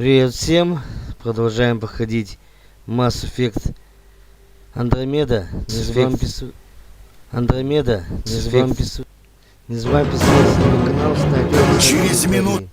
Привет всем! Продолжаем проходить Mass Effect Andromeda. Не забываем подписываться на мой канал, ставить лайк. Через минуту.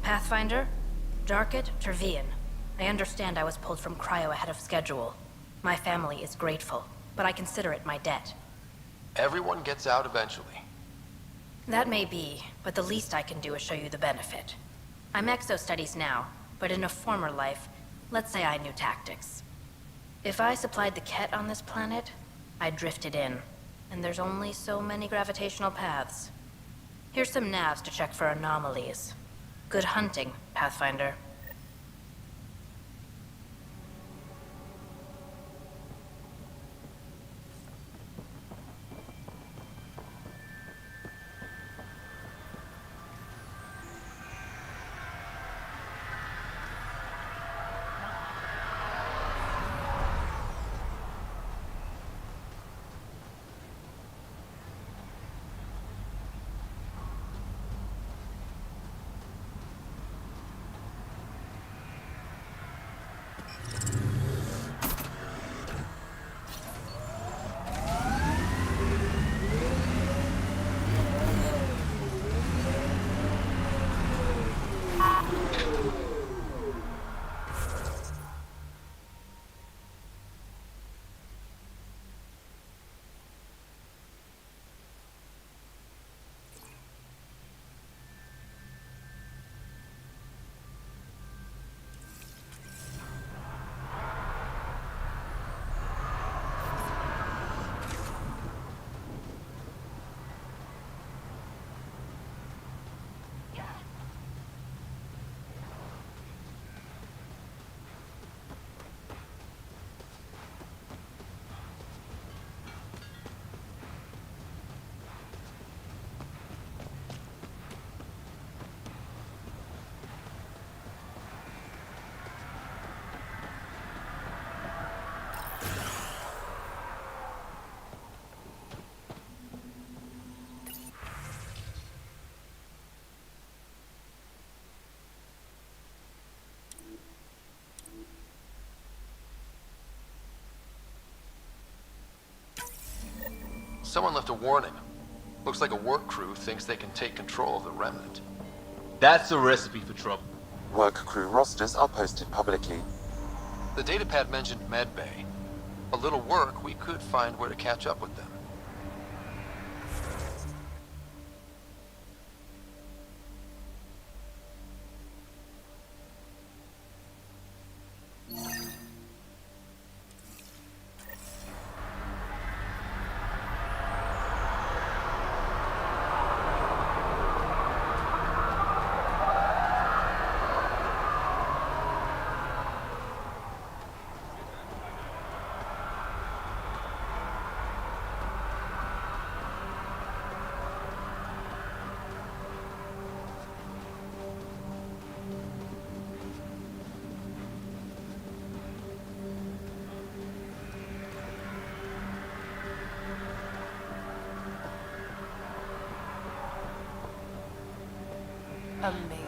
Pathfinder, Darket, Tervian. I understand I was pulled from cryo ahead of schedule. My family is grateful, but I consider it my debt. Everyone gets out eventually. That may be, but the least I can do is show you the benefit. I'm exo-studies now, but in a former life, let's say I knew tactics. If I supplied the Ket on this planet, I drifted in, and there's only so many gravitational paths. Here's some navs to check for anomalies. Good hunting, Pathfinder. Someone left a warning. Looks like a work crew thinks they can take control of the remnant. That's a recipe for trouble. Work crew rosters are posted publicly. The datapad mentioned medbay. A little work, we could find where to catch up with them. Amazing.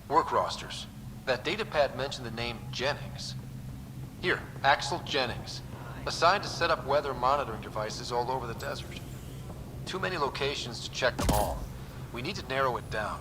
Work rosters. That datapad mentioned the name Jennings. Here, Axel Jennings. Assigned to set up weather monitoring devices all over the desert. Too many locations to check them all. We need to narrow it down.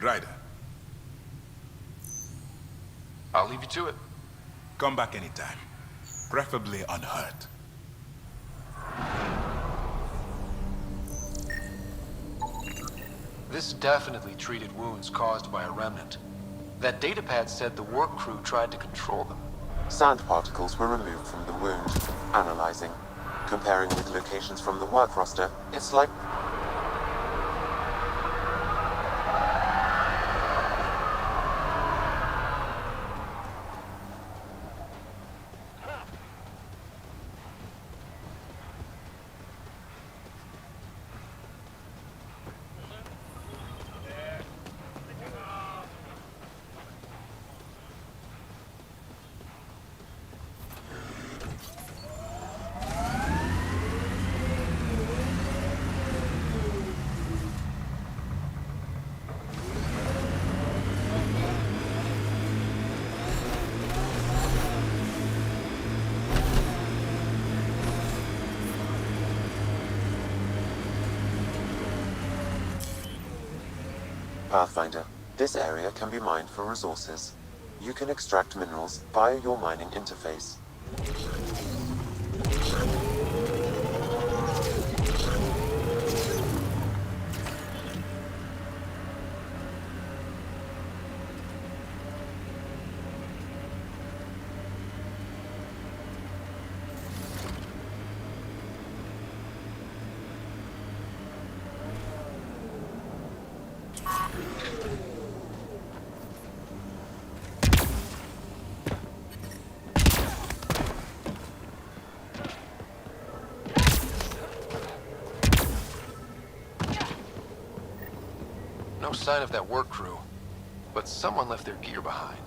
Ryder, I'll leave you to it. come back anytime. Preferably unhurt. This definitely treated wounds caused by a remnant. That datapad said the work crew tried to control them. Sand particles were removed from the wound. Analyzing. Comparing with locations from the work roster, it's like... Pathfinder. This area can be mined for resources. You can extract minerals via your mining interface. No sign of that work crew, but someone left their gear behind.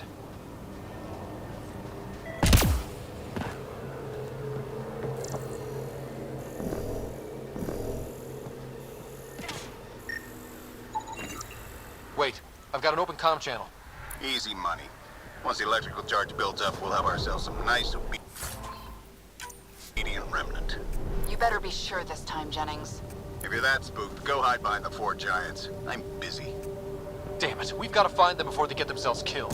Wait, I've got an open comm channel. Easy money. Once the electrical charge builds up, we'll have ourselves some nice obedient remnant. You better be sure this time, Jennings. If you're that spooked, go hide behind the four giants. I'm busy. Damn it, we've got to find them before they get themselves killed.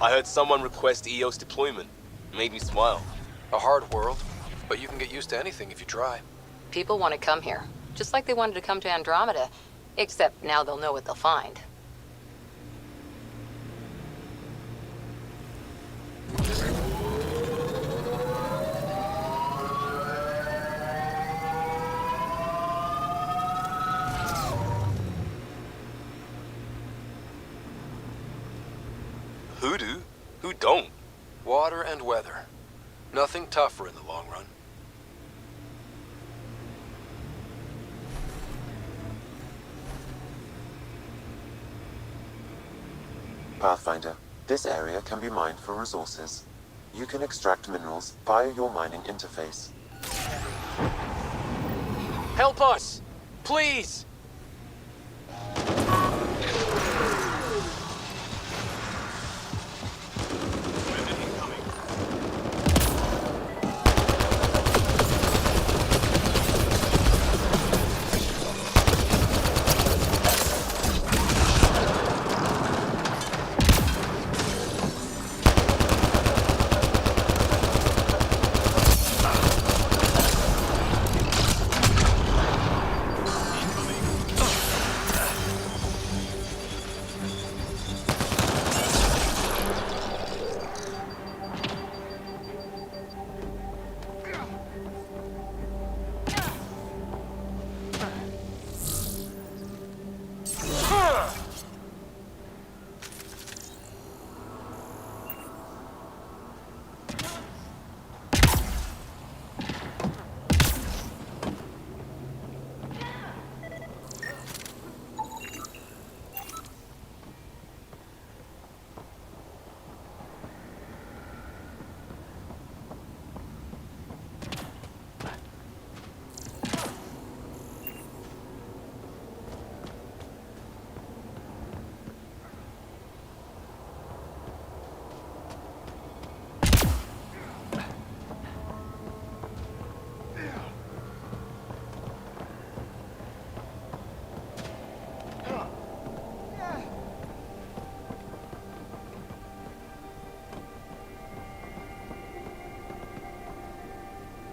I heard someone request EOS deployment. Made me smile. A hard world, but you can get used to anything if you try. People want to come here, just like they wanted to come to Andromeda, except now they'll know what they'll find. Nothing tougher in the long run. Pathfinder, this area can be mined for resources. You can extract minerals via your mining interface. Help us! Please!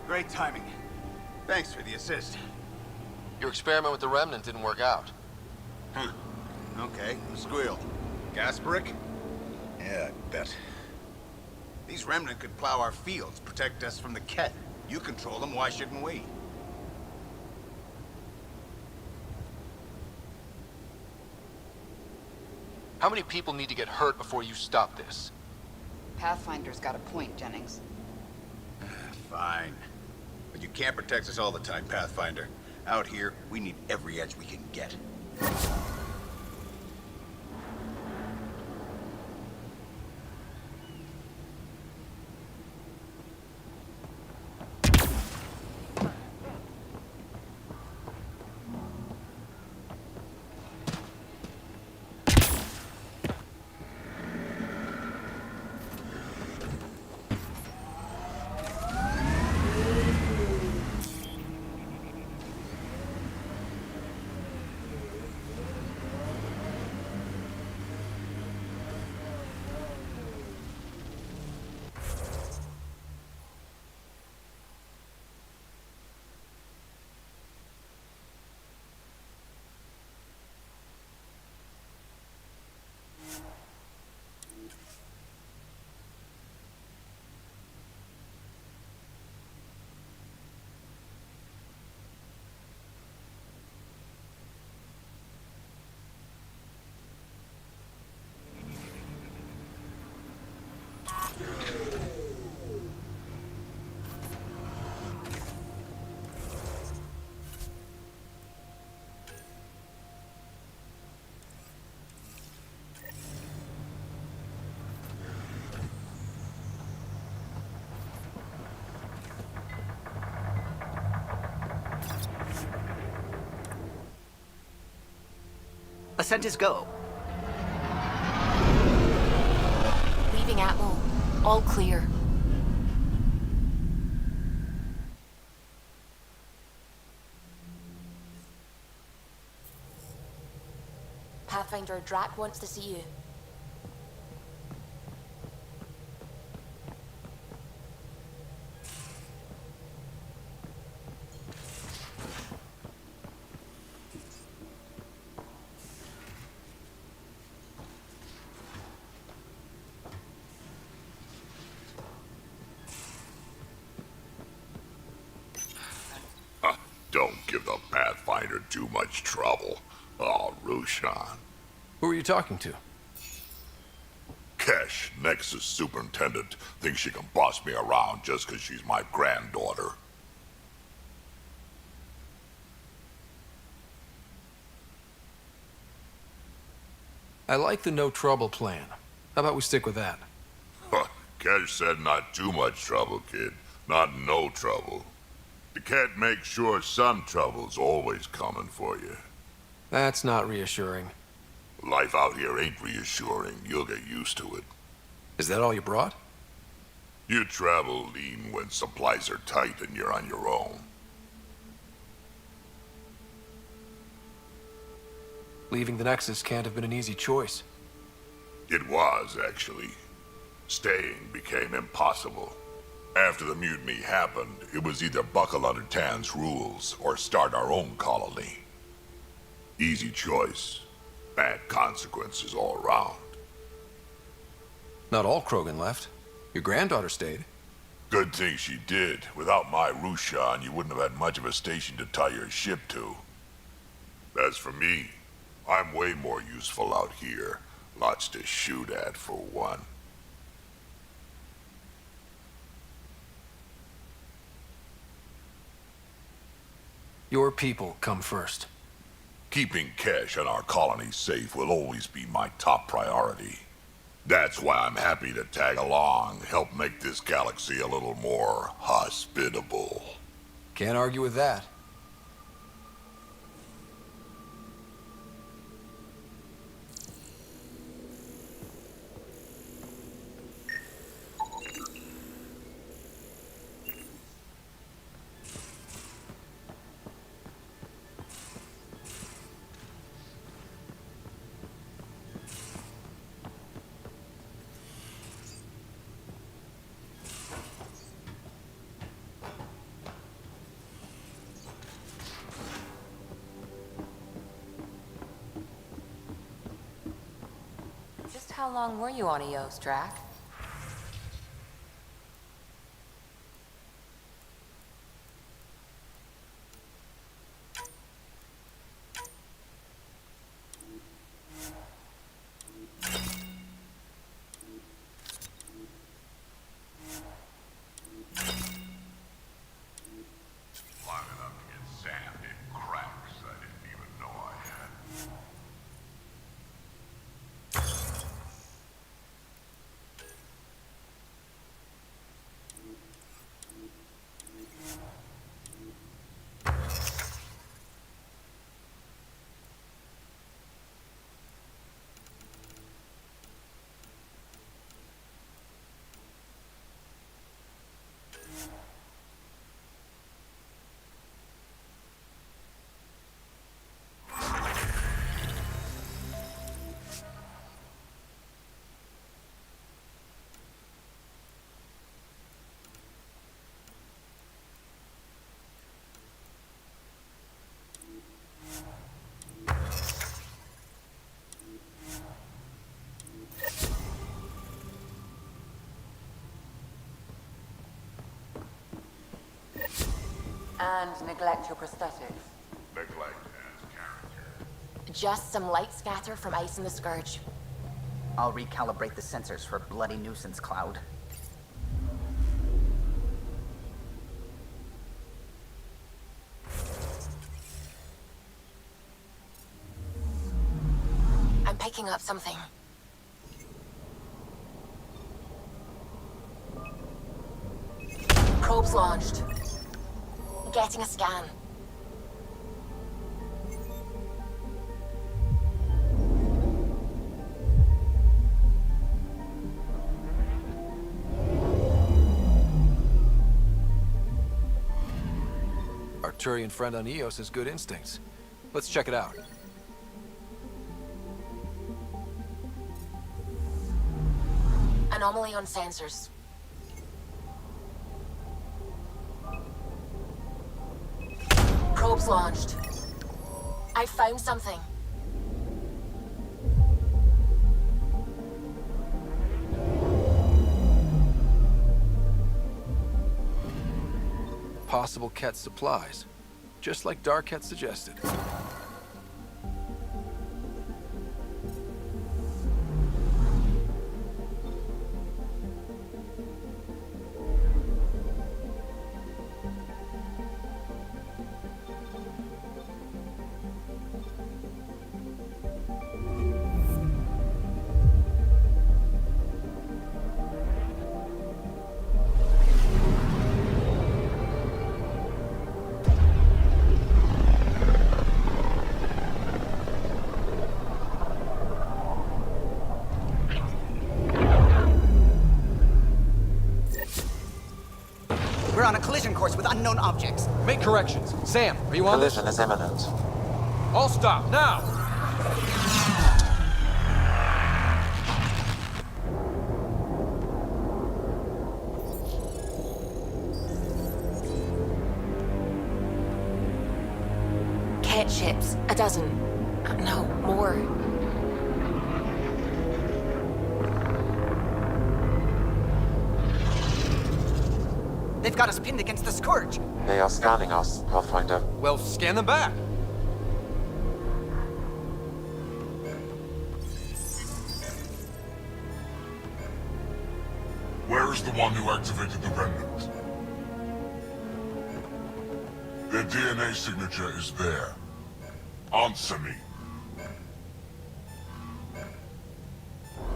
Great timing. Thanks for the assist. Your experiment with the remnant didn't work out. Huh. Okay, the squeal. Gas brick? Yeah, I bet. These remnant could plow our fields, protect us from the Ket. You control them, why shouldn't we? How many people need to get hurt before you stop this? Pathfinder's got a point, Jennings. Fine. But you can't protect us all the time, Pathfinder. Out here, we need every edge we can get. Ascent is go. Leaving Atmo. All clear. Pathfinder, Drac wants to see you. Don't give the Pathfinder too much trouble. Oh, Roshan. Who are you talking to? Kesh, Nexus superintendent, thinks she can boss me around just because she's my granddaughter. I like the no trouble plan. How about we stick with that? Kesh said not too much trouble, kid. Not no trouble. The cat makes sure some trouble's always coming for you. That's not reassuring. Life out here ain't reassuring. You'll get used to it. Is that all you brought? You travel lean when supplies are tight and you're on your own. Leaving the Nexus can't have been an easy choice. It was, actually. Staying became impossible. After the mutiny happened, it was either buckle under Tan's rules or start our own colony. Easy choice. Bad consequences all around. Not all Krogan left. Your granddaughter stayed. Good thing she did. Without my Rushan, you wouldn't have had much of a station to tie your ship to. As for me, I'm way more useful out here. Lots to shoot at, for one. Your people come first. Keeping Kesh and our colony safe will always be my top priority. That's why I'm happy to tag along, help make this galaxy a little more hospitable. Can't argue with that. Just how long were you on EOS, Drac? Long enough to get sand in cracks I didn't even know I had. And neglect your prosthetics. Neglect as character. Just some light scatter from ice in the Scourge. I'll recalibrate the sensors for bloody nuisance cloud. I'm picking up something. Probes launched. Getting a scan. Arturian friend on EOS has good instincts. Let's check it out. Anomaly on sensors. Probes launched. I found something. Possible Ket supplies, just like Darket suggested. unknown objects. Make corrections. Sam, are you on this? Collision is imminent. All stop, now! Cat ships. A dozen. No, more. They've got us pinned against the Scourge. They are scanning us, Pathfinder. Well, scan them back. Where is the one who activated the remnant? Their DNA signature is there. Answer me.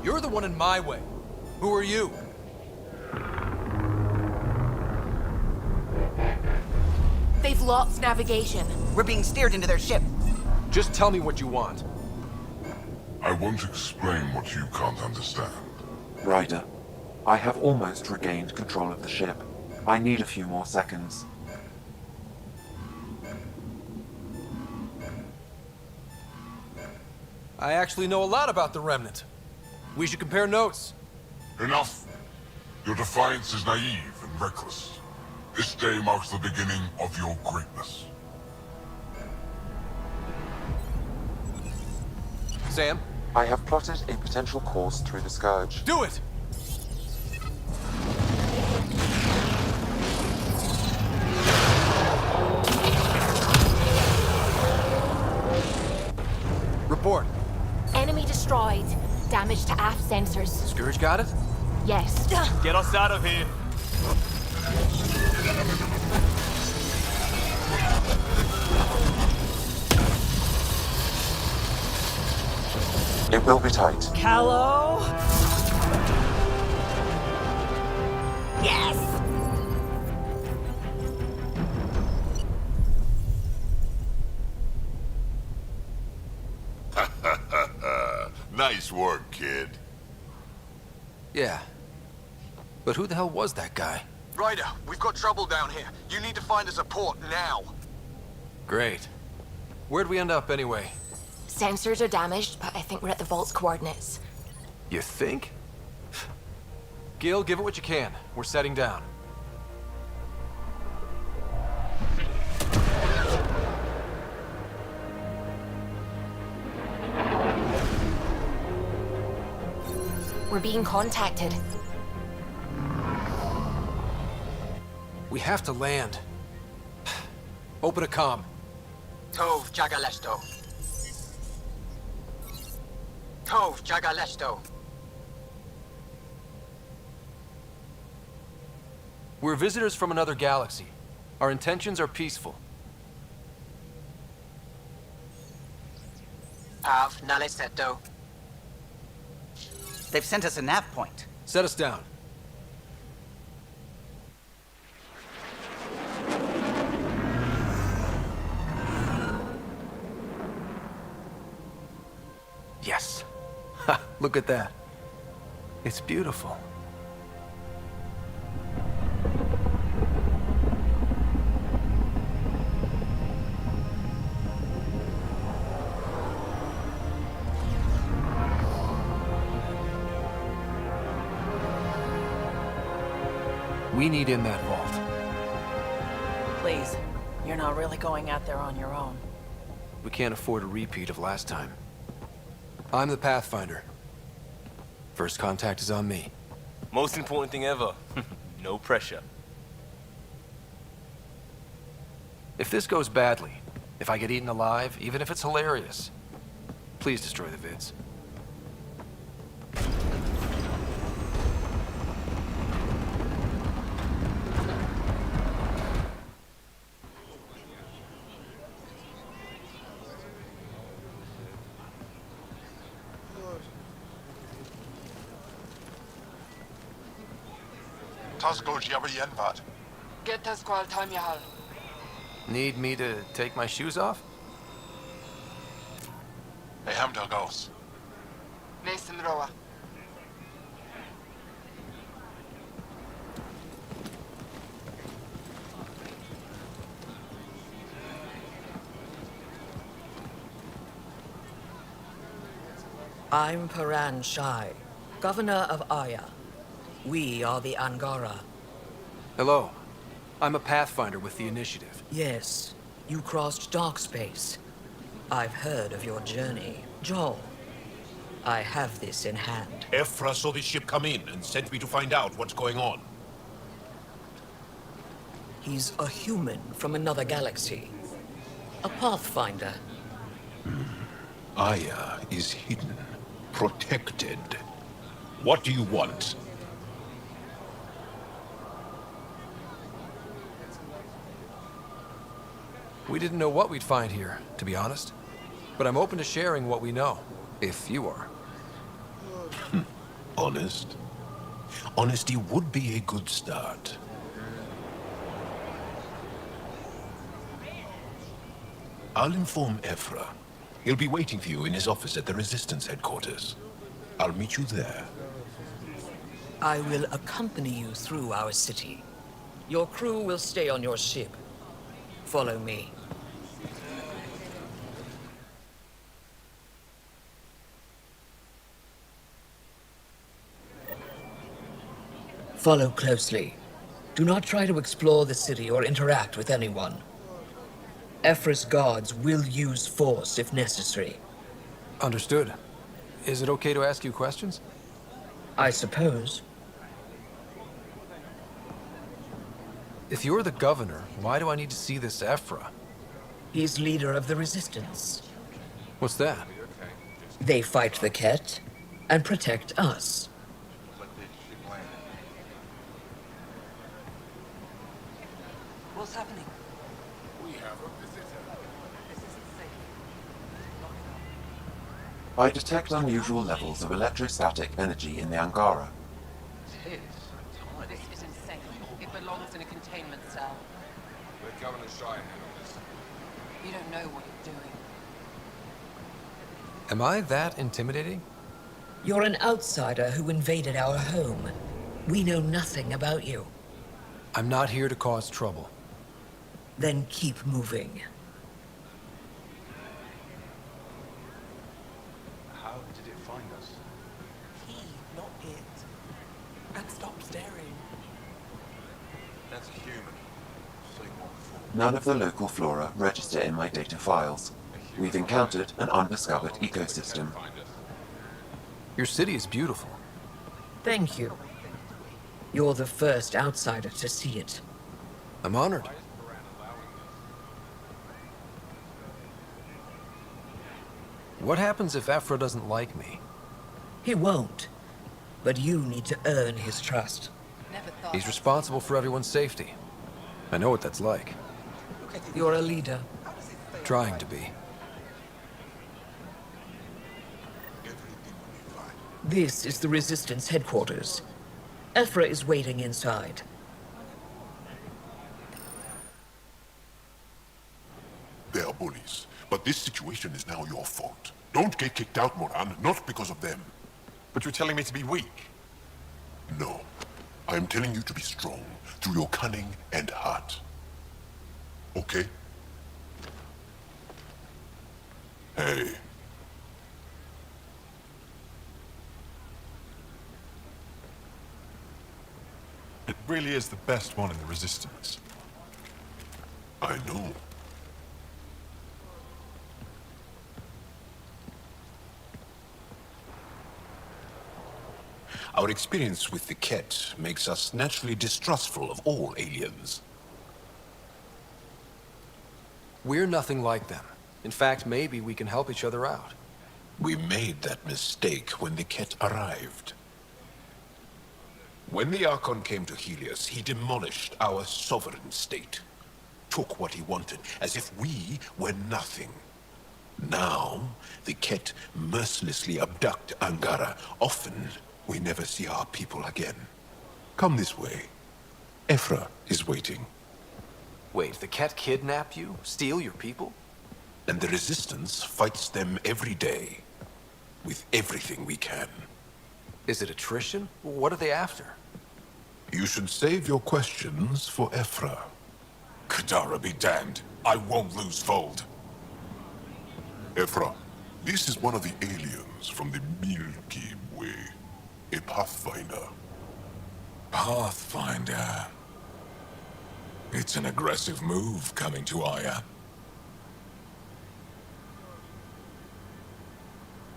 You're the one in my way. Who are you? They've lost navigation. We're being steered into their ship. Just tell me what you want. I won't explain what you can't understand. Ryder, I have almost regained control of the ship. I need a few more seconds. I actually know a lot about the Remnant. We should compare notes. Enough. Your defiance is naive and reckless. This day marks the beginning of your greatness. Sam? I have plotted a potential course through the Scourge. Do it! Report. Enemy destroyed. Damage to aft sensors. Scourge got it? Yes. Get us out of here. It will be tight. Callow? Yes! Nice work, kid. Yeah. But who the hell was that guy? Ryder, we've got trouble down here. You need to find us a port now. Great. Where'd we end up anyway? Sensors are damaged, but I think we're at the vault's coordinates. You think? Gil, give it what you can. We're setting down. We're being contacted. We have to land. Open a comm. Tov Jagalesto. Tov Jagalesto. We're visitors from another galaxy. Our intentions are peaceful. Av Naleseto. They've sent us a nav point. Set us down. Yes. Ha, look at that. It's beautiful. We need in that vault. Please, you're not really going out there on your own. We can't afford a repeat of last time. I'm the Pathfinder. First contact is on me. Most important thing ever. No pressure. If this goes badly, if I get eaten alive, even if it's hilarious, please destroy the vids. Get us qual time yahal. Need me to take my shoes off? Hey, Hamdal goes. Mason Roa. I'm Paran Shai, governor of Aya. We are the Angara. Hello. I'm a Pathfinder with the Initiative. Yes, you crossed dark space. I've heard of your journey, Joel. I have this in hand. Ephra saw this ship come in and sent me to find out what's going on. He's a human from another galaxy. A Pathfinder. Aya is hidden, protected. What do you want? We didn't know what we'd find here, to be honest. But I'm open to sharing what we know, if you are. Honest? Honesty would be a good start. I'll inform Ephra. He'll be waiting for you in his office at the Resistance headquarters. I'll meet you there. I will accompany you through our city. Your crew will stay on your ship. Follow me. Follow closely. Do not try to explore the city or interact with anyone. Ephra's guards will use force if necessary. Understood. Is it okay to ask you questions? I suppose. If you're the governor, why do I need to see this Ephra? He's leader of the Resistance. What's that? They fight the Ket and protect us. What's happening? We have a visitor. I detect unusual levels of electrostatic energy in the Angara. This is insane. It belongs in a containment cell. Let Governor Shai handle this. You don't know what you're doing. Am I that intimidating? You're an outsider who invaded our home. We know nothing about you. I'm not here to cause trouble. Then keep moving. How did it find us? He, not it. And stop staring. That's a human. Say more before. None of the local flora register in my data files. We've encountered an undiscovered ecosystem. Your city is beautiful. Thank you. You're the first outsider to see it. I'm honored. What happens if Ephra doesn't like me? He won't. But you need to earn his trust. He's responsible for everyone's safety. I know what that's like. You're a leader. Trying to be. This is the Resistance headquarters. Ephra is waiting inside. They are bullies, but this situation is now your fault. Don't get kicked out, Moran, not because of them. But you're telling me to be weak? No. I am telling you to be strong through your cunning and heart. Okay? Hey. It really is the best one in the Resistance. I know. Our experience with the Ket makes us naturally distrustful of all aliens. We're nothing like them. In fact, maybe we can help each other out. We made that mistake when the Ket arrived. When the Archon came to Helios, he demolished our sovereign state. Took what he wanted, as if we were nothing. Now, the Ket mercilessly abduct Angara. Often, we never see our people again. Come this way. Ephra is waiting. Wait, the Ket kidnap you? Steal your people? And the Resistance fights them every day. With everything we can. Is it attrition? What are they after? You should save your questions for Ephra. Kadara be damned. I won't lose Fold. Ephra, This is one of the aliens from the Milky Way. A Pathfinder. Pathfinder. It's an aggressive move coming to Aya.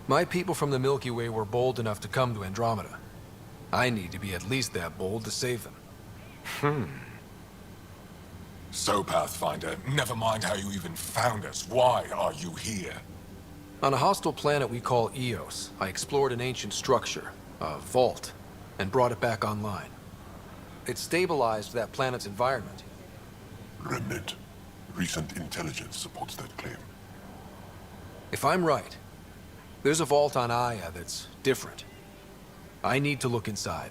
My people from the Milky Way were bold enough to come to Andromeda. I need to be at least that bold to save them. So, Pathfinder, never mind how you even found us. Why are you here? On a hostile planet we call Eos, I explored an ancient structure, a vault, and brought it back online. It stabilized that planet's environment. Remnant. Recent intelligence supports that claim. If I'm right, there's a vault on Aya that's different. I need to look inside.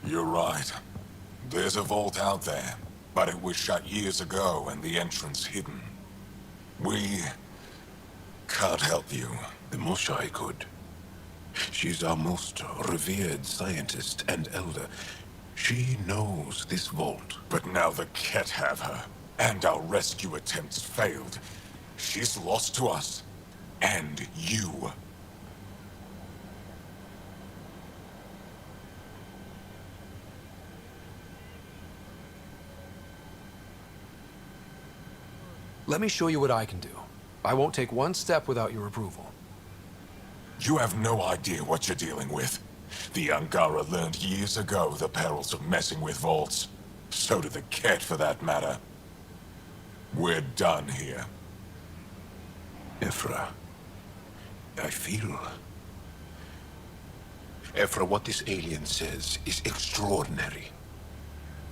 You're right. There's a vault out there, but it was shut years ago and the entrance hidden. We can't help you. The Moshai could. She's our most revered scientist and elder. She knows this vault. But now the Ket have her, and our rescue attempts failed. She's lost to us, and you. Let me show you what I can do. I won't take one step without your approval. You have no idea what you're dealing with. The Angara learned years ago the perils of messing with vaults. So did the Ket, for that matter. We're done here. Ephra, I feel... Ephra, what this alien says is extraordinary.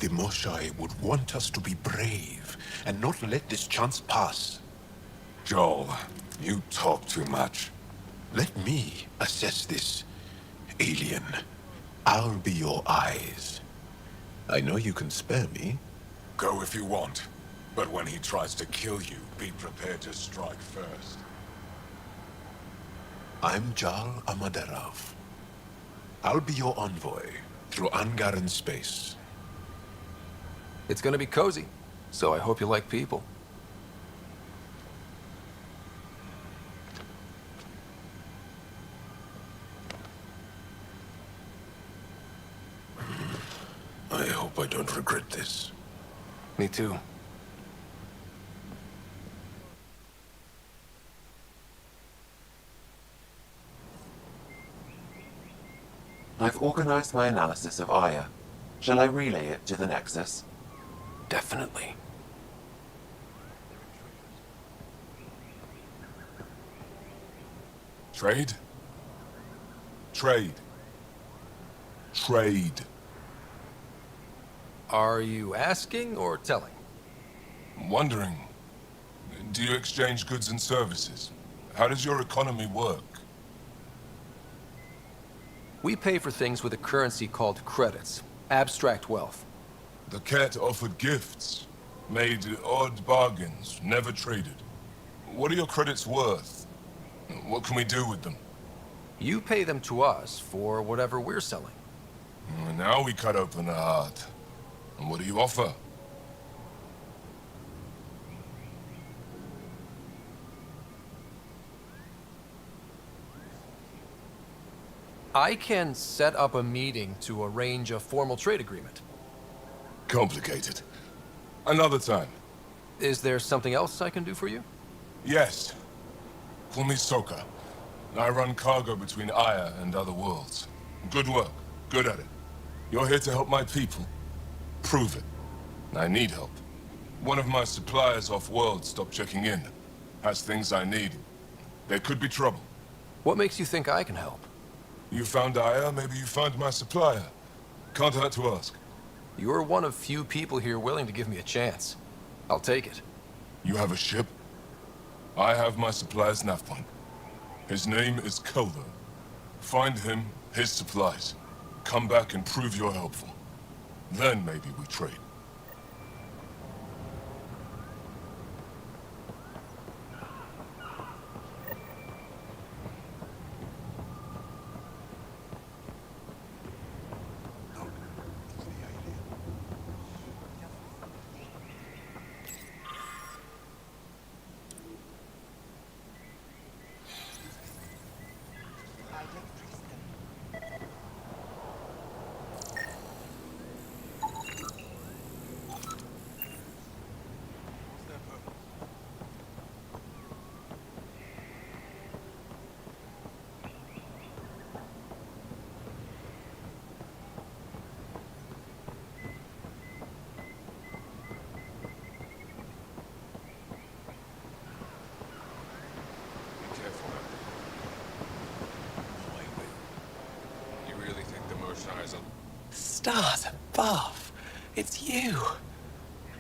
The Moshai would want us to be brave and not let this chance pass. Joel, you talk too much. Let me assess this, alien. I'll be your eyes. I know you can spare me. Go if you want. But when he tries to kill you, be prepared to strike first. I'm Jal Amaderov. I'll be your envoy through Angaran space. It's gonna be cozy, so I hope you like people. I hope I don't regret this. Me too. I've organized my analysis of Aya. Shall I relay it to the Nexus? Definitely. Trade? Trade. Trade. Are you asking or telling? I'm wondering, do you exchange goods and services? How does your economy work? We pay for things with a currency called credits. Abstract wealth. The Ket offered gifts, made odd bargains, never traded. What are your credits worth? What can we do with them? You pay them to us for whatever we're selling. Now we cut open the heart. And what do you offer? I can set up a meeting to arrange a formal trade agreement. Complicated. Another time. Is there something else I can do for you? Yes. Call me Soka. I run cargo between Aya and other worlds. Good work. Good at it. You're here to help my people. Prove it. I need help. One of my suppliers off-world stopped checking in. Has things I need. There could be trouble. What makes you think I can help? You found Aya, maybe you found my supplier. Can't hurt to ask. You're one of few people here willing to give me a chance. I'll take it. You have a ship? I have my supplier's nav point. His name is Kelder. Find him, his supplies. Come back and prove you're helpful. Then maybe we trade. stars above. It's you.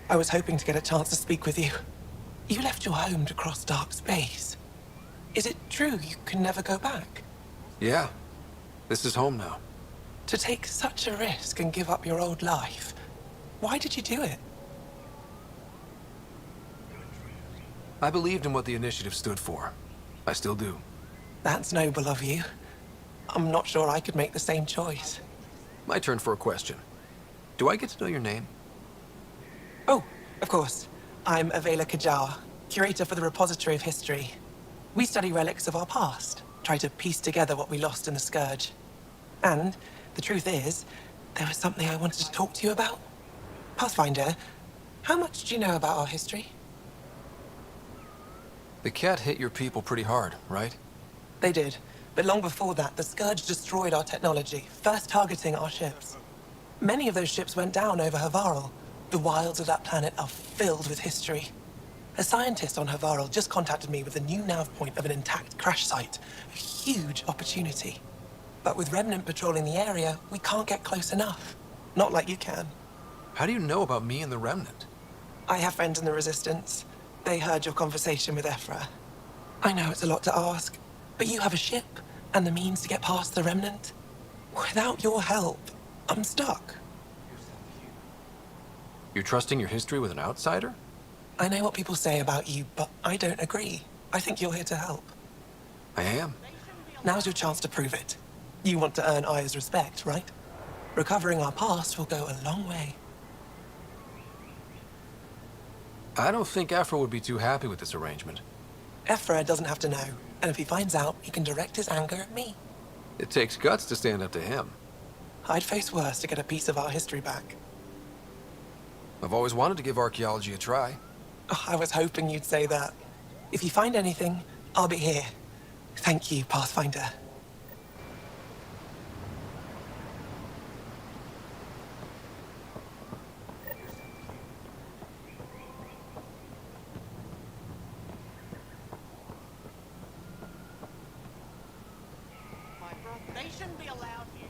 I was hoping to get a chance to speak with you. You left your home to cross dark space. Is it true you can never go back? Yeah. This is home now. To take such a risk and give up your old life, why did you do it? I believed in what the initiative stood for. I still do. That's noble of you. I'm not sure I could make the same choice. My turn for a question. Do I get to know your name? Oh, of course. I'm Avela Kajar, curator for the Repository of History. We study relics of our past, try to piece together what we lost in the Scourge. And the truth is, there was something I wanted to talk to you about. Pathfinder, how much do you know about our history? The cat hit your people pretty hard, right? They did. But long before that, the Scourge destroyed our technology, first targeting our ships. Many of those ships went down over Havarl. The wilds of that planet are filled with history. A scientist on Havarl just contacted me with a new nav point of an intact crash site. A huge opportunity. But with Remnant patrolling the area, we can't get close enough. Not like you can. How do you know about me and the Remnant? I have friends in the Resistance. They heard your conversation with Ephra. I know it's a lot to ask, but you have a ship and the means to get past the Remnant. Without your help, I'm stuck. You're trusting your history with an outsider? I know what people say about you, but I don't agree. I think you're here to help. I am. Now's your chance to prove it. You want to earn Aya's respect, right? Recovering our past will go a long way. I don't think Afro would be too happy with this arrangement. Ephra doesn't have to know, and if he finds out, he can direct his anger at me. It takes guts to stand up to him. I'd face worse to get a piece of our history back. I've always wanted to give archaeology a try. Oh, I was hoping you'd say that. If you find anything, I'll be here. Thank you, Pathfinder. They shouldn't be allowed here.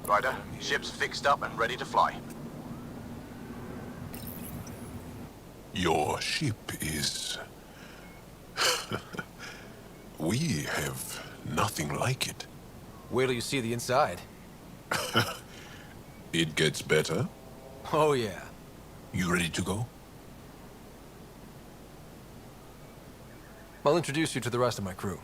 Ryder, ship's fixed up and ready to fly. Your ship is... We have nothing like it. Wait till you see the inside. It gets better. Oh, yeah. You ready to go? I'll introduce you to the rest of my crew.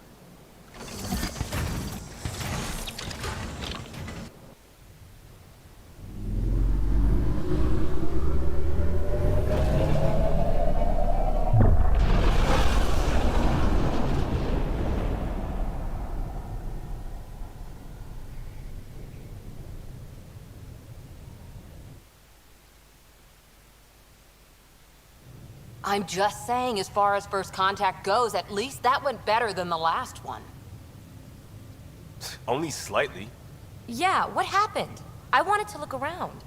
I'm just saying, as far as first contact goes, at least that went better than the last one. Only slightly. Yeah, what happened? I wanted to look around.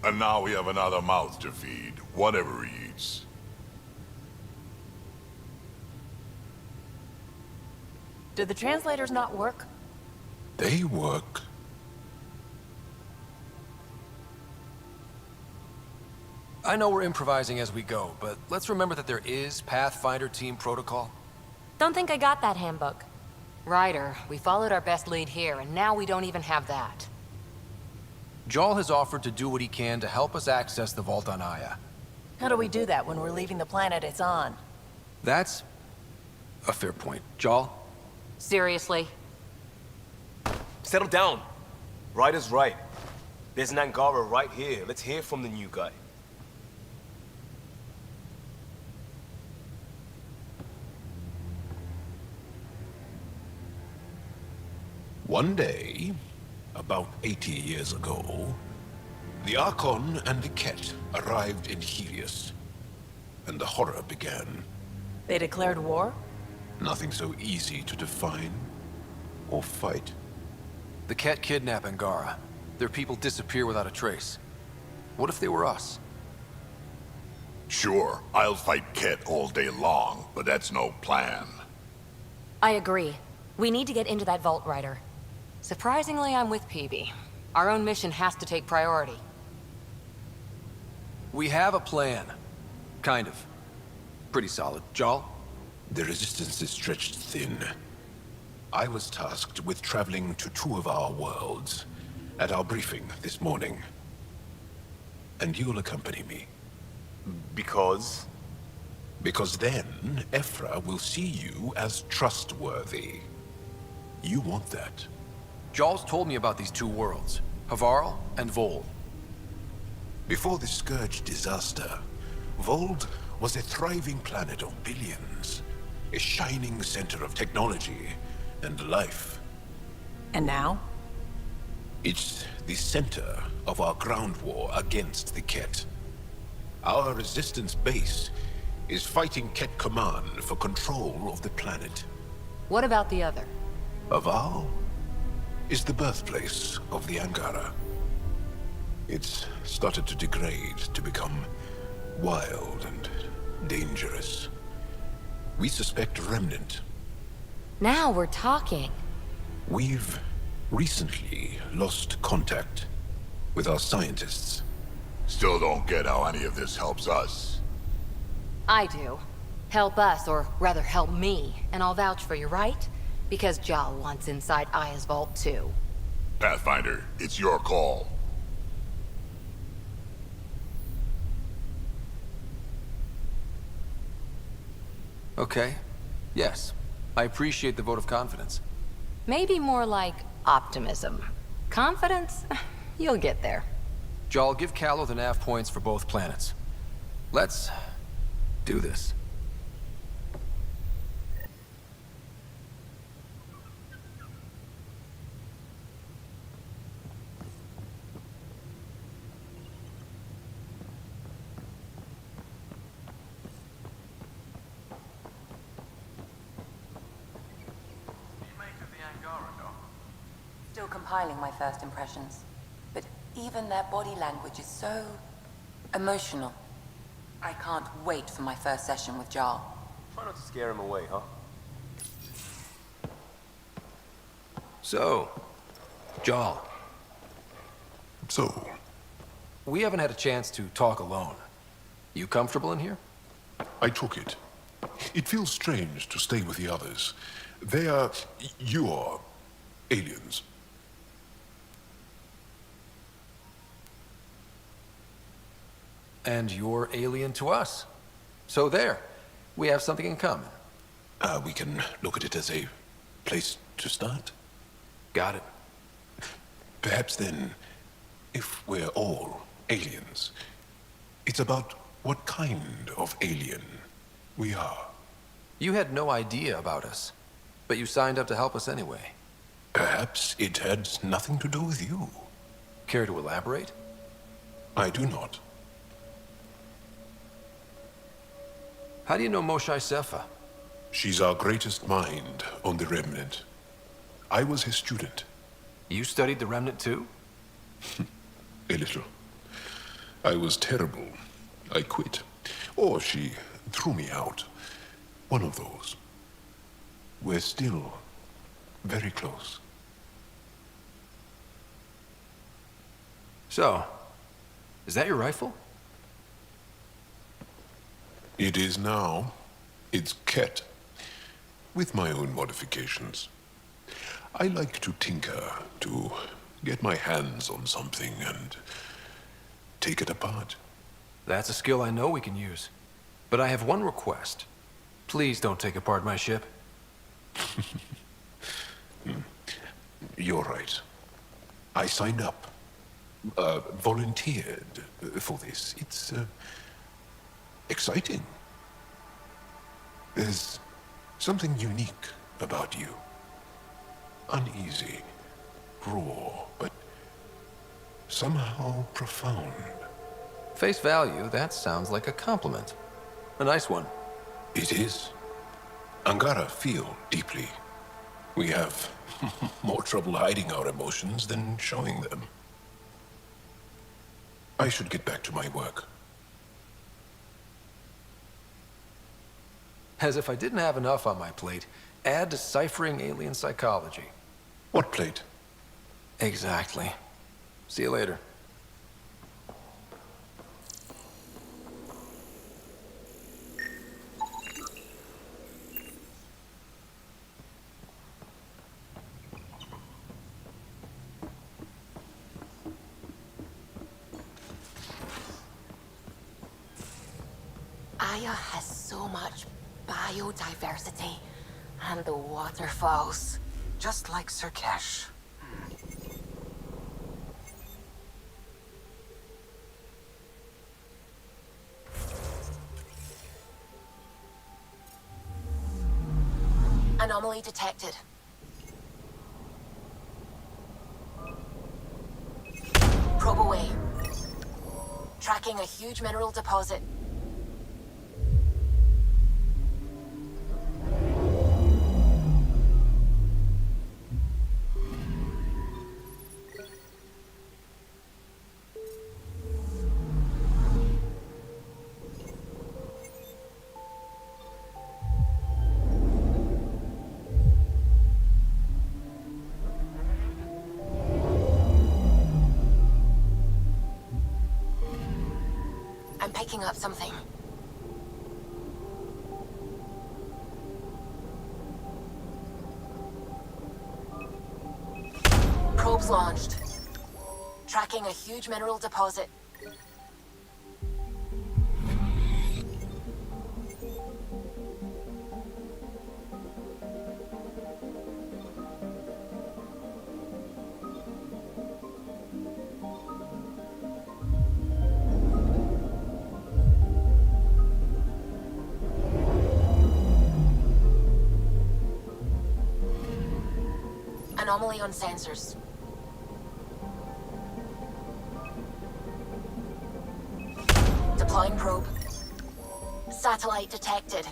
And now we have another mouth to feed, whatever he eats. Did the translators not work? They work. I know we're improvising as we go, but let's remember that there is Pathfinder team protocol. Don't think I got that handbook. Ryder, we followed our best lead here, and now we don't even have that. Jal has offered to do what he can to help us access the vault on Aya. How do we do that when we're leaving the planet it's on? That's a fair point. Jal? Seriously? Settle down. Ryder's right. There's an Angara right here. Let's hear from the new guy. One day, about 80 years ago, the Archon and the Ket arrived in Helios, and the horror began. They declared war? Nothing so easy to define or fight. The Ket kidnap Angara. Their people disappear without a trace. What if they were us? Sure, I'll fight Ket all day long, but that's no plan. I agree. We need to get into that vault, Ryder. Surprisingly, I'm with PB. Our own mission has to take priority. We have a plan. Kind of. Pretty solid. Jal? The resistance is stretched thin. I was tasked with traveling to 2 of our worlds at our briefing this morning. And you'll accompany me. Because? Because then, Ephra will see you as trustworthy. You want that. Jal's told me about these 2 worlds, Havarl and Vol. Before the Scourge disaster, Vold was a thriving planet of billions. A shining center of technology and life. And now? It's the center of our ground war against the Ket. Our resistance base is fighting Ket Command for control of the planet. What about the other? Havarl is the birthplace of the Angara. It's started to degrade, to become wild and dangerous. We suspect a remnant. Now we're talking. We've recently lost contact with our scientists. Still don't get how any of this helps us. I do. Help us, or rather help me, and I'll vouch for you, right? Because Jal wants inside Aya's vault too. Pathfinder, it's your call. Okay. Yes. I appreciate the vote of confidence. Maybe more like optimism. Confidence? You'll get there. Jal, give Callow the nav points for both planets. Let's do this. Still compiling my first impressions. But even their body language is so emotional. I can't wait for my first session with Jal. Try not to scare him away, huh? So, Jal. So? We haven't had a chance to talk alone. You comfortable in here? I took it. It feels strange to stay with the others. They are... you are... aliens. And you're alien to us. So there. We have something in common. We can look at it as a place to start. Got it. Perhaps then, if we're all aliens, it's about what kind of alien we are. You had no idea about us, but you signed up to help us anyway. Perhaps it had nothing to do with you. Care to elaborate? I do not. How do you know Moshe Sefa? She's our greatest mind on the Remnant. I was his student. You studied the Remnant too? A little. I was terrible. I quit. Or she threw me out. One of those. We're still very close. So, is that your rifle? It is now. It's Ket. With my own modifications. I like to tinker, to get my hands on something and take it apart. That's a skill I know we can use. But I have one request. Please don't take apart my ship. You're right. I signed up. Volunteered for this. It's exciting. There's something unique about you. Uneasy, raw, but somehow profound. Face value, that sounds like a compliment. A nice one. It is. Angara feel deeply. We have more trouble hiding our emotions than showing them. I should get back to my work. As if I didn't have enough on my plate, add deciphering alien psychology. What plate? Exactly. See you later. Aya has so much biodiversity and the waterfalls. Just like Sirkesh. Anomaly detected. Probe away. Tracking a huge mineral deposit. I'm picking up something. Probes launched. Tracking a huge mineral deposit. Anomaly on sensors. Deploying probe. Satellite detected.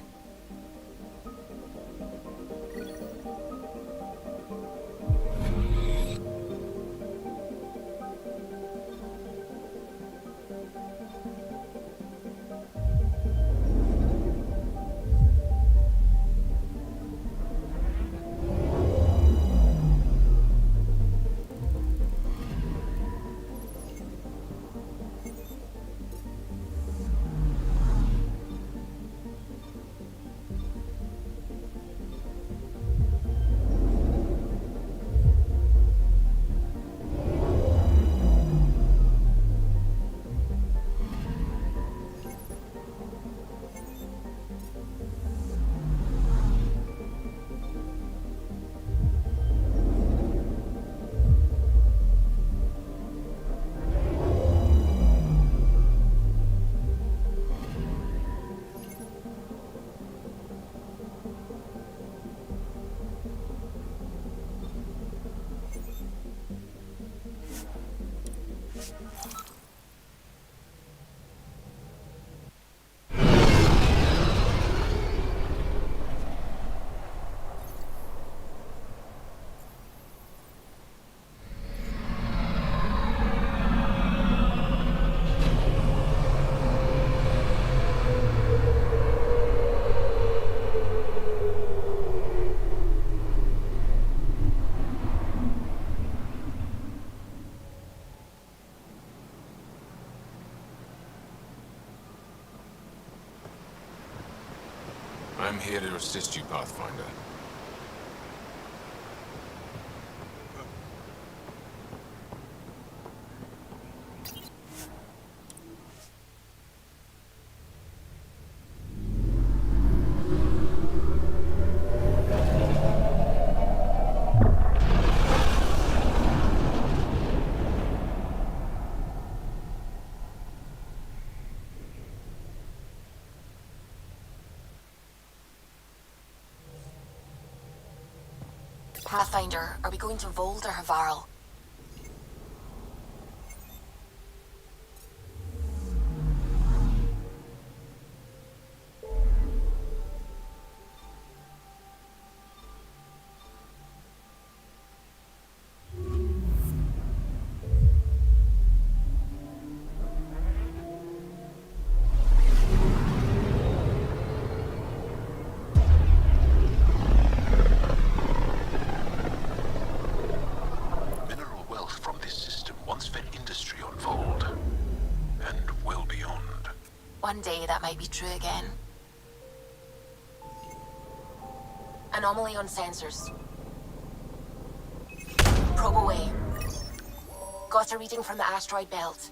I'm here to assist you, Pathfinder. Pathfinder, are we going to Vold or Havarl? might be true again. Anomaly on sensors. Probe away. Got a reading from the asteroid belt.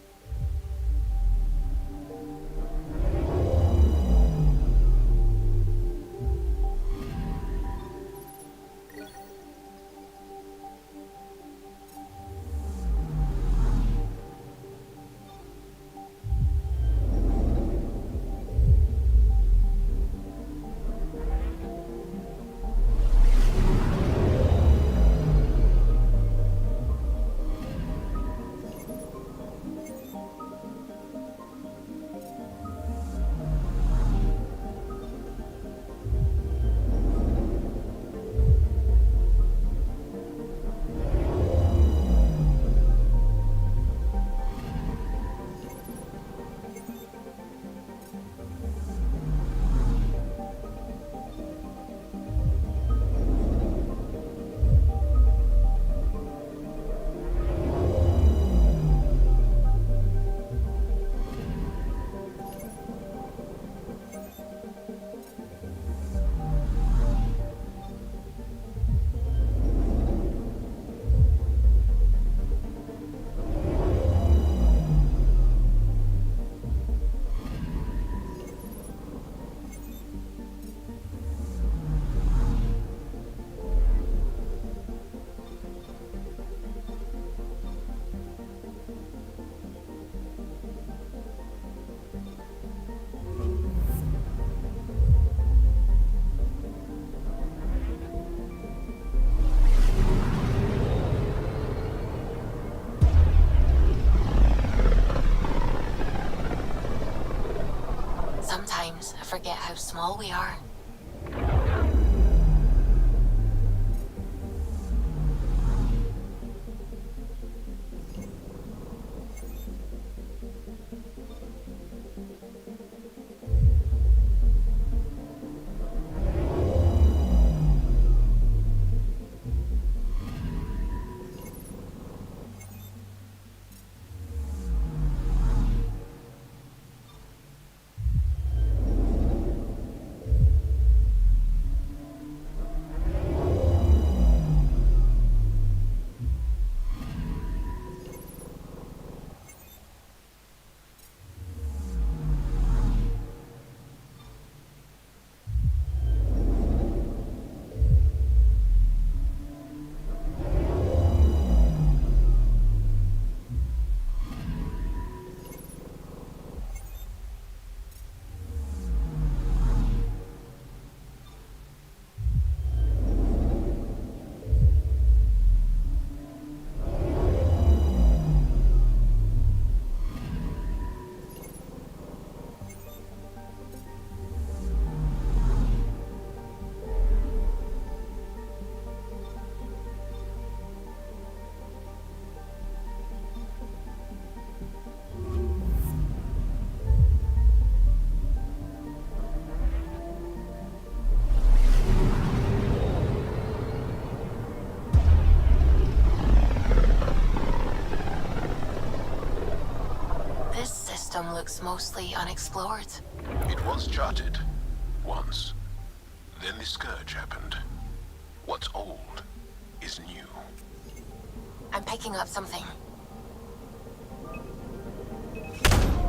Sometimes I forget how small we are. Looks mostly unexplored. It was charted. Once. Then the scourge happened. What's old is new. I'm picking up something.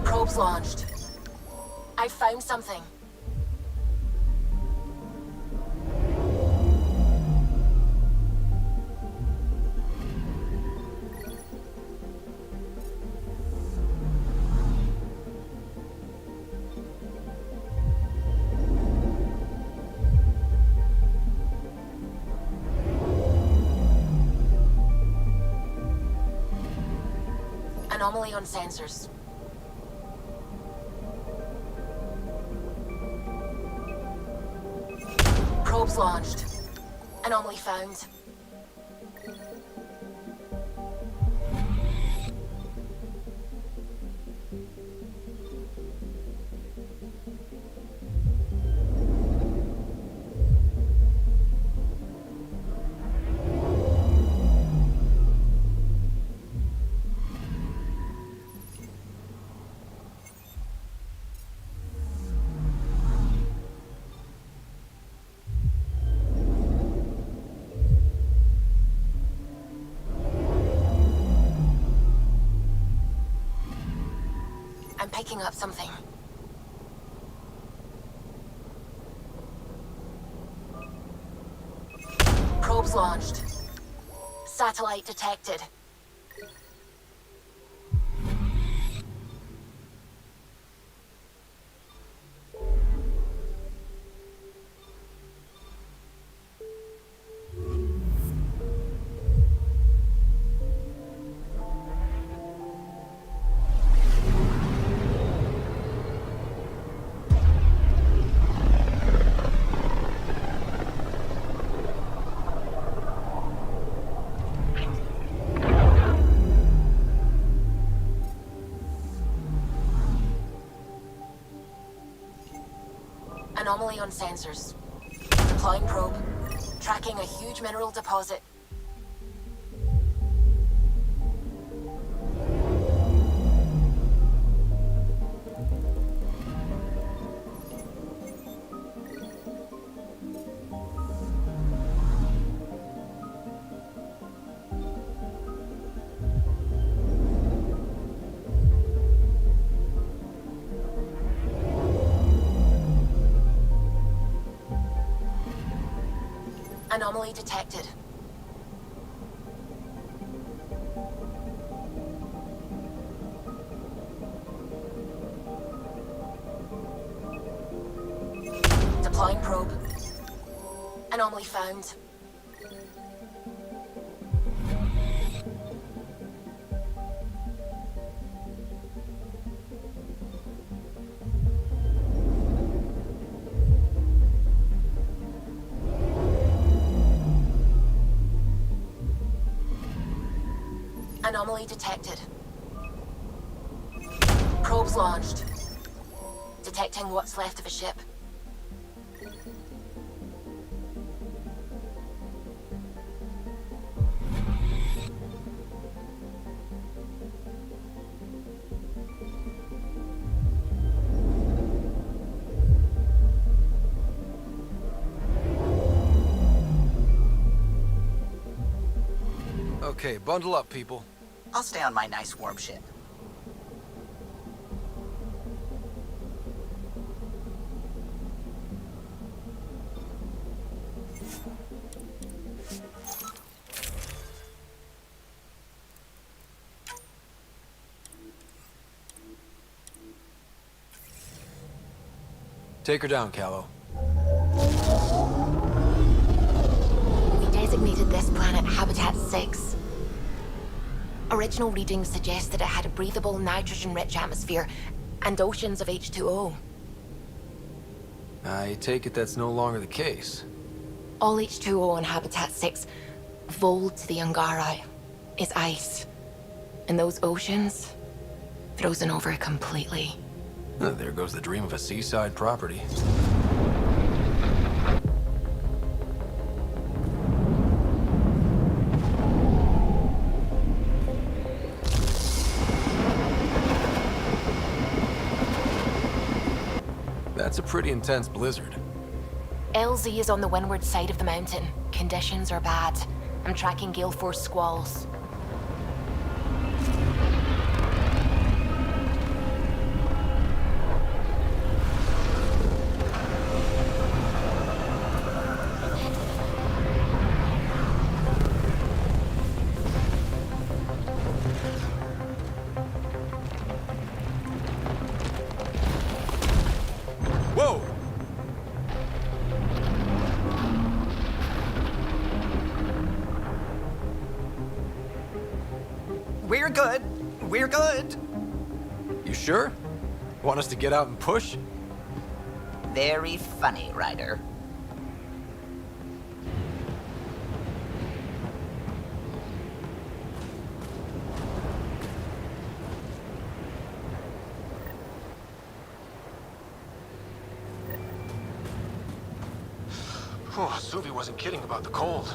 Probes launched. I found something. Anomaly on sensors. Probes launched. Anomaly found. picking up something. Probes launched. Satellite detected. Anomaly on sensors. Deploying probe. Tracking a huge mineral deposit. Anomaly detected. Deploying probe. Anomaly found. Anomaly detected. Probes launched. Detecting what's left of a ship. Okay, bundle up, people. I'll stay on my nice warm ship. Take her down, Callow. We designated this planet Habitat 6. Original readings suggest that it had a breathable, nitrogen-rich atmosphere and oceans of H2O. I take it that's no longer the case. All H2O on Habitat 6, vold to the Angari, is ice. And those oceans, frozen over completely. There goes the dream of a seaside property. That's a pretty intense blizzard. LZ is on the windward side of the mountain. Conditions are bad. I'm tracking gale force squalls. Whoa! We're good. We're good. You sure? Want us to get out and push? Very funny, Ryder. Oh, Suvi wasn't kidding about the cold.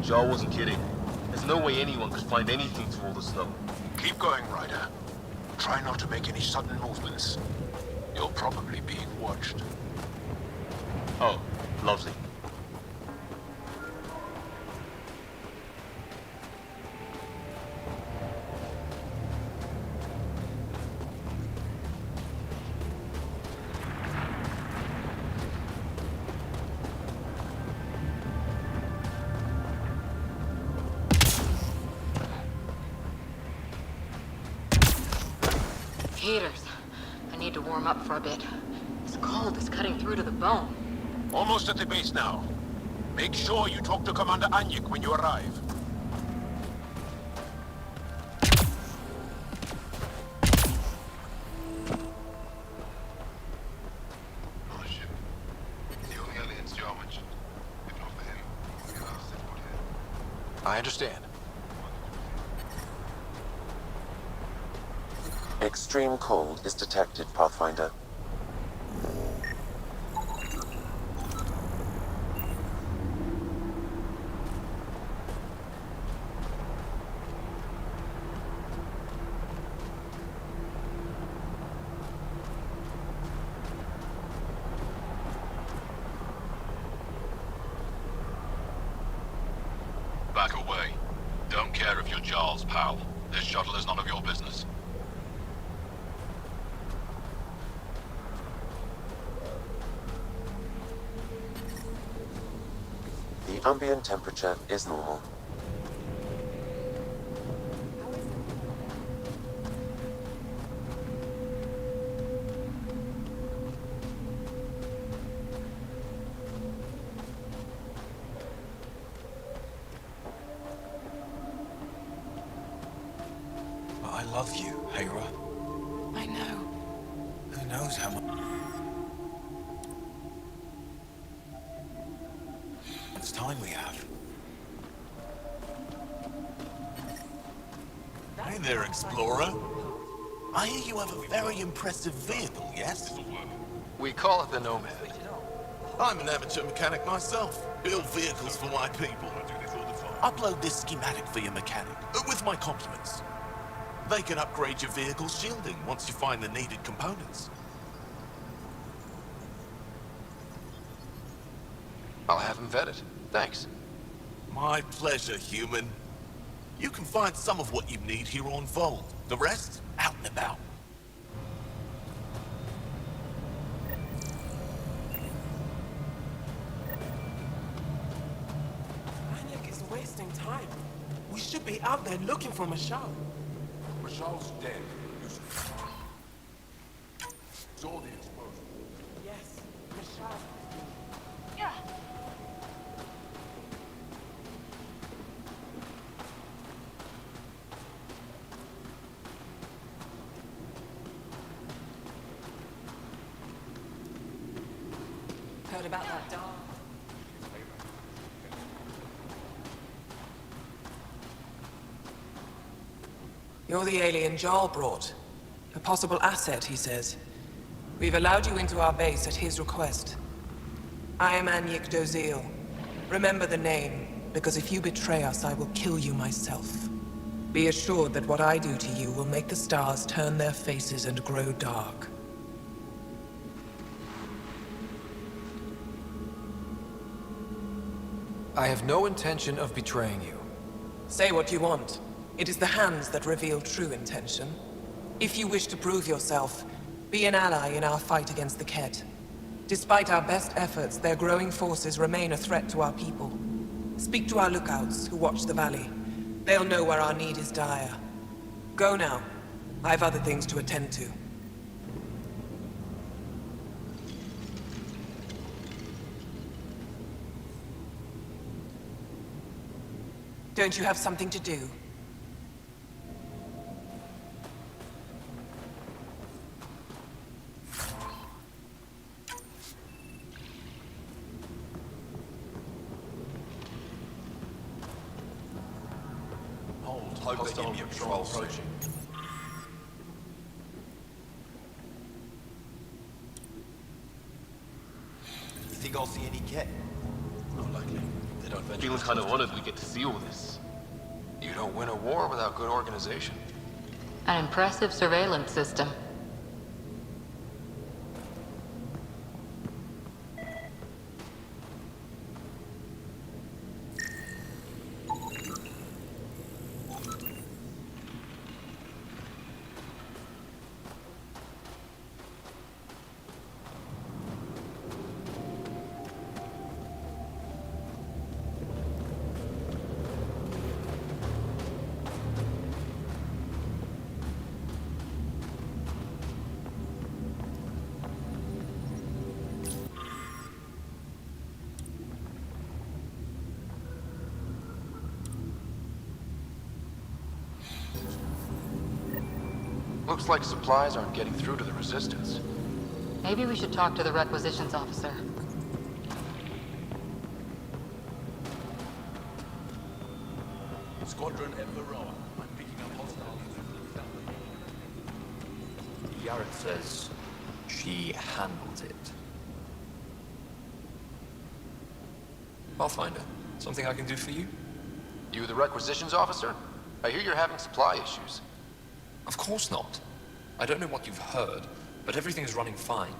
Joel wasn't kidding. There's no way anyone could find anything through all the snow. Keep going, Ryder. Try not to make any sudden movements. You're probably being watched. Oh, lovely. Heaters. I need to warm up for a bit. This cold is cutting through to the bone. Almost at the base now. Make sure you talk to Commander Anyik when you arrive. I understand. Extreme cold is detected, Pathfinder. Back away. Don't care if you're Jarl's pal. This shuttle is none of your business. The ambient temperature is normal. I love you, Hera. I know. Who knows how much time we have? Hey there, Explorer. I hear you have a very impressive vehicle, yes? We call it the Nomad. I'm an amateur mechanic myself. Build vehicles for my people. Upload this schematic for your mechanic, with my compliments. They can upgrade your vehicle's shielding once you find the needed components. I'll have him vetted. Thanks. My pleasure, human. You can find some of what you need here on Vold. The rest, out and about. Maniac is wasting time. We should be out there looking for Mashal. Mashal's dead. You saw the explosion. Yes, Mashal. Heard about that dog? You're the alien Jarl brought. A possible asset, he says. We've allowed you into our base at his request. I am Anyik Dozil. Remember the name, because if you betray us, I will kill you myself. Be assured that what I do to you will make the stars turn their faces and grow dark. I have no intention of betraying you. Say what you want. It is the hands that reveal true intention. If you wish to prove yourself, be an ally in our fight against the Ket. Despite our best efforts, their growing forces remain a threat to our people. Speak to our lookouts who watch the valley. They'll know where our need is dire. Go now. I have other things to attend to. Don't you have something to do? Hope they give me a patrol approaching. You think I'll see any Ket? Not likely. they don't venture. Feeling kind of honored we get to see all this. You don't win a war without good organization. An impressive surveillance system. Looks like supplies aren't getting through to the Resistance. Maybe we should talk to the requisitions officer. Squadron at Varroa. I'm picking up hostiles. Yared says she handled it. Pathfinder, something I can do for you? You the requisitions officer? I hear you're having supply issues. Of course not. I don't know what you've heard, but everything is running fine.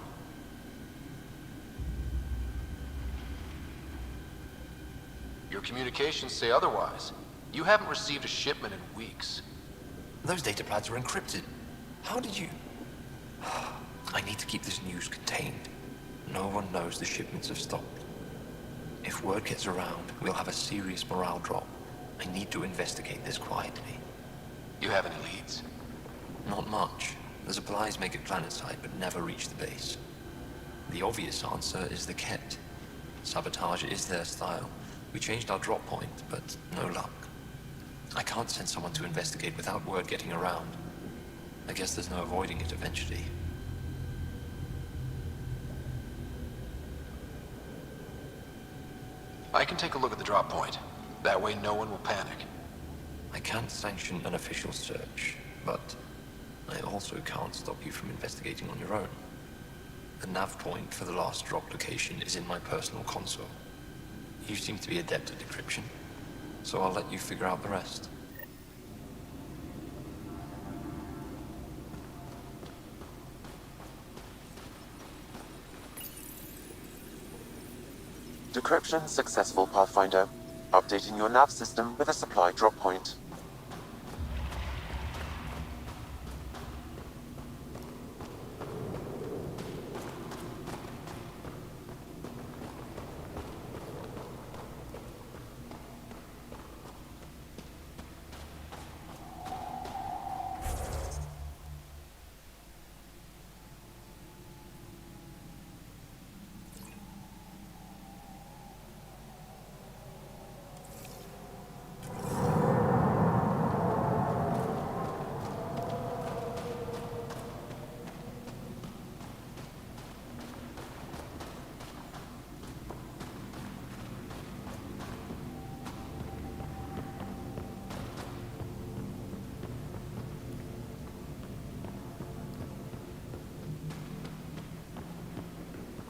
Your communications say otherwise. You haven't received a shipment in weeks. Those data pads are encrypted. How did you... I need to keep this news contained. No one knows the shipments have stopped. If word gets around, we'll have a serious morale drop. I need to investigate this quietly. You have any leads? Not much. The supplies make it planetside, but never reach the base. The obvious answer is the Ket. Sabotage is their style. We changed our drop point, but no luck. I can't send someone to investigate without word getting around. I guess there's no avoiding it eventually. I can take a look at the drop point. That way no one will panic. I can't sanction an official search, but I also can't stop you from investigating on your own. The nav point for the last drop location is in my personal console. You seem to be adept at decryption, so I'll let you figure out the rest. Decryption successful, Pathfinder. Updating your nav system with a supply drop point.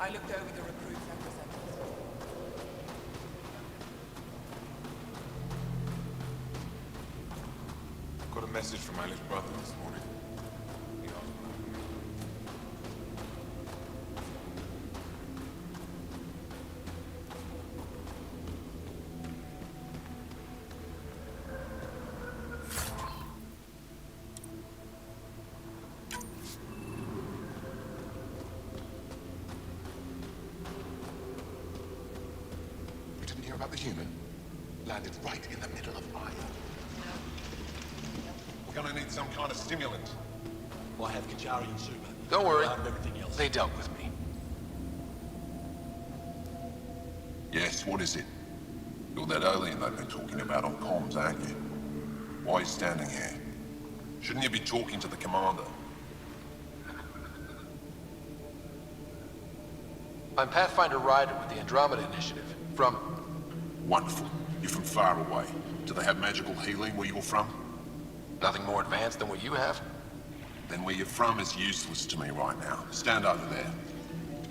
I looked over the recruits representatives. Got a message from my little brother this morning. About the human landed right in the middle of fire. We're gonna need some kind of stimulant. I have Kajari and Super. Don't worry. Out of everything else. They dealt with me. Yes, what is it? You're that alien they've been talking about on comms, aren't you? Why are you standing here? Shouldn't you be talking to the commander? I'm Pathfinder Ryder with the Andromeda Initiative. From... Wonderful. You're from far away. Do they have magical healing where you're from? Nothing more advanced than what you have? Then where you're from is useless to me right now. Stand over there.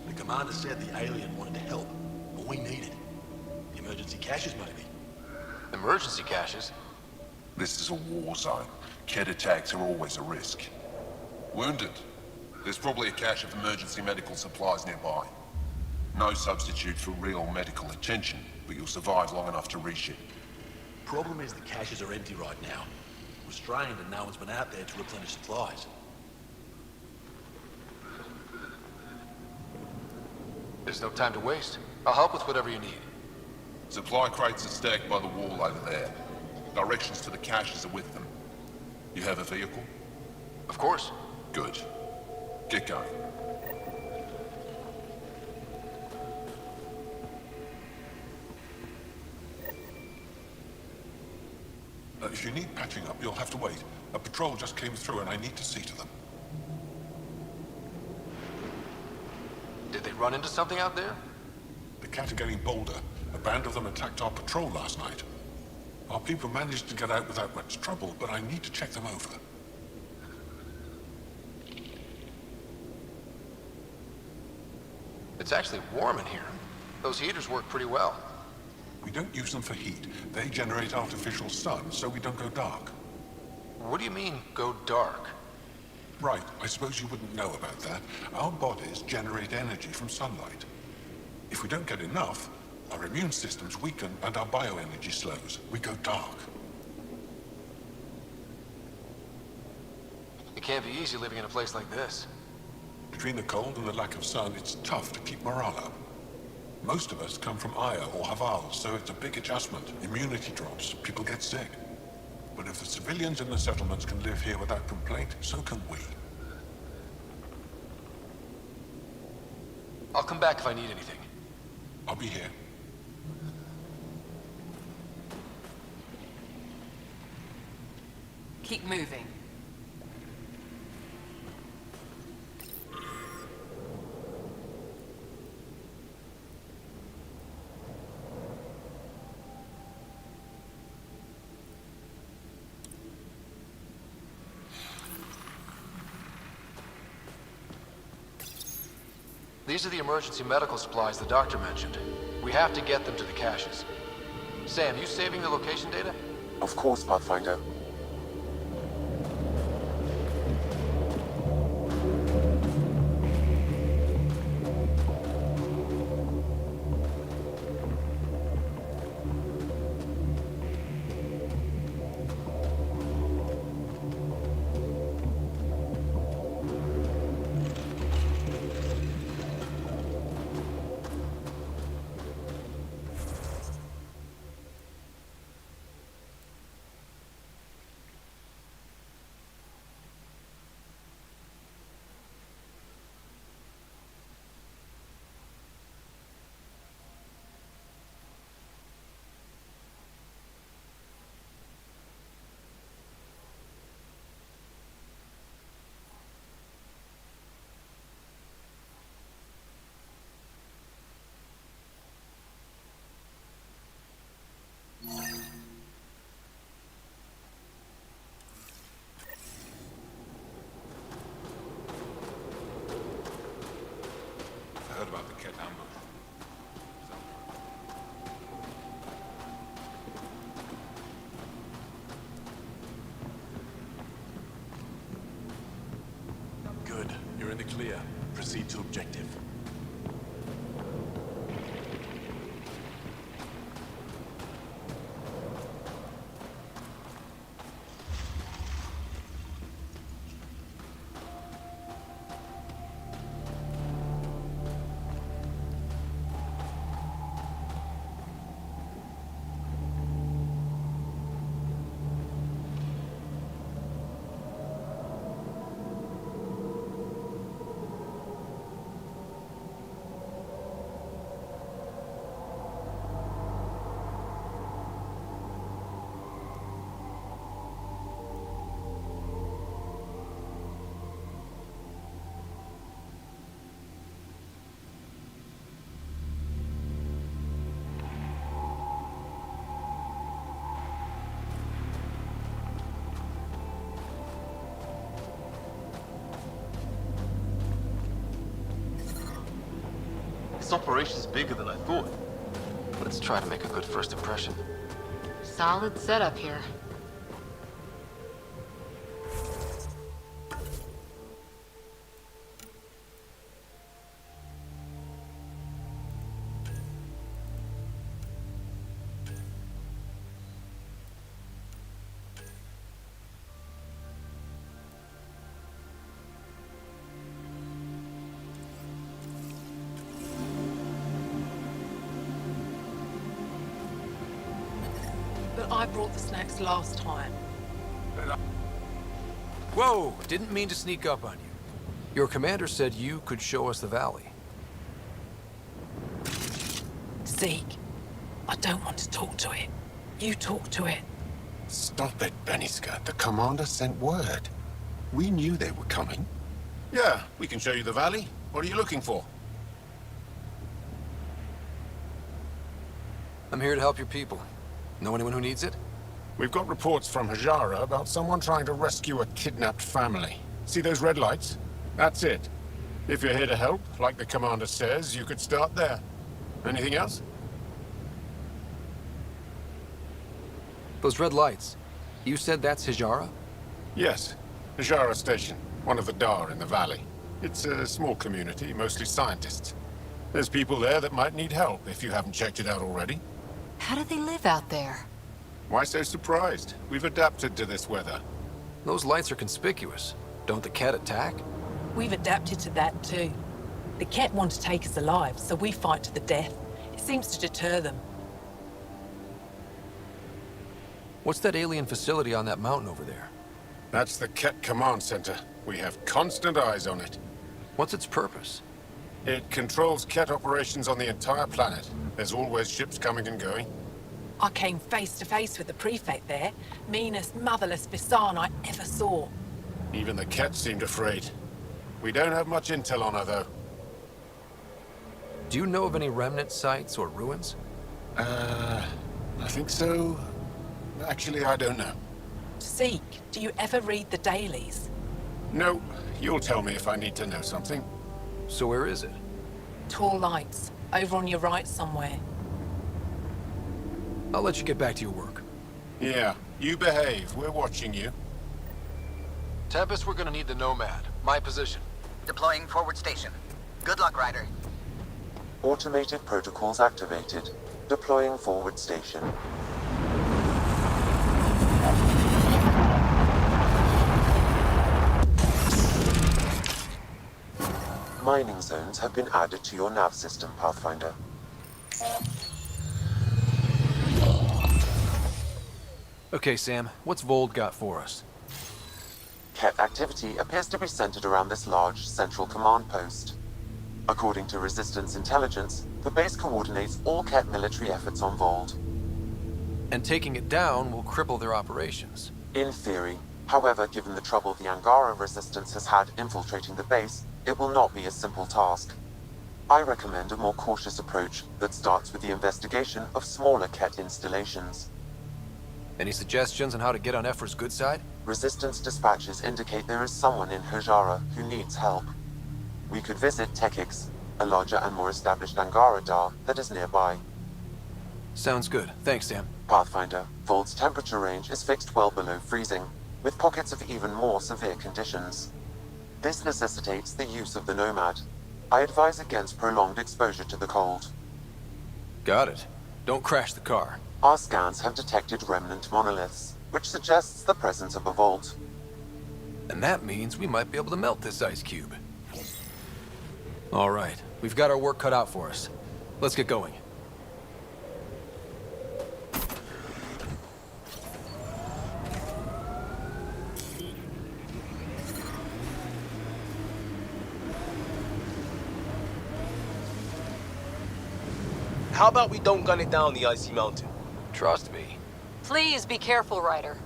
The commander said the alien wanted to help, but we need it. The Emergency caches, maybe. Emergency caches? This is a war zone. Kett attacks are always a risk. Wounded. There's probably a cache of emergency medical supplies nearby. No substitute for real medical attention, but you'll survive long enough to reach it. Problem is the caches are empty right now. We're strained and no one's been out there to replenish supplies. There's no time to waste. I'll help with whatever you need. Supply crates are stacked by the wall over there. Directions to the caches are with them. You have a vehicle? Of course. Good. Get going. If you need patching up, you'll have to wait. A patrol just came through and I need to see to them. Did they run into something out there? The Cat are getting bolder. A band of them attacked our patrol last night. Our people managed to get out without much trouble, but I need to check them over. It's actually warm in here. Those heaters work pretty well. We don't use them for heat. They generate artificial sun, so we don't go dark. What do you mean, go dark? Right, I suppose you wouldn't know about that. Our bodies generate energy from sunlight. If we don't get enough, our immune systems weaken and our bioenergy slows. We go dark. It can't be easy living in a place like this. Between the cold and the lack of sun, it's tough to keep morale up. Most of us come from Aya or Haval, so it's a big adjustment. Immunity drops, people get sick. But if the civilians in the settlements can live here without complaint, so can we. I'll come back if I need anything. I'll be here. Keep moving. These are the emergency medical supplies the doctor mentioned. We have to get them to the caches. Sam, you saving the location data? Of course, Pathfinder. I heard about the Ket ambush. Good. You're in the clear. Proceed to objective. This operation's bigger than I thought. Let's try to make a good first impression. Solid setup here. But I brought the snacks last time. Whoa! Didn't mean to sneak up on you. Your commander said you could show us the valley. Zeke, I don't want to talk to it. You talk to it. Stop it, Benniska. The commander sent word. We knew they were coming. Yeah, we can show you the valley. What are you looking for? I'm here to help your people. Know anyone who needs it? We've got reports from Hajara about someone trying to rescue a kidnapped family. See those red lights? That's it. If you're here to help, like the commander says, you could start there. Anything else? Those red lights. You said that's Hajara? Yes. Hajara Station, one of the Dar in the valley. It's a small community, mostly scientists. There's people there that might need help if you haven't checked it out already. How do they live out there? Why so surprised? We've adapted to this weather. Those lights are conspicuous. Don't the Ket attack? We've adapted to that too. The Ket want to take us alive, so we fight to the death. It seems to deter them. What's that alien facility on that mountain over there? That's the Ket Command Center. We have constant eyes on it. What's its purpose? It controls Ket operations on the entire planet. There's always ships coming and going. I came face to face with the prefect there. Meanest, motherless Bisan I ever saw. Even the Ket seemed afraid. We don't have much intel on her, though. Do you know of any remnant sites or ruins? I think so. Actually, I don't know. Zeke, do you ever read the dailies? No, you'll tell me if I need to know something. So where is it? Tall lights, over on your right somewhere. I'll let you get back to your work. Yeah, you behave. We're watching you. Tempest, we're gonna need the Nomad. My position. Deploying forward station. Good luck, Ryder. Automated protocols activated. Deploying forward station. Mining zones have been added to your nav system, Pathfinder. Okay, Sam, what's Vold got for us? Ket activity appears to be centered around this large central command post. According to Resistance intelligence, the base coordinates all Ket military efforts on Vold. And taking it down will cripple their operations. In theory. However, given the trouble the Angara Resistance has had infiltrating the base, it will not be a simple task. I recommend a more cautious approach that starts with the investigation of smaller Ket installations. Any suggestions on how to get on Ephra's good side? Resistance dispatches indicate there is someone in Hajara who needs help. We could visit Tekix, a larger and more established Angara Dar that is nearby. Sounds good. Thanks, Sam. Pathfinder, Vold's temperature range is fixed well below freezing, with pockets of even more severe conditions. This necessitates the use of the Nomad. I advise against prolonged exposure to the cold. Got it. Don't crash the car. Our scans have detected remnant monoliths, which suggests the presence of a vault. And that means we might be able to melt this ice cube. All right, we've got our work cut out for us. Let's get going. How about we don't gun it down the icy mountain? Trust me. Please be careful, Ryder.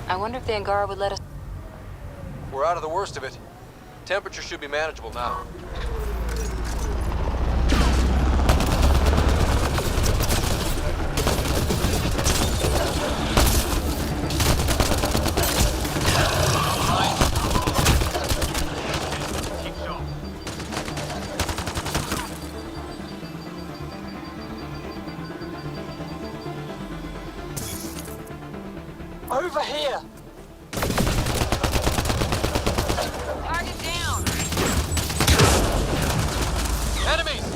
I wonder if the Angara would let us... We're out of the worst of it. Temperature should be manageable now. Over here! Target down! Enemies!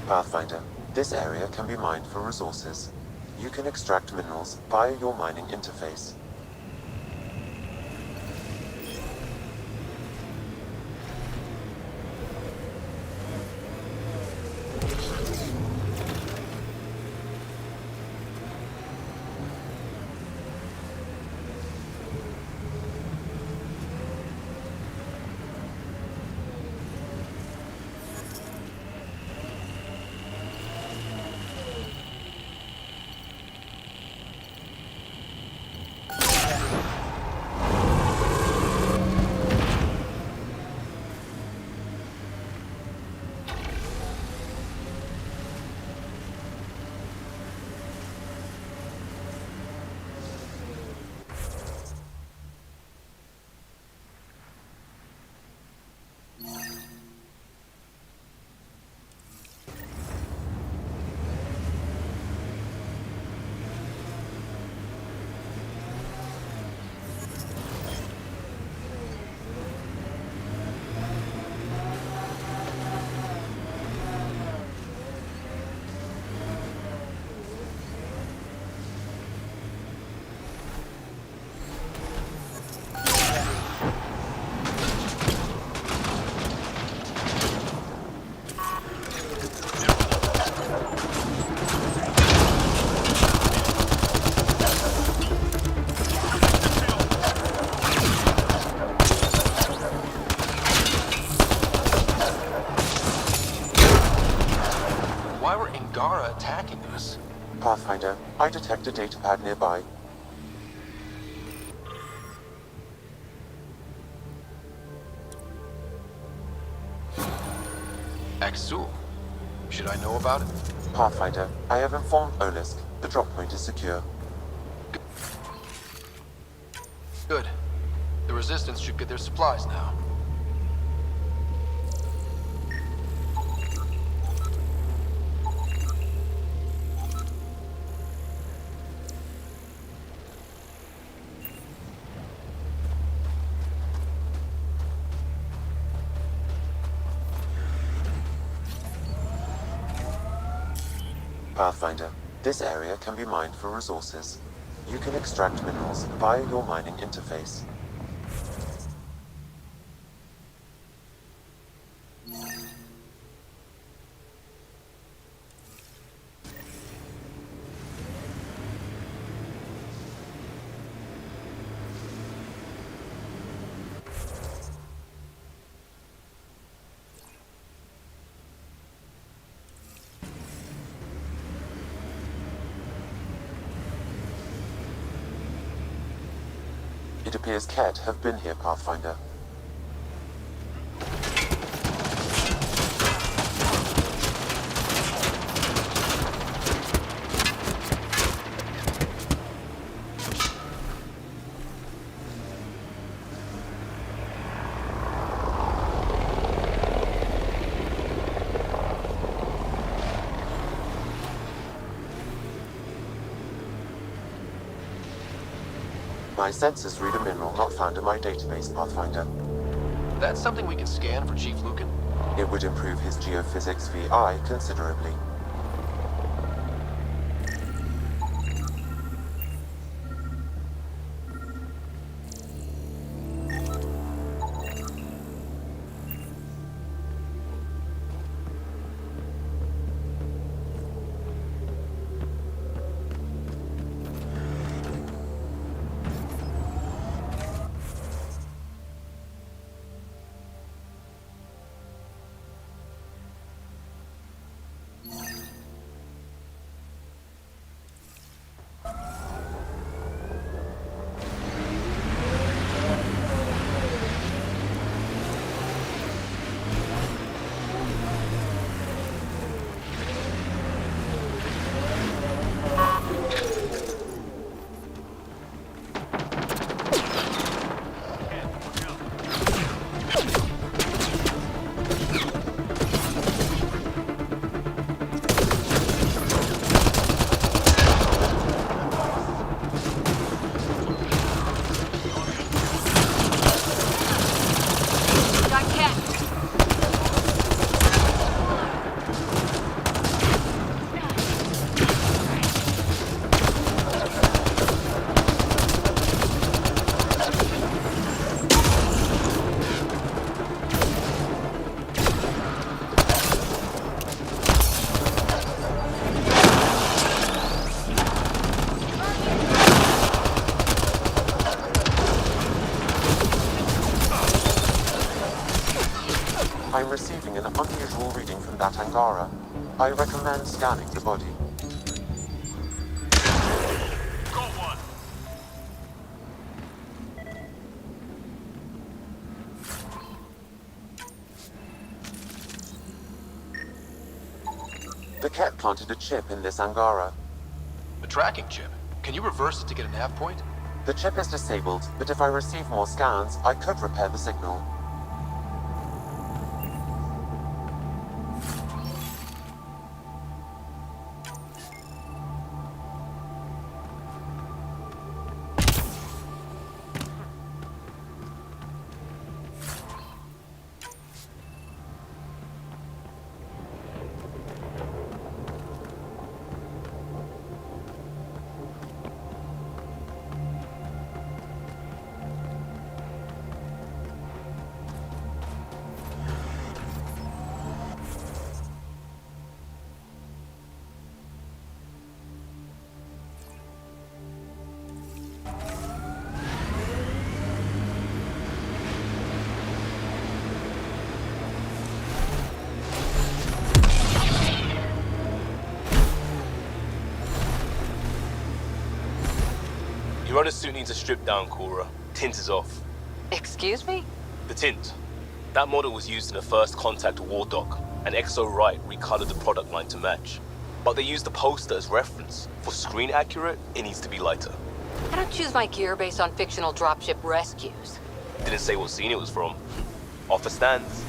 Pathfinder, this area can be mined for resources. You can extract minerals via your mining interface. attacking us. Pathfinder, I detect a datapad nearby. Axul. Should I know about it? Pathfinder, I have informed Olisk. The drop point is secure. Good. The Resistance should get their supplies now. Pathfinder, this area can be mined for resources. You can extract minerals via your mining interface. It appears Ket have been here, Pathfinder. My sensors read a mineral not found in my database, Pathfinder. That's something we can scan for Chief Lucan? It would improve his geophysics VI considerably. I'm receiving an unusual reading from that Angara. I recommend scanning the body. The Ket planted a chip in this Angara. A tracking chip? Can you reverse it to get a nav point? The chip is disabled, but if I receive more scans, I could repair the signal. Your runner suit needs a strip down, Cora. Tint is off. Excuse me? The tint. That model was used in the first Contact War Doc, and Exo Wright recolored the product line to match. But they used the poster as reference. For screen accurate, it needs to be lighter. I don't choose my gear based on fictional dropship rescues. Didn't say what scene it was from. Offer stands.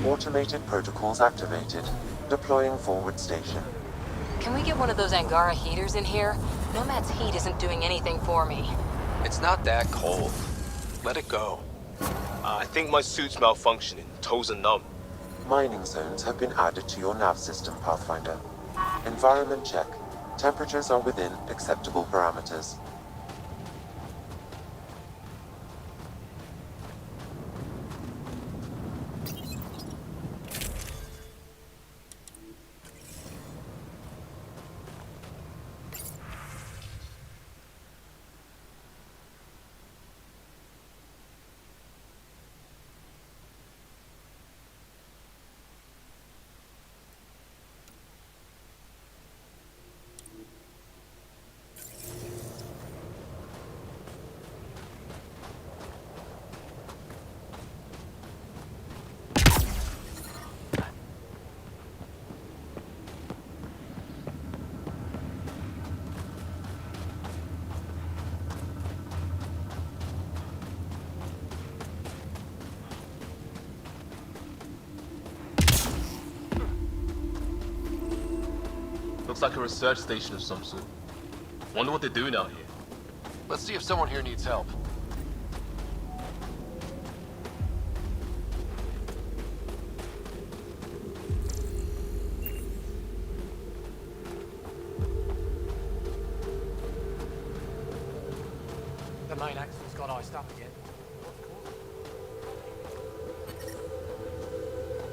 Automated protocols activated. Deploying forward station. Can we get one of those Angara heaters in here? Nomad's heat isn't doing anything for me. It's not that cold. Let it go. I think my suit's malfunctioning. Toes are numb. Mining zones have been added to your nav system, Pathfinder. Environment check. Temperatures are within acceptable parameters. Looks like a research station of some sort. Wonder what they're doing out here. Let's see if someone here needs help. The main axle's got iced up again.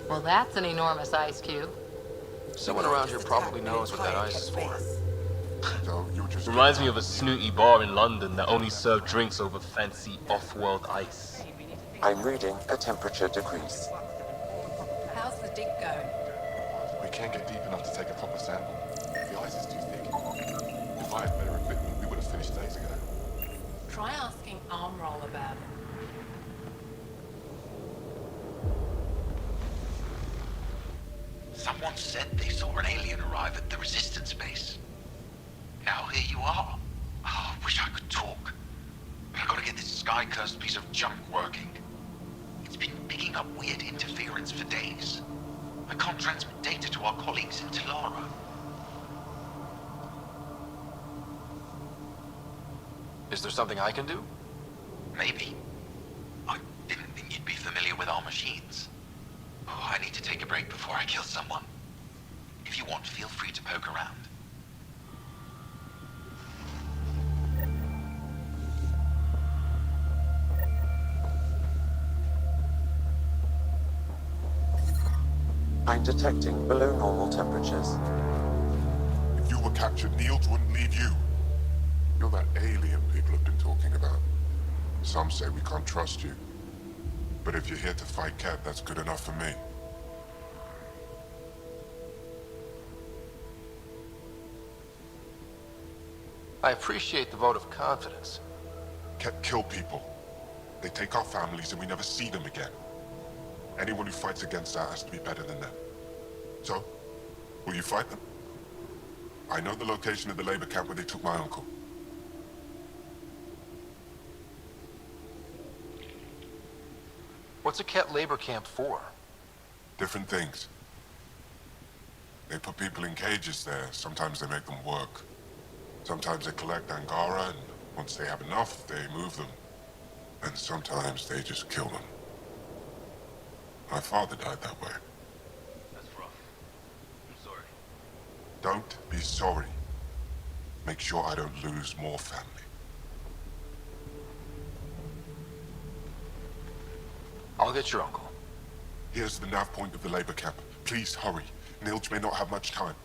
Well, that's an enormous ice cube. Someone around here probably knows what that ice is for. Reminds me of a snooty bar in London that only served drinks over fancy off-world ice. I'm reading a temperature decrease. How's the dig going? We can't get deep enough to take a proper sample. The ice is too thick. If I had better equipment, we would have finished days ago. Try asking Armroll about it. Someone said they saw an alien arrive at the resistance base. Now here you are. Oh, I wish I could talk. But I gotta get this sky-cursed piece of junk working. It's been picking up weird interference for days. I can't transmit data to our colleagues in Talara. Is there something I can do? Maybe. I didn't think you'd be familiar with our machines. Oh, I need to take a break before I kill someone. If you want, feel free to poke around. I'm detecting below normal temperatures. If you were captured, Niels wouldn't leave you. You're that alien people have been talking about. Some say we can't trust you. But if you're here to fight Cat, that's good enough for me. I appreciate the vote of confidence. Cat kill people. They take our families and we never see them again. Anyone who fights against that has to be better than them. So, will you fight them? I know the location of the labor camp where they took my uncle. What's a Ket labor camp for? Different things. They put people in cages there. Sometimes they make them work. Sometimes they collect Angara, and once they have enough, they move them. And sometimes they just kill them. My father died that way. That's rough. I'm sorry. Don't be sorry. Make sure I don't lose more family. I'll get your uncle. Here's the nav point of the labor camp. Please hurry. Nilj may not have much time.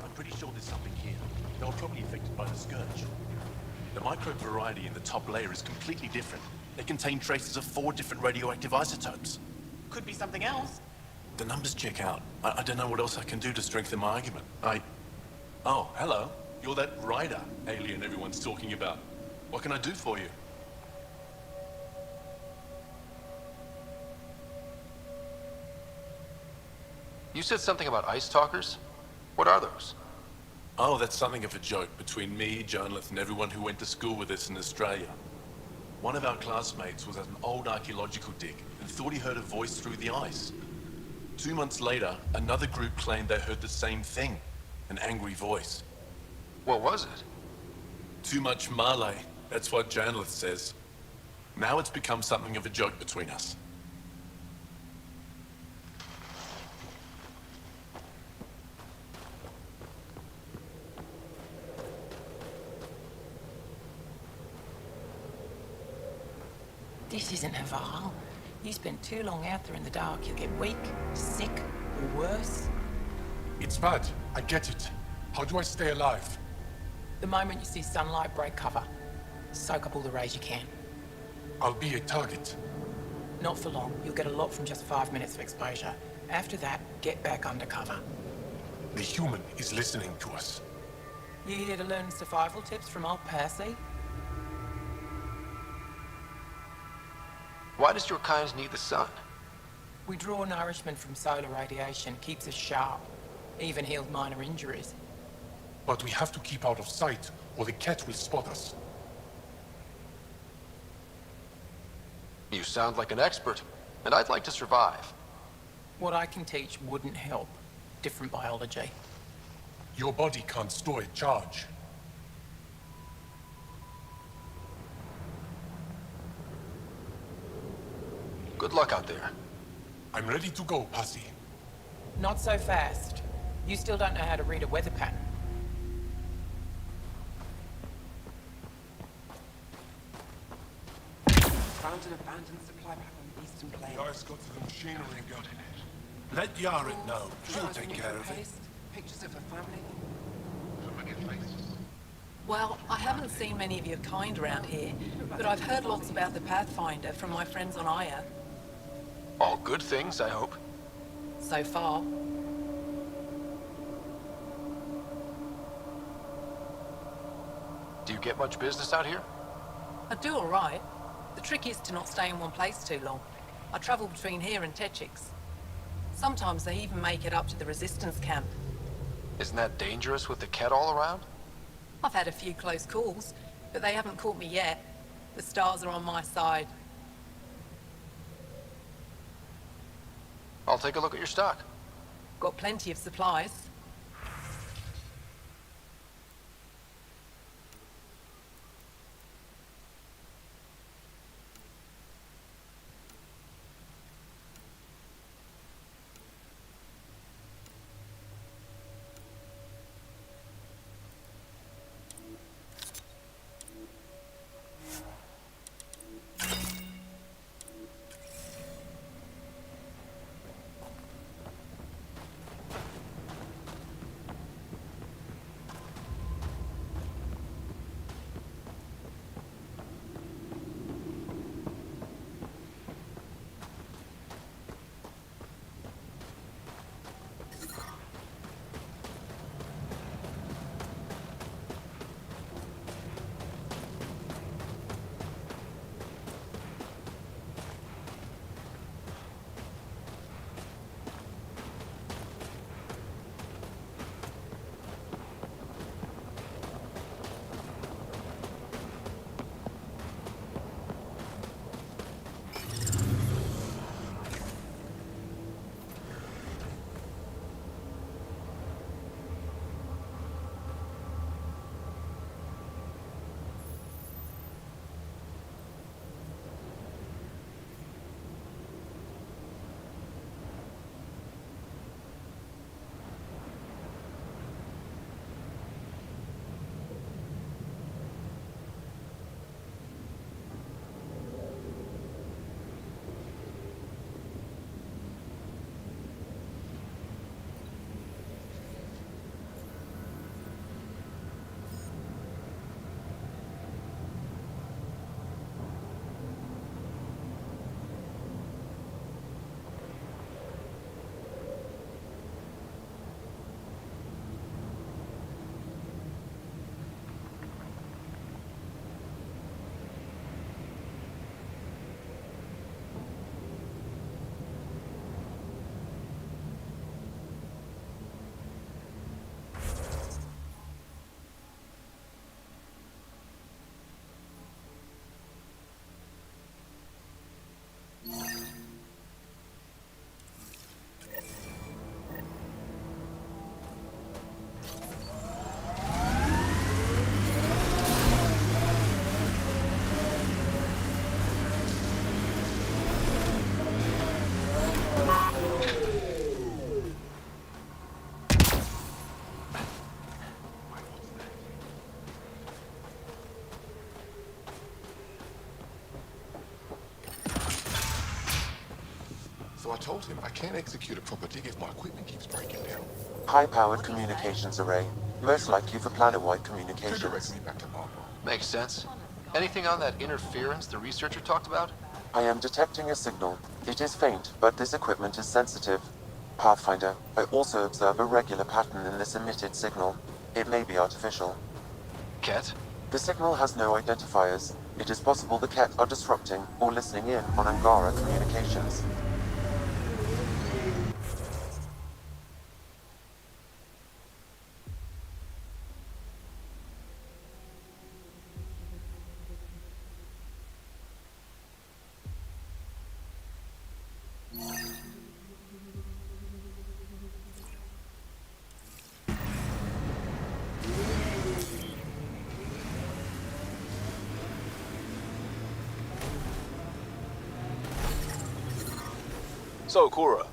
I'm pretty sure there's something here. They were probably affected by the scourge. The microbe variety in the top layer is completely different. They contain traces of 4 different radioactive isotopes. Could be something else. The numbers check out. I don't know what else I can do to strengthen my argument. Oh, hello. You're that rider alien everyone's talking about. What can I do for you? You said something about ice talkers? What are those? Oh, that's something of a joke between me, journalists, and everyone who went to school with us in Australia. One of our classmates was at an old archaeological dig and thought he heard a voice through the ice. 2 months later, another group claimed they heard the same thing, an angry voice. What was it? Too much Malay, that's what journalist says. Now it's become something of a joke between us. This isn't Haval. You spend too long out there in the dark, you'll get weak, sick, or worse. It's bad. I get it. How do I stay alive? The moment you see sunlight, break cover. Soak up all the rays you can. I'll be a target. Not for long. You'll get a lot from just 5 minutes of exposure. After that, get back undercover. The human is listening to us. You here to learn survival tips from old Percy? Why does your kind need the sun? We draw nourishment from solar radiation, keeps us sharp. Even healed minor injuries. But we have to keep out of sight, or the cat will spot us. You sound like an expert, and I'd like to survive. What I can teach wouldn't help. Different biology. Your body can't store a charge. Good luck out there. I'm ready to go, Passy. Not so fast. You still don't know how to read a weather pattern. Found an abandoned supply pack on the eastern plain. The ice got to the machinery and got in it. Let Yaren know. She'll take care of it. Pictures of her family. Well, I haven't seen many of your kind around here, but I've heard lots about the Pathfinder from my friends on Aya. All good things, I hope. So far. Do you get much business out here? I do all right. The trick is to not stay in one place too long. I travel between here and Techix. Sometimes they even make it up to the resistance camp. Isn't that dangerous with the cat all around? I've had a few close calls, but they haven't caught me yet. The stars are on my side. I'll take a look at your stock. Got plenty of supplies. So I told him I can't execute a proper dig if my equipment keeps breaking down. High-powered communications array, most likely for planet-wide communications. Makes sense. Anything on that interference the researcher talked about? I am detecting a signal. It is faint, but this equipment is sensitive. Pathfinder, I also observe a regular pattern in this emitted signal. It may be artificial. Ket? The signal has no identifiers. It is possible the Ket are disrupting or listening in on Angara communications. So, Cora,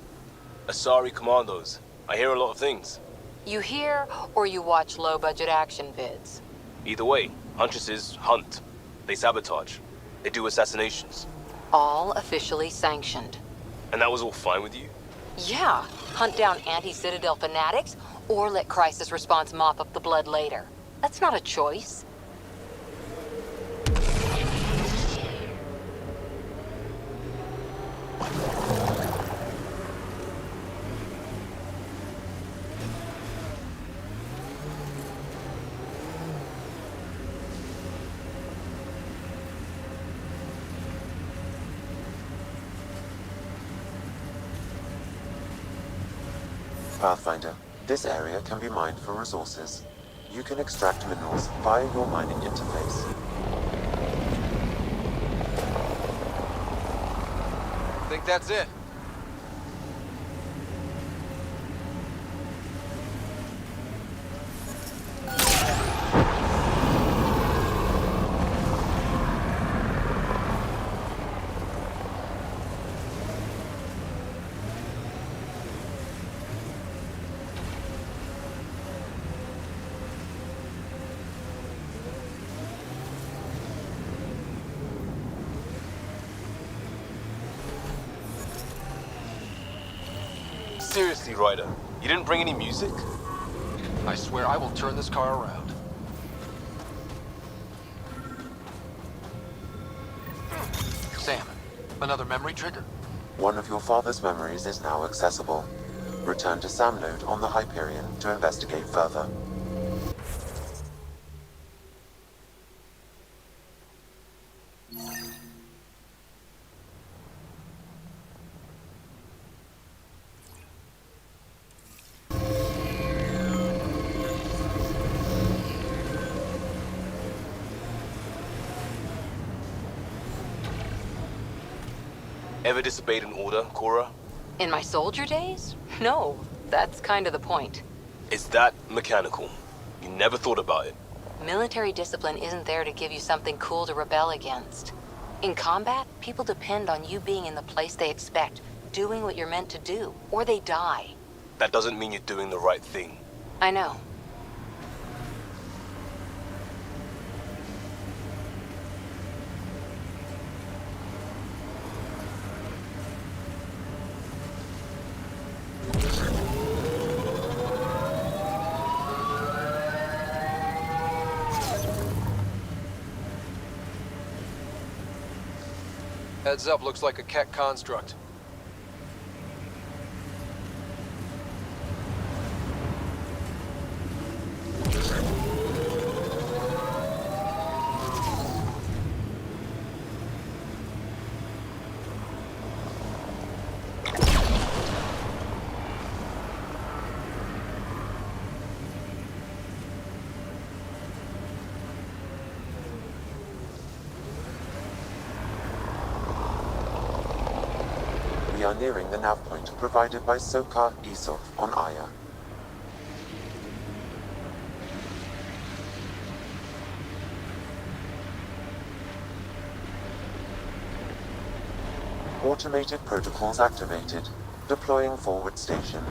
Asari Commandos. I hear a lot of things. You hear or you watch low-budget action vids? Either way, Huntresses hunt. They sabotage. They do assassinations. All officially sanctioned. And that was all fine with you? Yeah, hunt down anti-Citadel fanatics or let crisis response mop up the blood later. That's not a choice. Pathfinder, this area can be mined for resources. You can extract minerals via your mining interface. Think that's it? Seriously, Ryder, you didn't bring any music? I swear I will turn this car around. Sam, another memory trigger? One of your father's memories is now accessible. Return to Sam Node on the Hyperion to investigate further. Ever disobeyed an order, Cora? In my soldier days? No, that's kind of the point. It's that mechanical. You never thought about it. Military discipline isn't there to give you something cool to rebel against. In combat, people depend on you being in the place they expect, doing what you're meant to do, or they die. That doesn't mean you're doing the right thing. I know. Heads up, looks like a Ket construct. We are nearing the nav point provided by Sokar Isov on Aya. Automated protocols activated. Deploying forward station.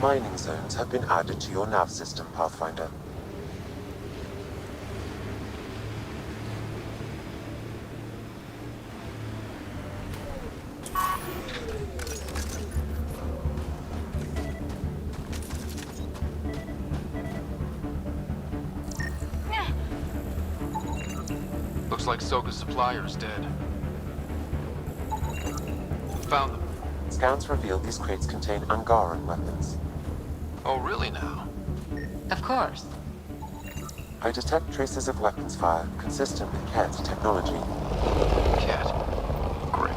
Mining zones have been added to your nav system, Pathfinder. Looks like Soka's supplier is dead. Found them. Scans reveal these crates contain Angaran weapons. Oh, really now? Of course. I detect traces of weapons fire consistent with Ket technology. Ket. Great.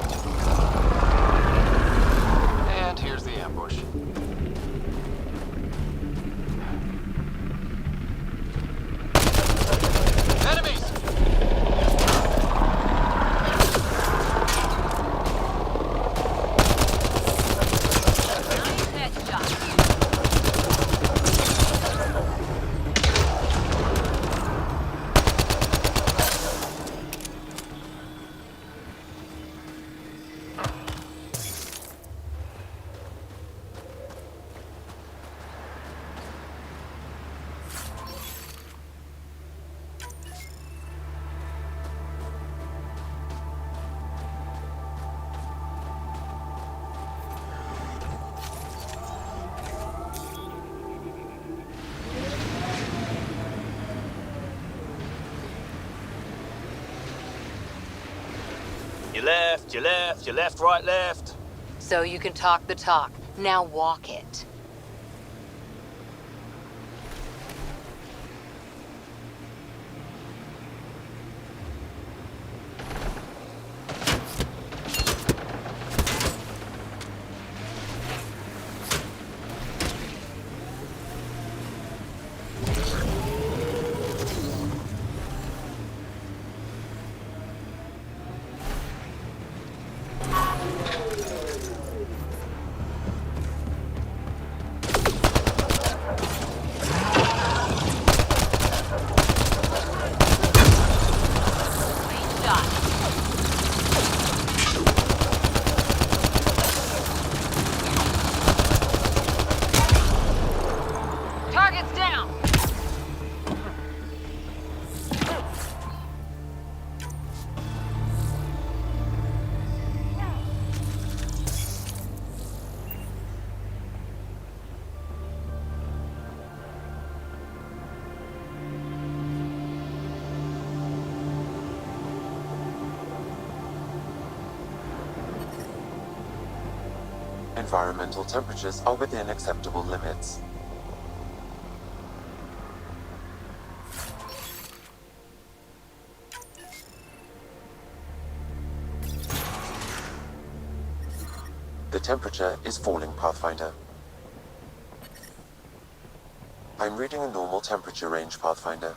And here's the ambush. Enemies! You left, right, left. So you can talk the talk. Now walk it. Environmental temperatures are within acceptable limits. The temperature is falling, Pathfinder. I'm reading a normal temperature range, Pathfinder.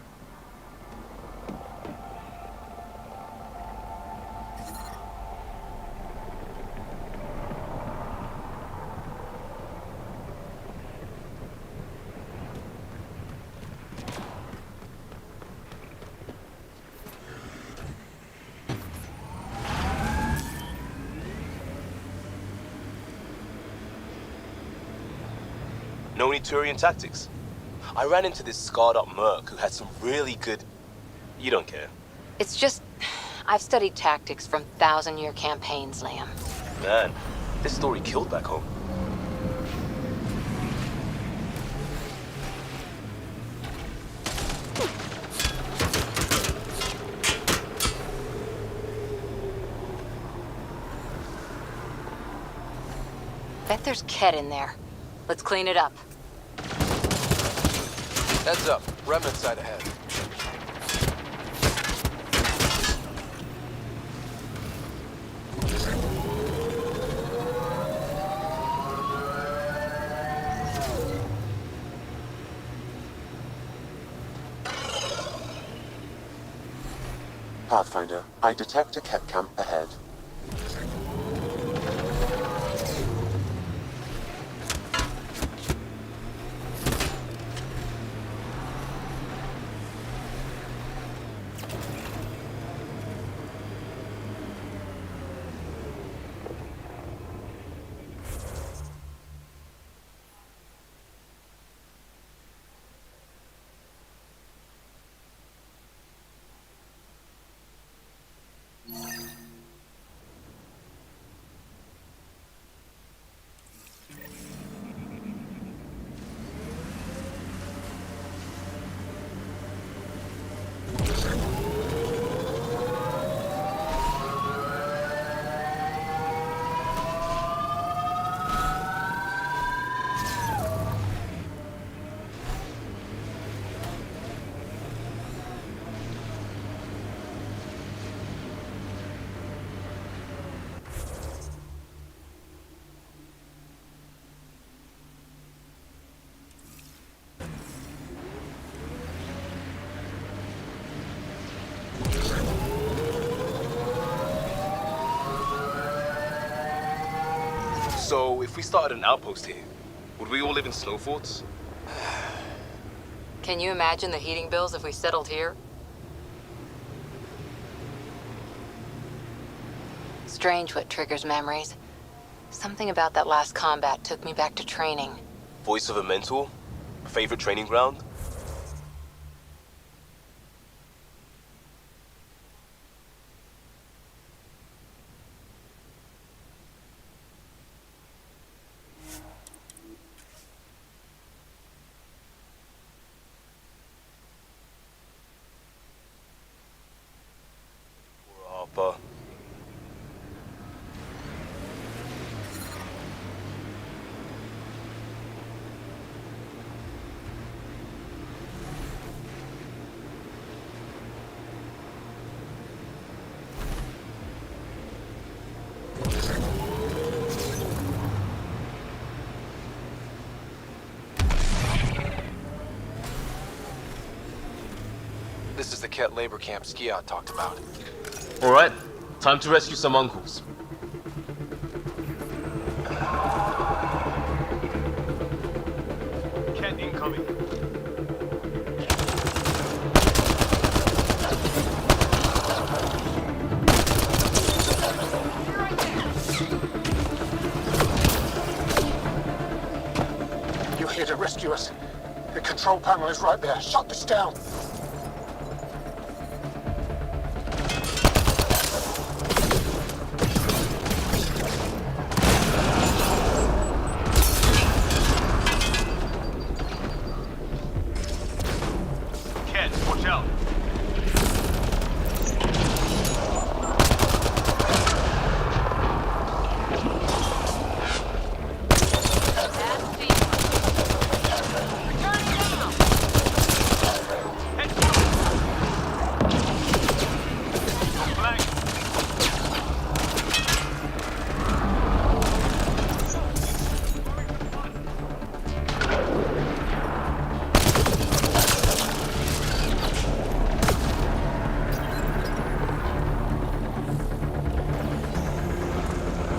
No any Turian tactics? I ran into this scarred up merc who had some really good... You don't care. It's just... I've studied tactics from 1,000-year campaigns, Liam. Man, this story killed back home. Bet there's Ket in there. Let's clean it up. Heads up. Remnant side ahead. Pathfinder, I detect a Ket camp ahead. So, if we started an outpost here, would we all live in snow forts? Can you imagine the heating bills if we settled here? Strange what triggers memories. Something about that last combat took me back to training. Voice of a mentor? Favorite training ground? Harper. This is the Ket labor camp Skiot talked about. Alright, time to rescue some uncles. Ket incoming. You're here to rescue us. The control panel is right there. Shut this down.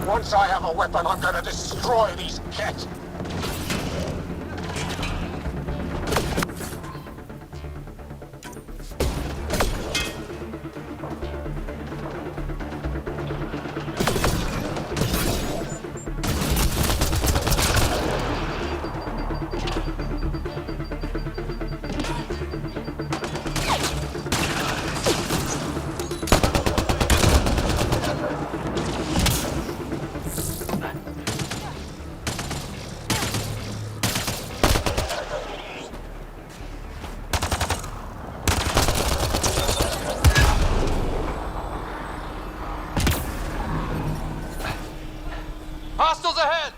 Once I have a weapon, I'm gonna destroy these Ket. Hostiles ahead!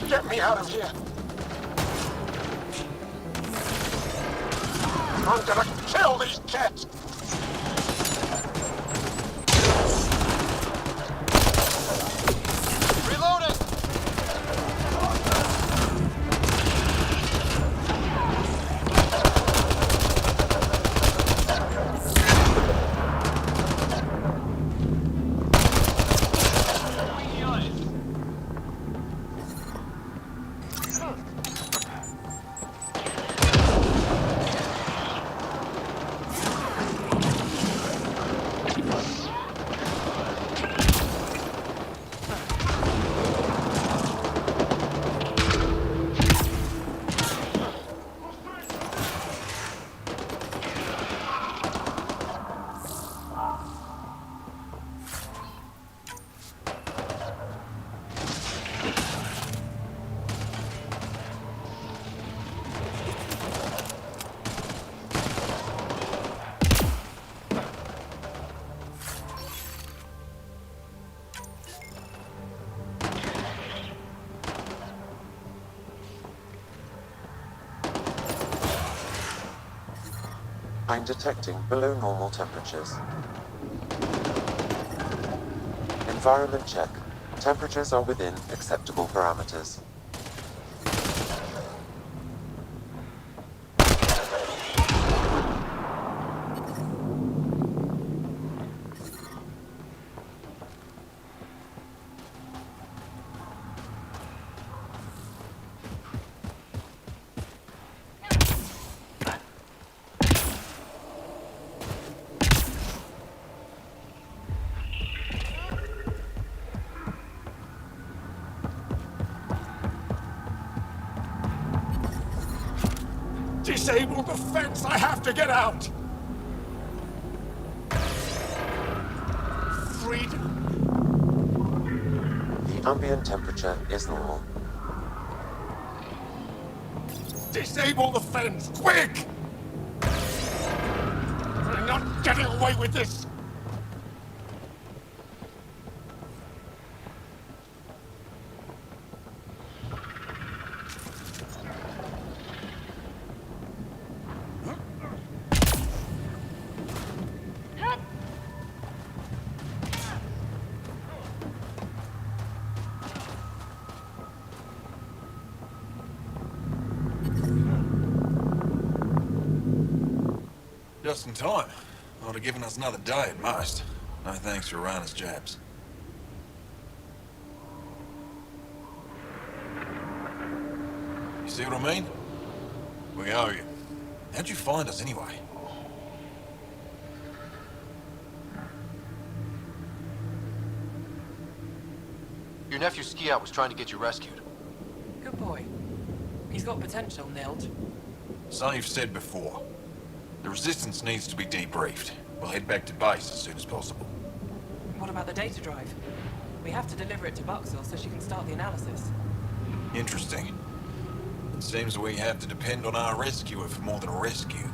Get me out of here. I'm gonna kill these Ket. Reloading! I'm detecting below normal temperatures. Environment check. Temperatures are within acceptable parameters. Disable the fence! I have to get out! Freedom! The ambient temperature is normal. Disable the fence! Quick! We're not getting away with this! Just in time. Ought have given us another day at most. No thanks for Rana's jabs. You see what I mean? We owe you. How'd you find us anyway? Your nephew Ski-Out was trying to get you rescued. Good boy. He's got potential, Nild. So you've said before. The Resistance needs to be debriefed. We'll head back to base as soon as possible. What about the data drive? We have to deliver it to Buxel so she can start the analysis. Interesting. It seems we have to depend on our rescuer for more than a rescue.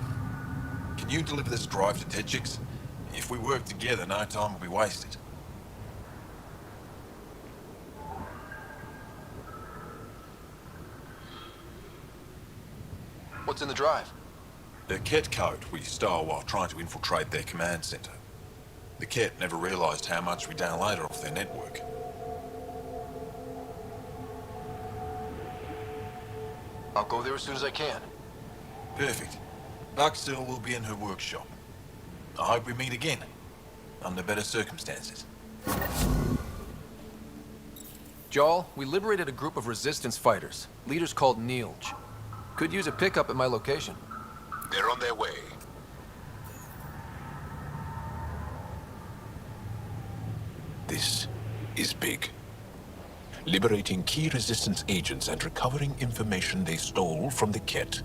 Can you deliver this drive to Techix? If we work together, no time will be wasted. What's in the drive? The Ket code we stole while trying to infiltrate their command center. The Ket never realized how much we downloaded off their network. I'll go there as soon as I can. Perfect. Buxel will be in her workshop. I hope we meet again, under better circumstances. Jarl, we liberated a group of resistance fighters, leaders called Nilj. Could use a pickup at my location. They're on their way. This is big. Liberating key resistance agents and recovering information they stole from the Ket.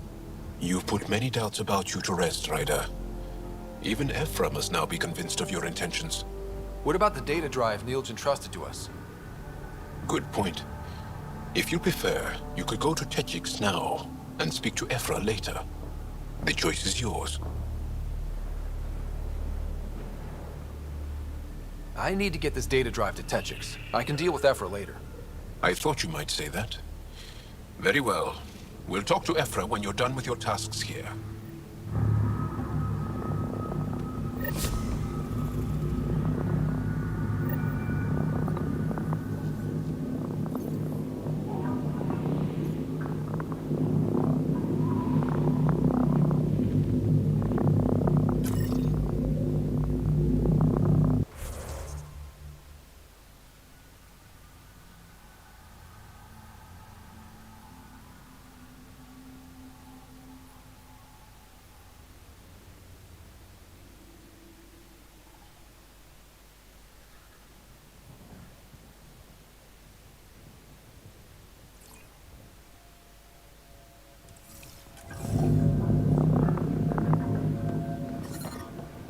You've put many doubts about you to rest, Ryder. Even Ephra must now be convinced of your intentions. What about the data drive Nilj entrusted to us? Good point. If you prefer, you could go to Techix now and speak to Ephra later. The choice is yours. I need to get this data drive to Techix. I can deal with Ephra later. I thought you might say that. Very well. We'll talk to Ephra when you're done with your tasks here.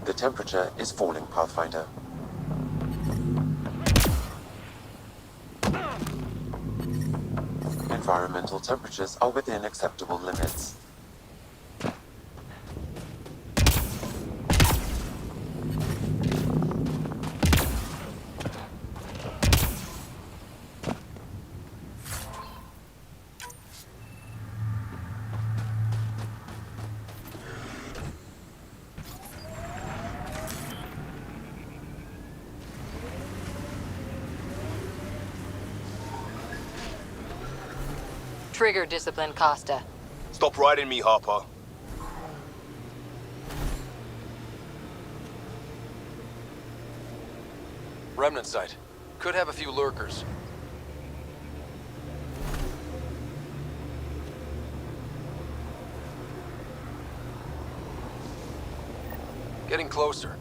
The temperature is falling, Pathfinder. Environmental temperatures are within acceptable limits. Trigger discipline, Costa. Stop riding me, Harper. Remnant site. Could have a few lurkers. Getting closer.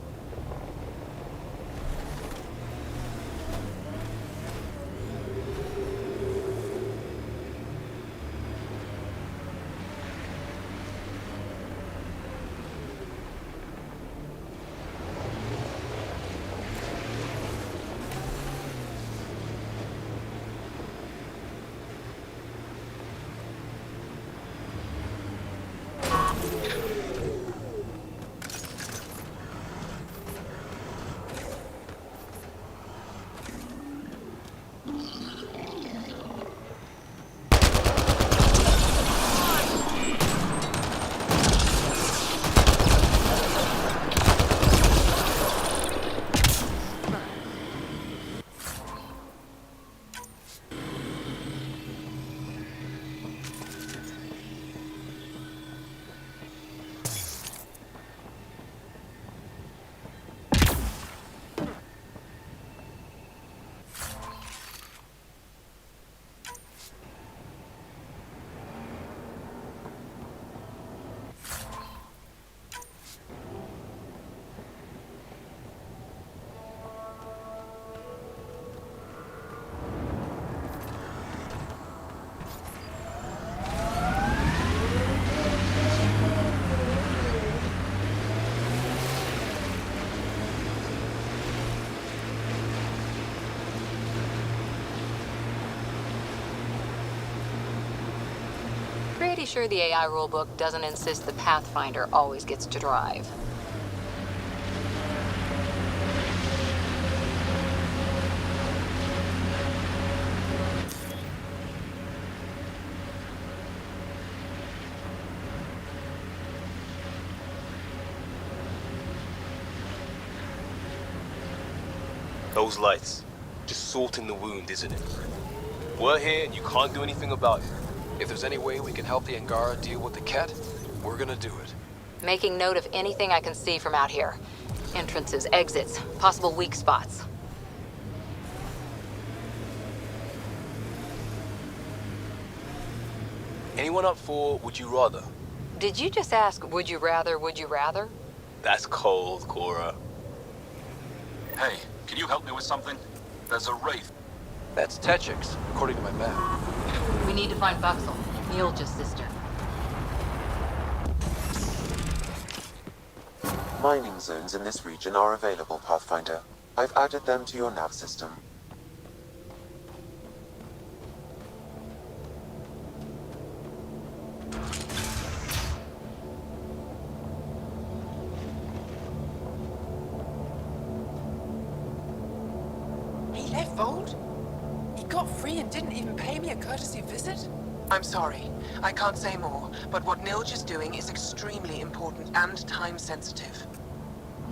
Pretty sure the AI rulebook doesn't insist the Pathfinder always gets to drive. Those lights. Just sorting the wound, isn't it? We're here and you can't do anything about it. If there's any way we can help the Angara deal with the Ket, we're gonna do it. Making note of anything I can see from out here. Entrances, exits, possible weak spots. Anyone up for would you rather? Did you just ask, would you rather, would you rather? That's cold, Cora. Hey, can you help me with something? There's a wraith. That's Techix, according to my map. We need to find Buxel, Neil's sister. Mining zones in this region are available, Pathfinder. I've added them to your nav system. He left Vold? He got free and didn't even pay me a courtesy visit? I'm sorry. I can't say more, but what Nilj is doing is extremely important and time-sensitive.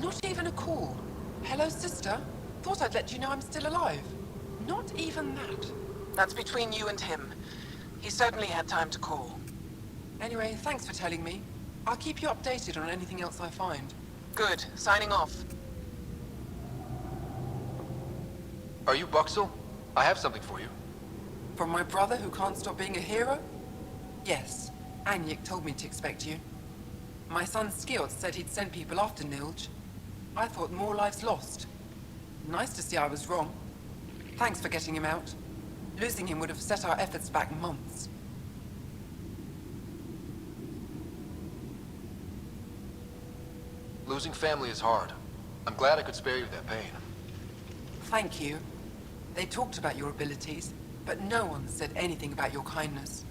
Not even a call. Hello, sister. Thought I'd let you know I'm still alive. Not even that. That's between you and him. He certainly had time to call. Anyway, thanks for telling me. I'll keep you updated on anything else I find. Good. Signing off. Are you Buxel? I have something for you. From my brother who can't stop being a hero? Yes. Anyik told me to expect you. My son Skjort said he'd sent people after Nilj. I thought more lives lost. Nice to see I was wrong. Thanks for getting him out. Losing him would have set our efforts back months. Losing family is hard. I'm glad I could spare you that pain. Thank you. They talked about your abilities, but no one said anything about your kindness.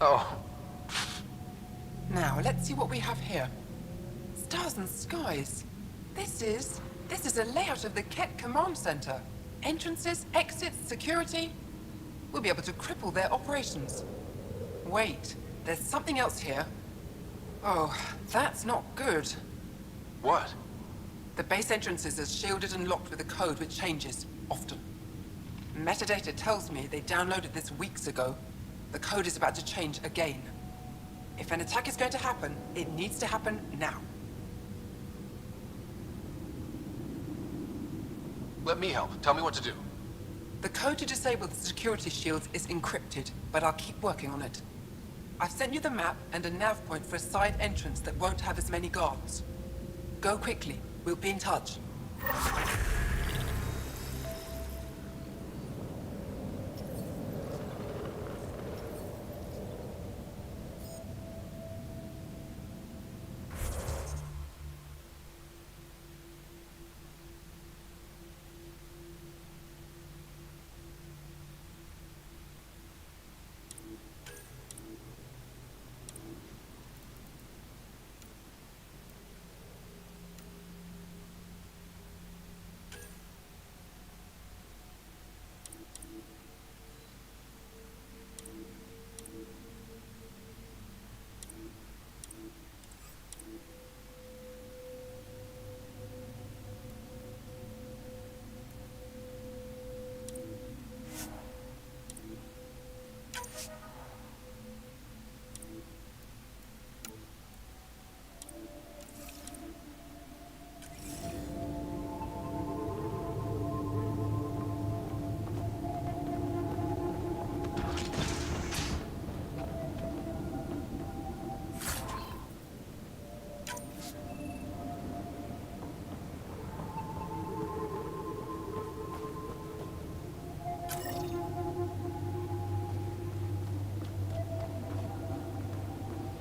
Oh. Now, let's see what we have here. Stars and skies. This is a layout of the Ket Command Center. Entrances, exits, security. We'll be able to cripple their operations. Wait, there's something else here. Oh, that's not good. What? The base entrances are shielded and locked with a code which changes, often. Metadata tells me they downloaded this weeks ago. The code is about to change again. If an attack is going to happen, it needs to happen now. Let me help. Tell me what to do. The code to disable the security shields is encrypted, but I'll keep working on it. I've sent you the map and a nav point for a side entrance that won't have as many guards. Go quickly. We'll be in touch.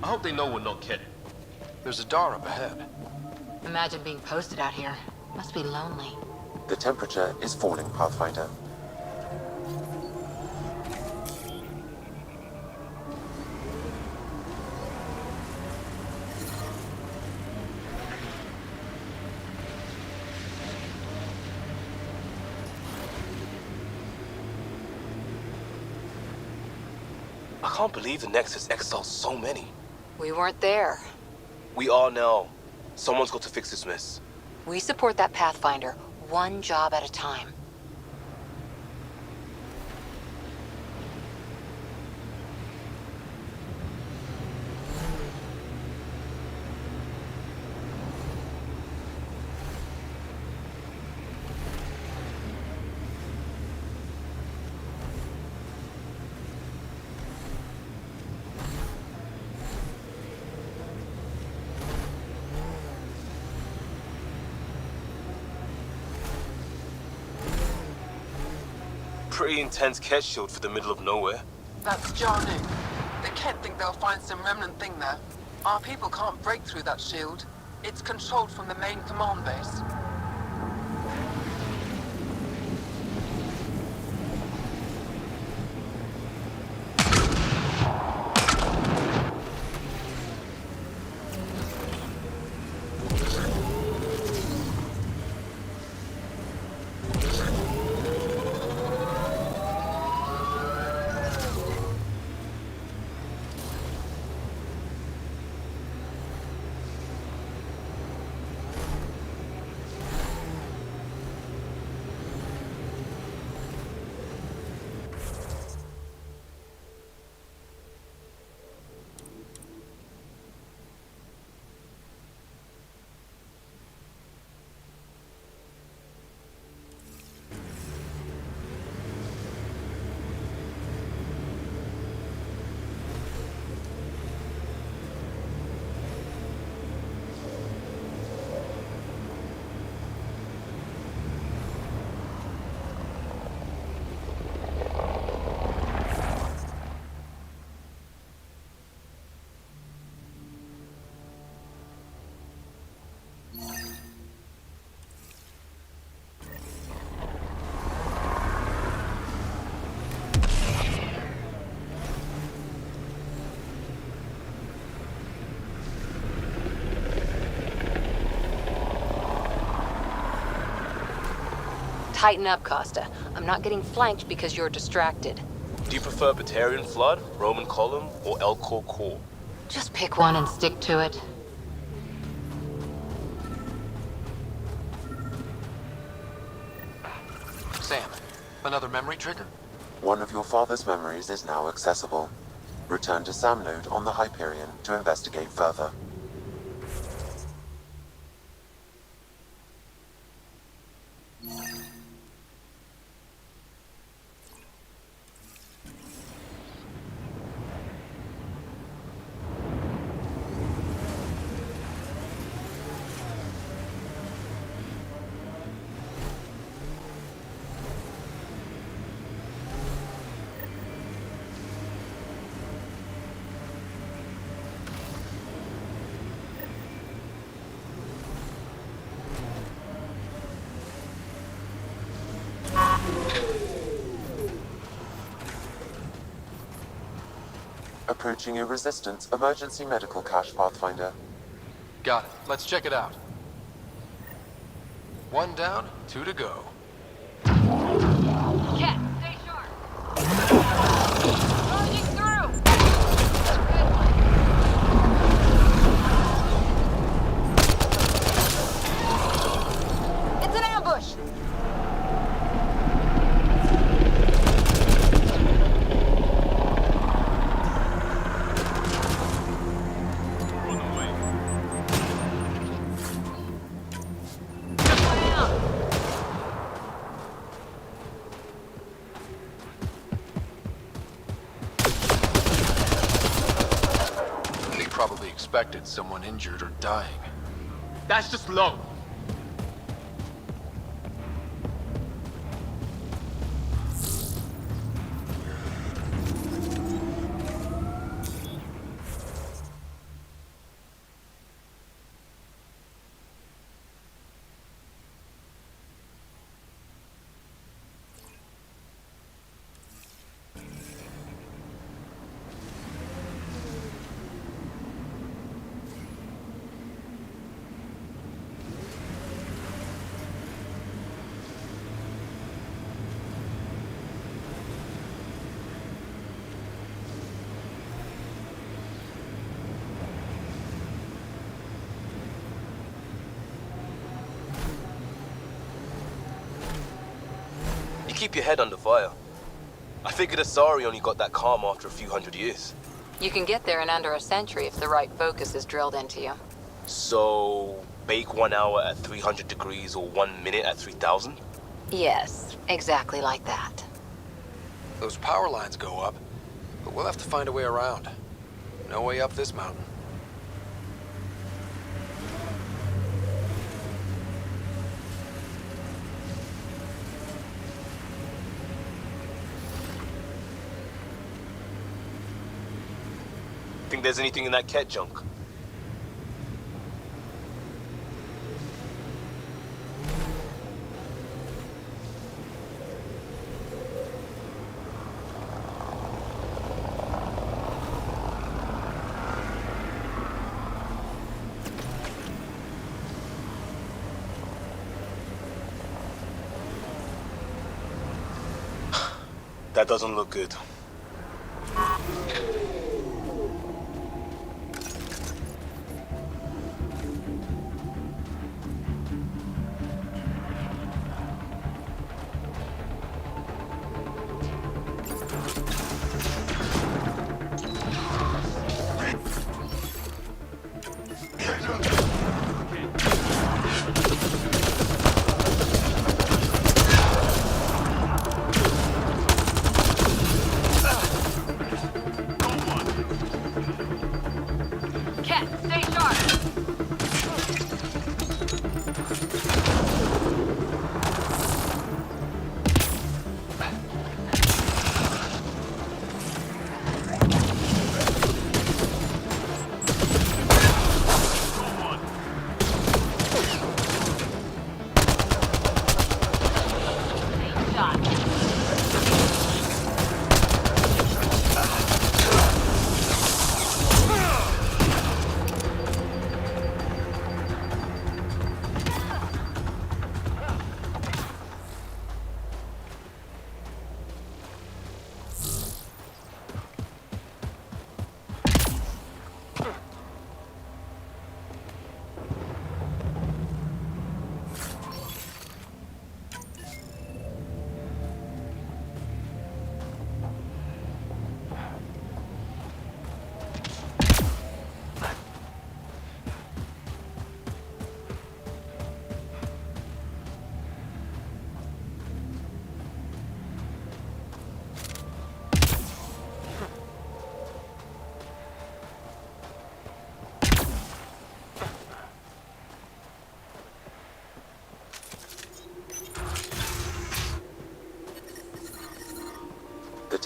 I hope they know we're not kidding. There's a door up ahead. Imagine being posted out here. Must be lonely. The temperature is falling, Pathfinder. I can't believe the Nexus exiled so many. We weren't there. We are now. Someone's got to fix this mess. We support that Pathfinder, one job at a time. Pretty intense cat shield for the middle of nowhere. That's jarring. The Kett think they'll find some remnant thing there. Our people can't break through that shield. It's controlled from the main command base. Tighten up, Costa. I'm not getting flanked because you're distracted. Do you prefer Batarian Flood, Roman Column, or Elcor Core? Just pick one and stick to it. Sam, another memory trigger? One of your father's memories is now accessible. Return to Sam Node on the Hyperion to investigate further. Approaching a Resistance emergency medical cache, Pathfinder. Got it. Let's check it out. 1 down, 2 to go. Cat, stay sharp. Charging through. It's an ambush. Probably expected someone injured or dying. That's just low. Keep your head under fire. I figured Asari only got that calm after a few hundred years. You can get there in under a century if the right focus is drilled into you. So, bake 1 hour at 300 degrees or 1 minute at 3000? Yes, exactly like that. Those power lines go up, but we'll have to find a way around. No way up this mountain. Think there's anything in that ket junk? That doesn't look good.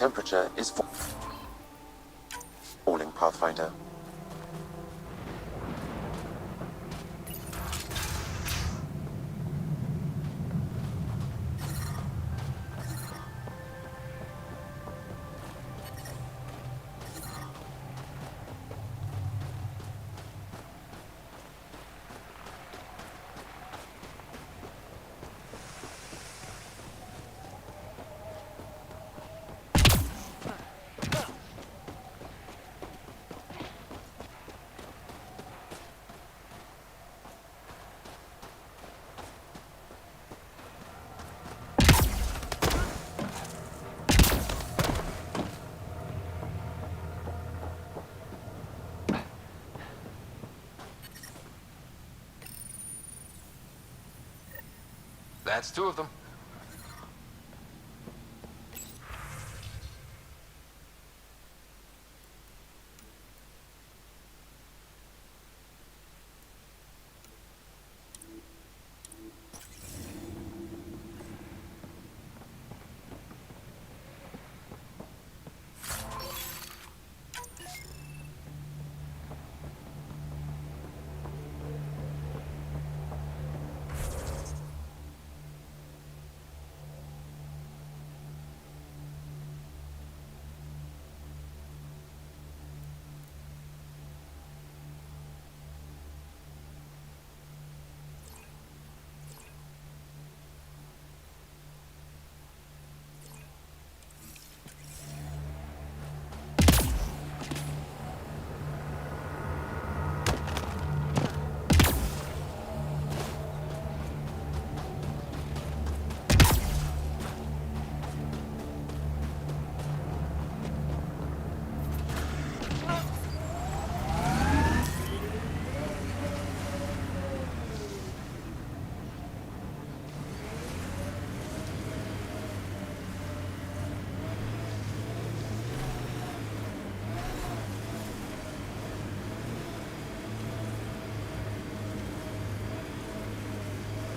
temperature is falling, Pathfinder. That's two of them.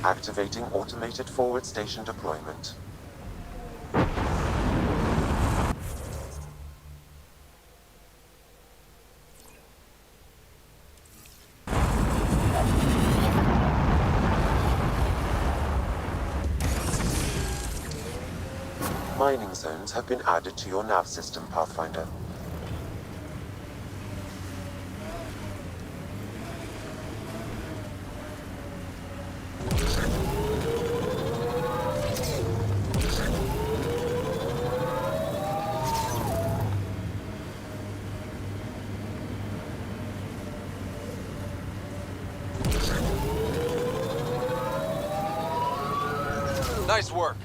Activating automated forward station deployment. Mining zones have been added to your nav system, Pathfinder. Nice work.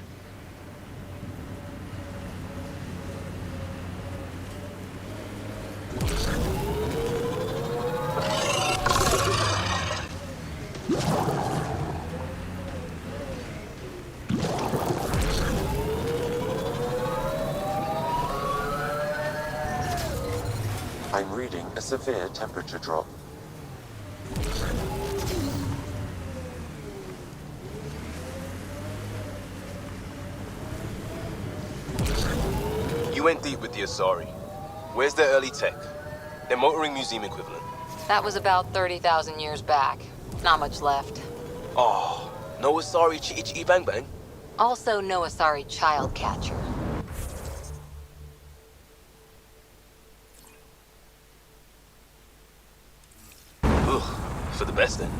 I'm reading a severe temperature drop. You went deep with the Asari. Where's their early tech? Their motoring museum equivalent. That was about 30,000 years back. Not much left. Oh, no Asari Chi Bang Bang? Also no Asari child catcher. Ugh, for the best then.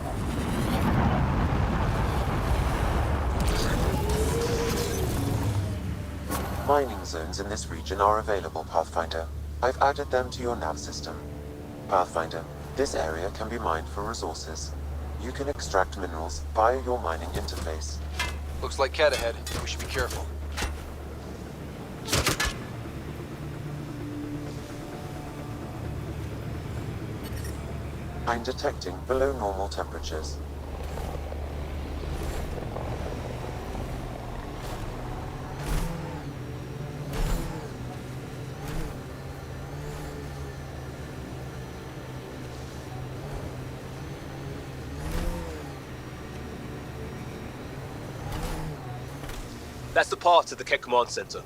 Mining zones in this region are available, Pathfinder. I've added them to your nav system. Pathfinder, this area can be mined for resources. You can extract minerals via your mining interface. Looks like cat ahead. We should be careful. I'm detecting below normal temperatures. That's the path to the Ket Command Center.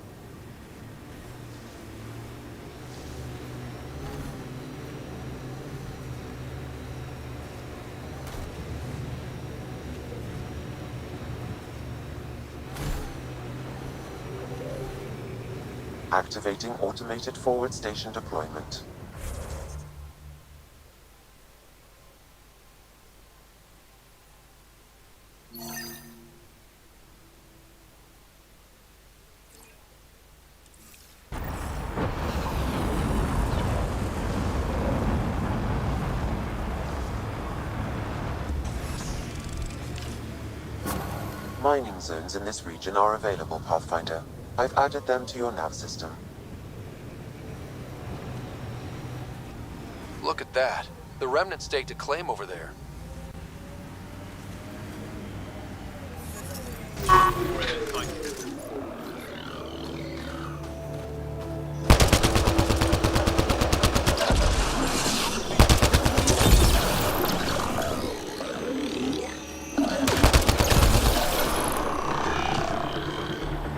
Activating automated forward station deployment. Mining zones in this region are available, Pathfinder. I've added them to your nav system. Look at that. The remnant staked a claim over there.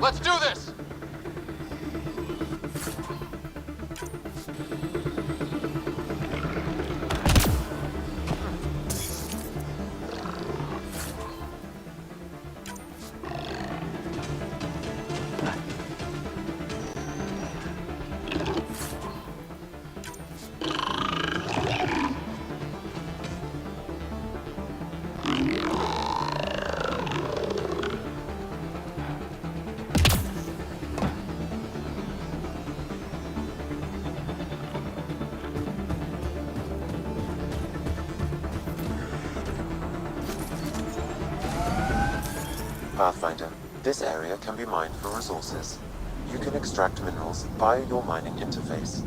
Let's do this! Pathfinder, this area can be mined for resources. You can extract minerals via your mining interface.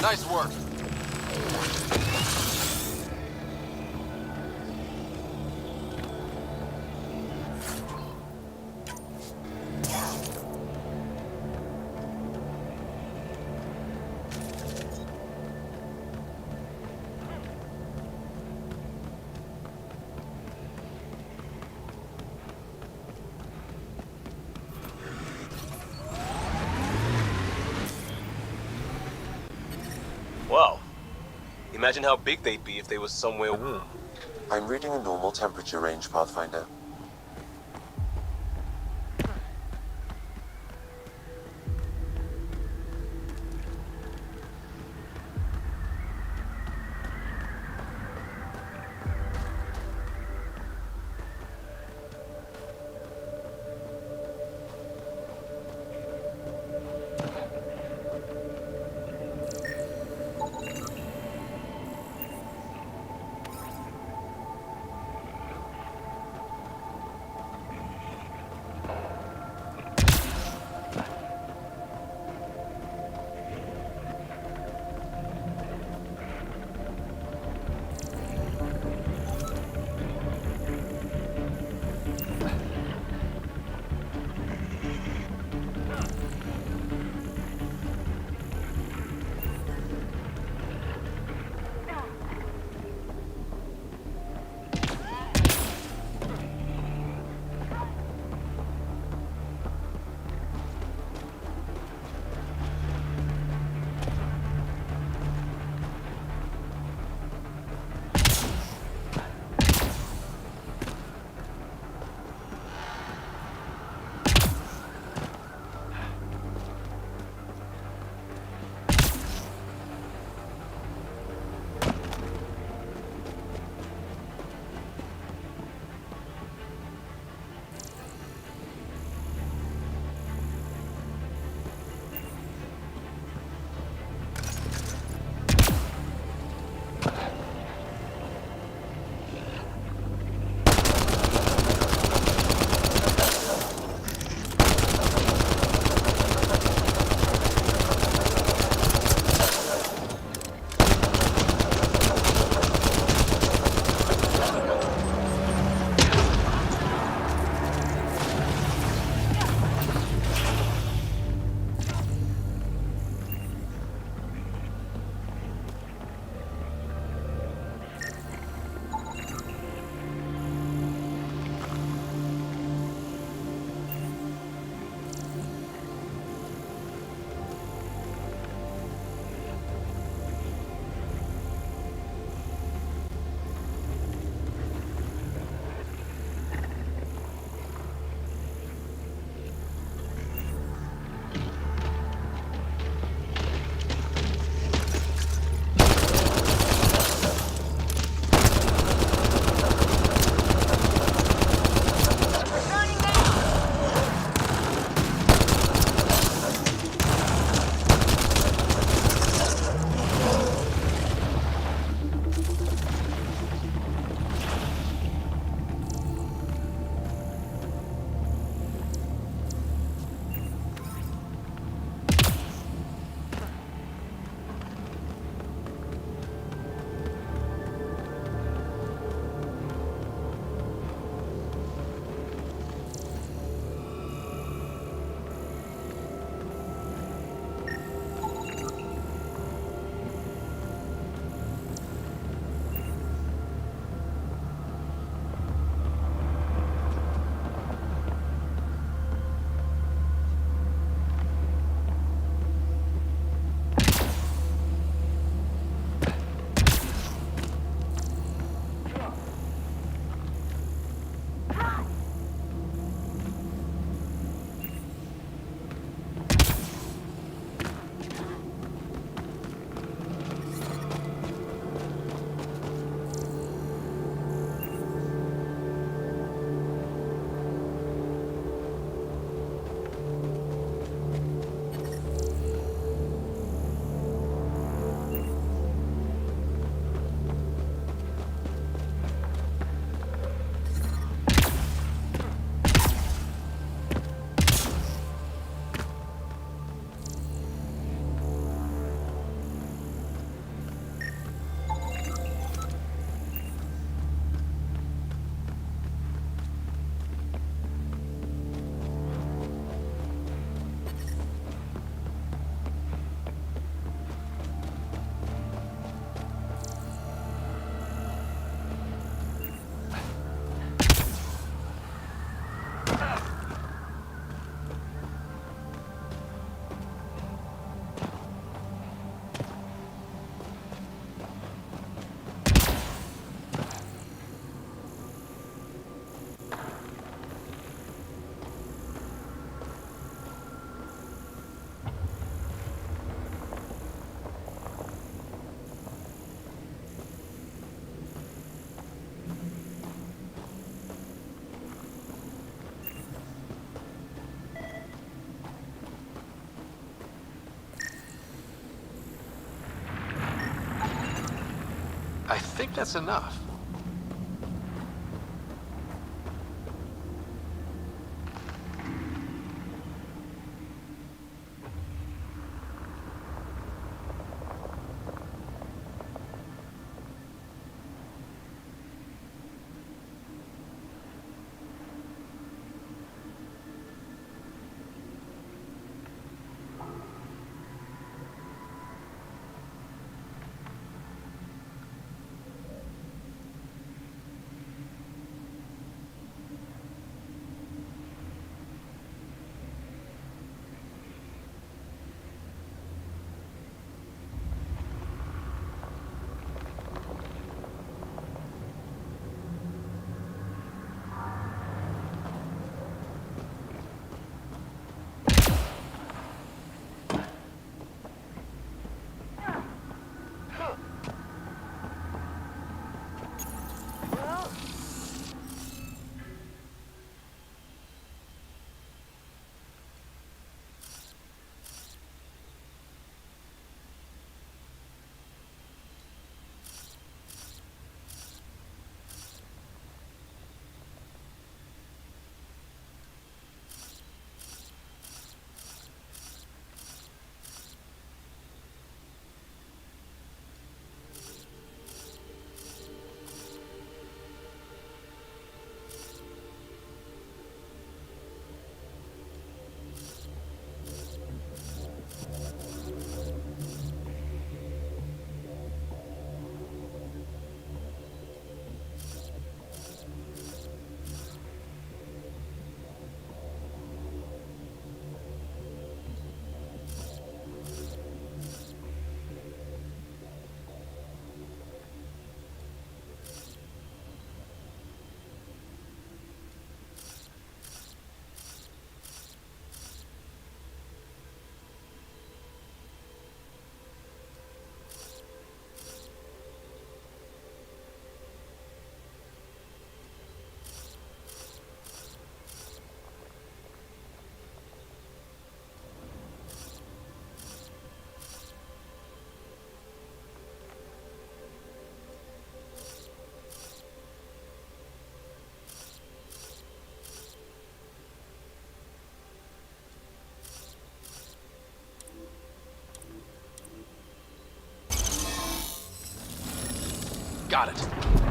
Nice work. Wow. Imagine how big they'd be if they were somewhere... I'm reading a normal temperature range, Pathfinder. I think that's enough. Got it.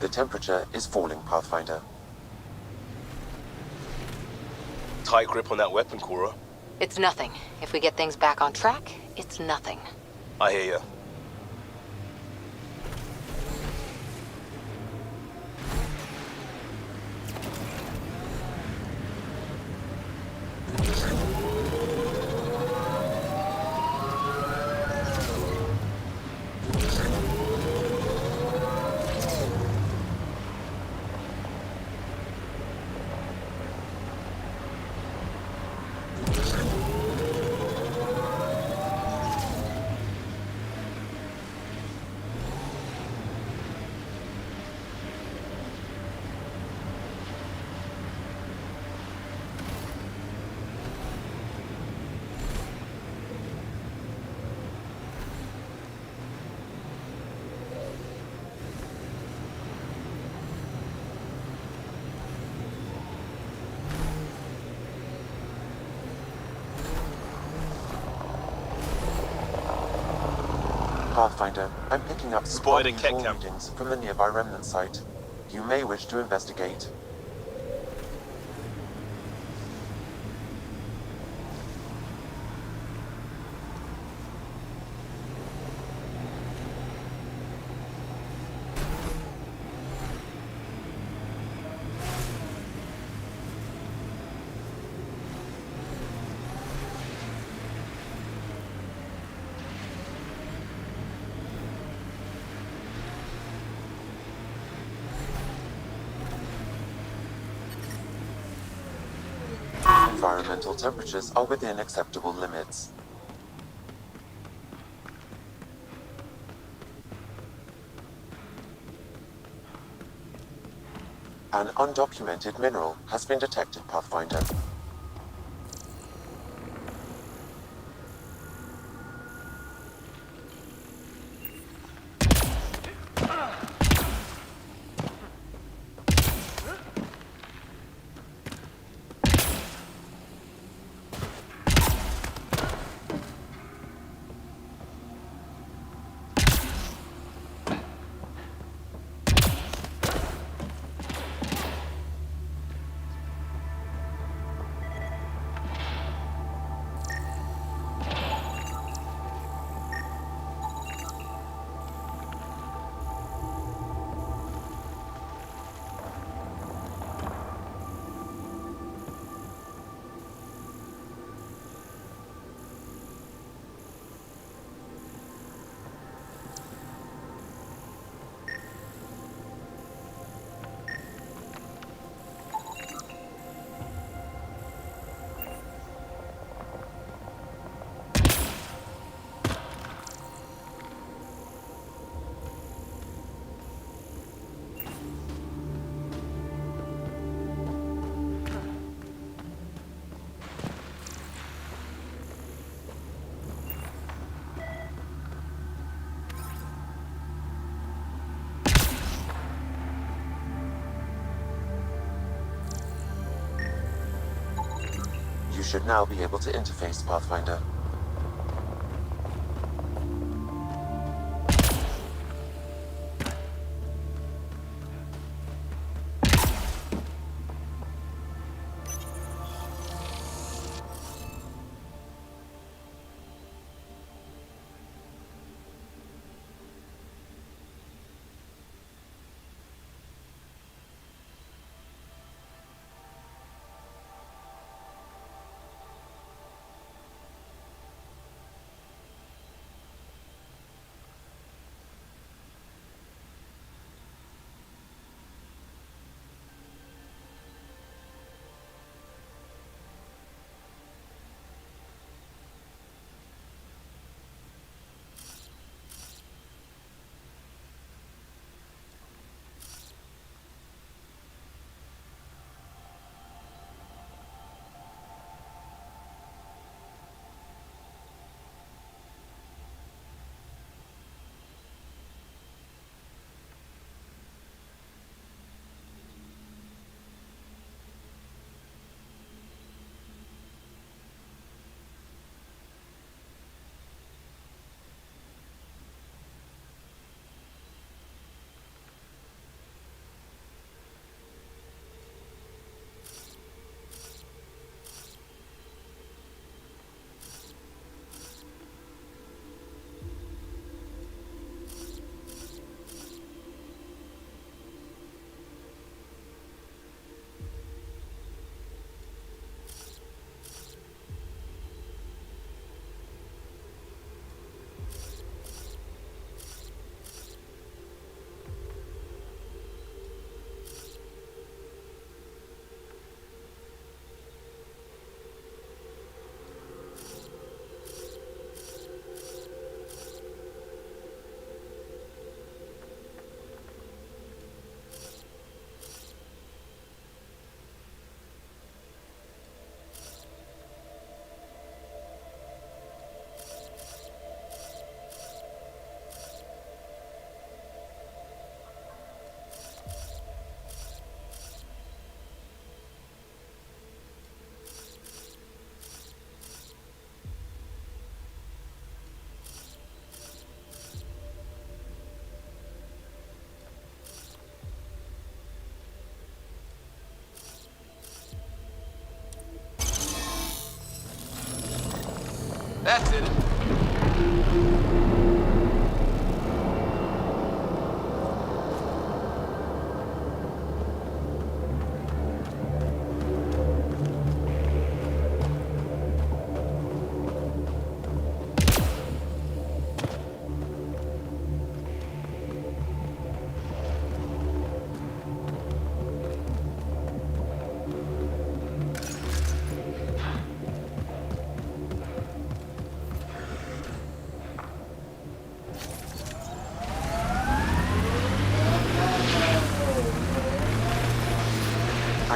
The temperature is falling, Pathfinder. Tight grip on that weapon, Cora. It's nothing. If we get things back on track, it's nothing. I hear ya. Pathfinder, I'm picking up Spotted a small cat camp. readings from the nearby remnant site. You may wish to investigate. environmental temperatures are within acceptable limits. An undocumented mineral has been detected, Pathfinder. You should now be able to interface, Pathfinder. That's it.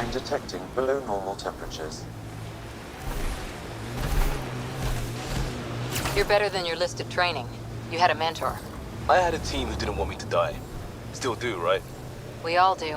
in detecting below normal temperatures. You're better than your listed training. You had a mentor. I had a team who didn't want me to die. Still do, right? We all do.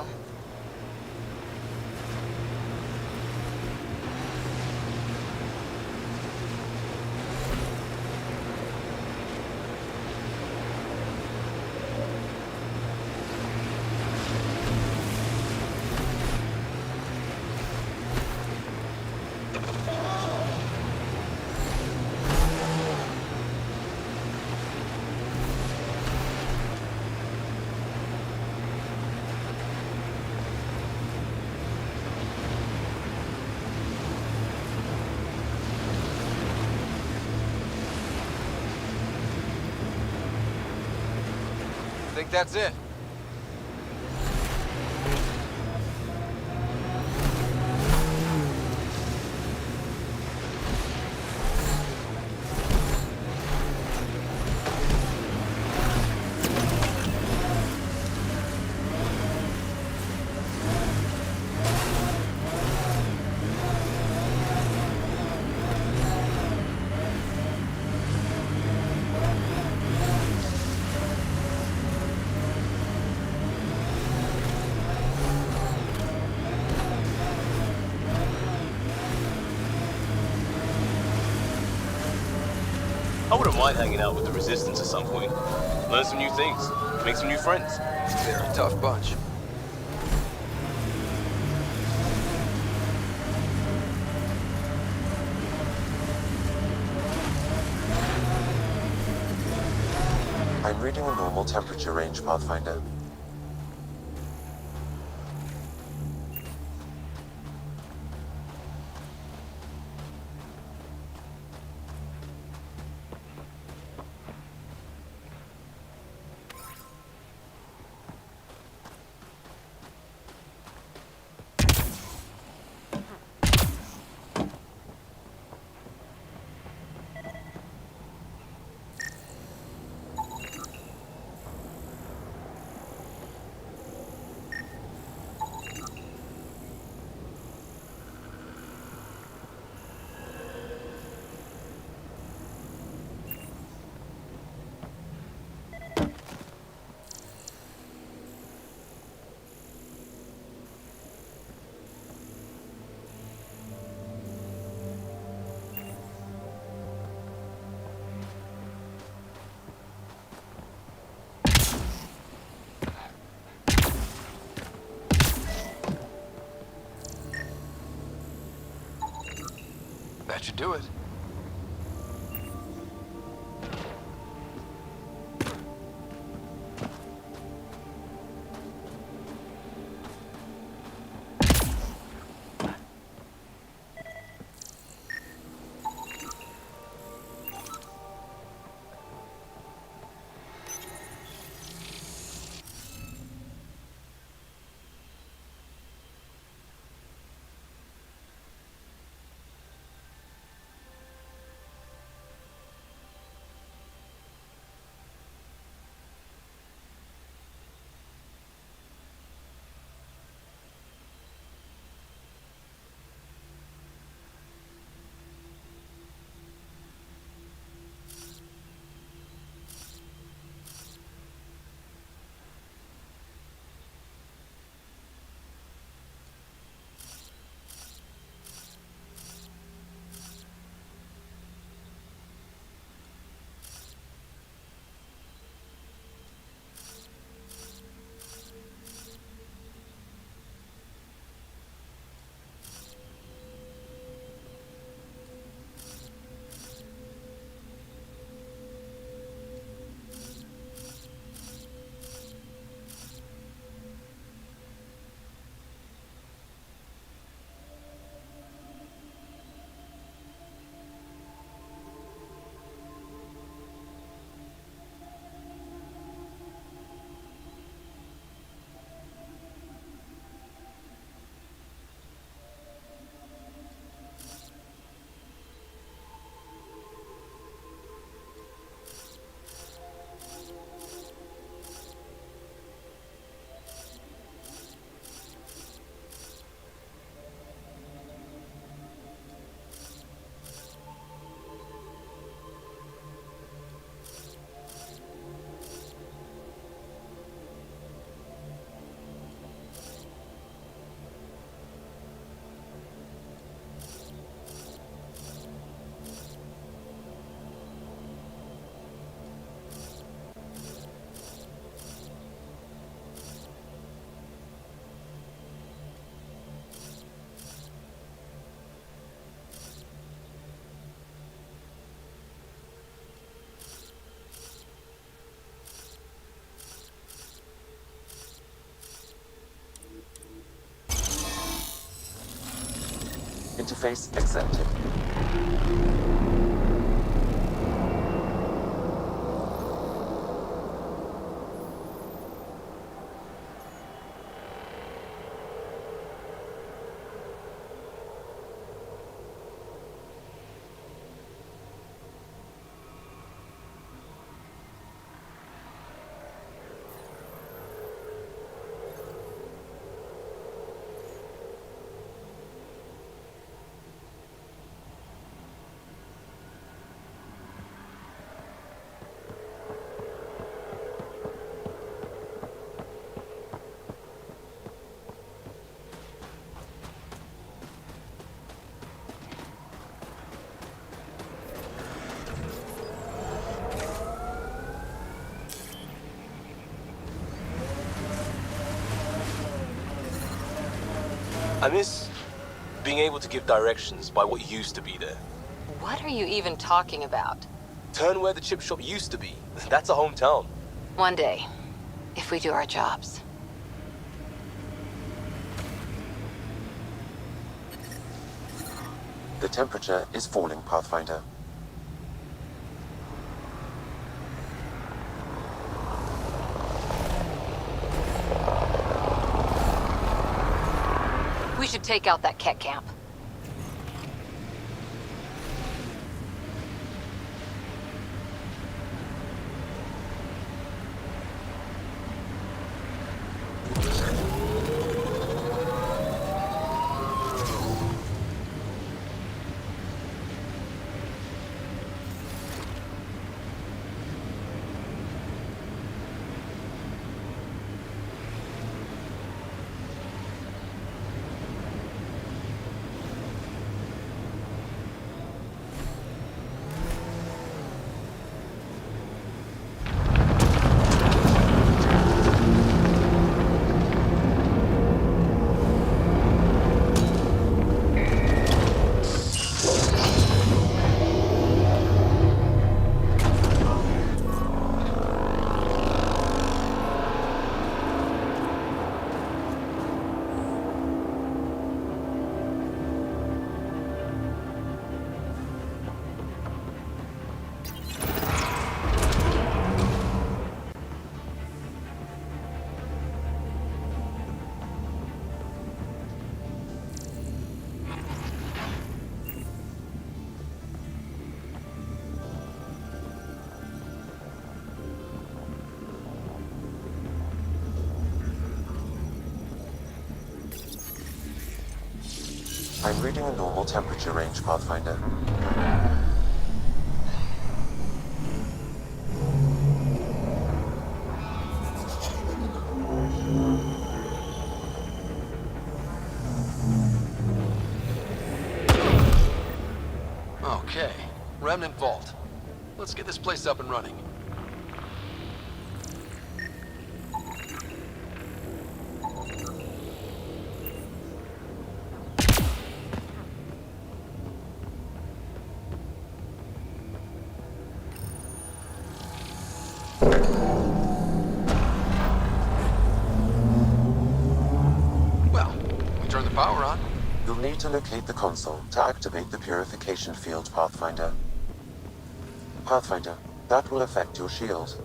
I think that's it. I wouldn't mind hanging out with the Resistance at some point. Learn some new things, make some new friends. They're a tough bunch. I'm reading a normal temperature range, Pathfinder. That should do it. Interface accepted. I miss being able to give directions by what used to be there. What are you even talking about? Turn where the chip shop used to be. That's a hometown. One day, if we do our jobs. The temperature is falling, Pathfinder. We should take out that Ket camp. I'm reading a normal temperature range, Pathfinder. Okay, Remnant Vault. Let's get this place up and running. Power on. You'll need to locate the console to activate the purification field, Pathfinder. Pathfinder, that will affect your shield.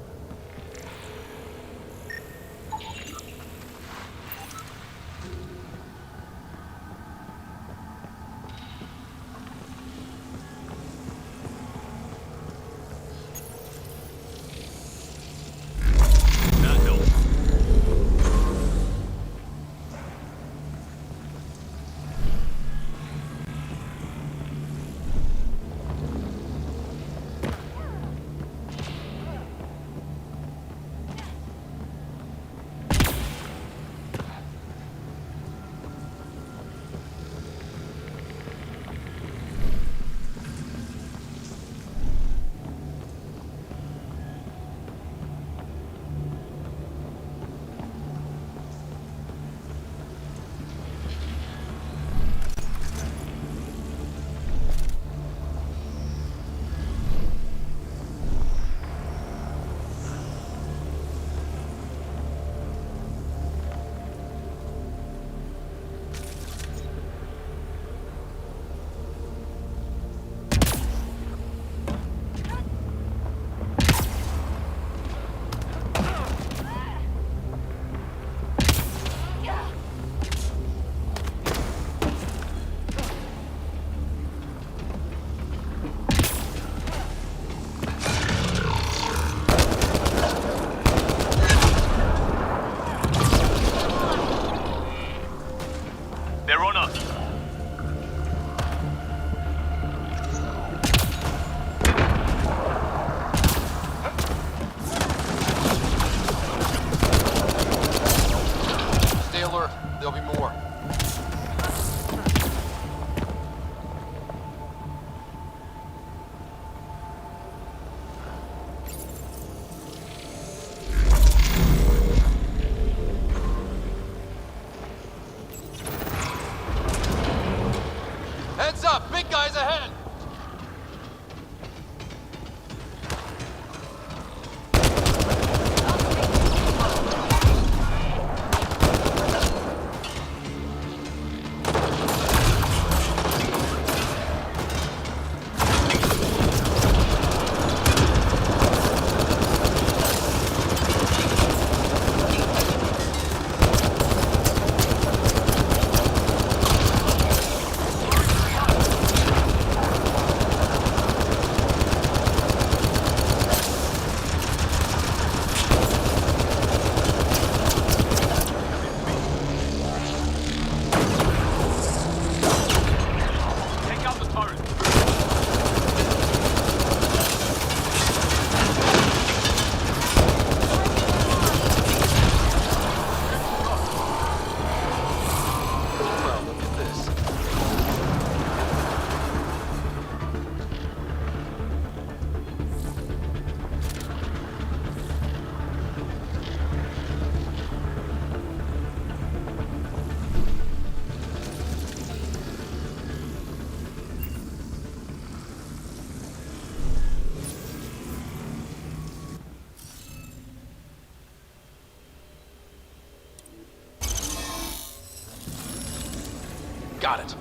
Got it.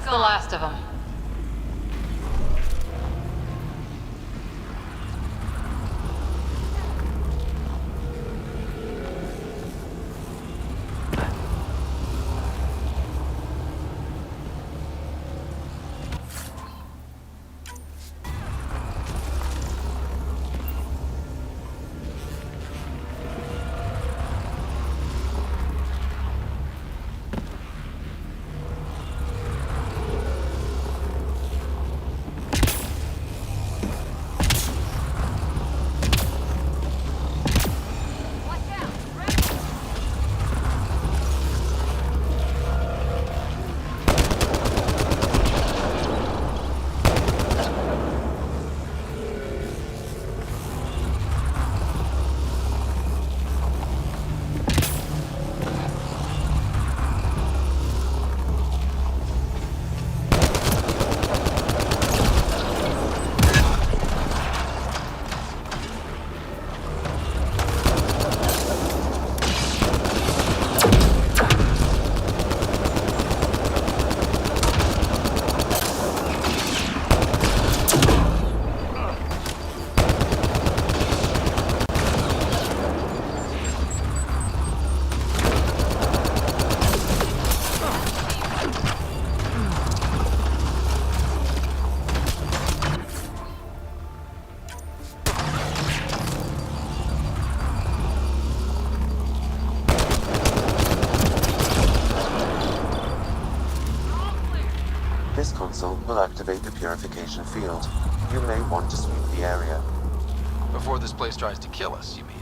The last of them. This console will activate the purification field. You may want to sweep the area. Before this place tries to kill us, you mean?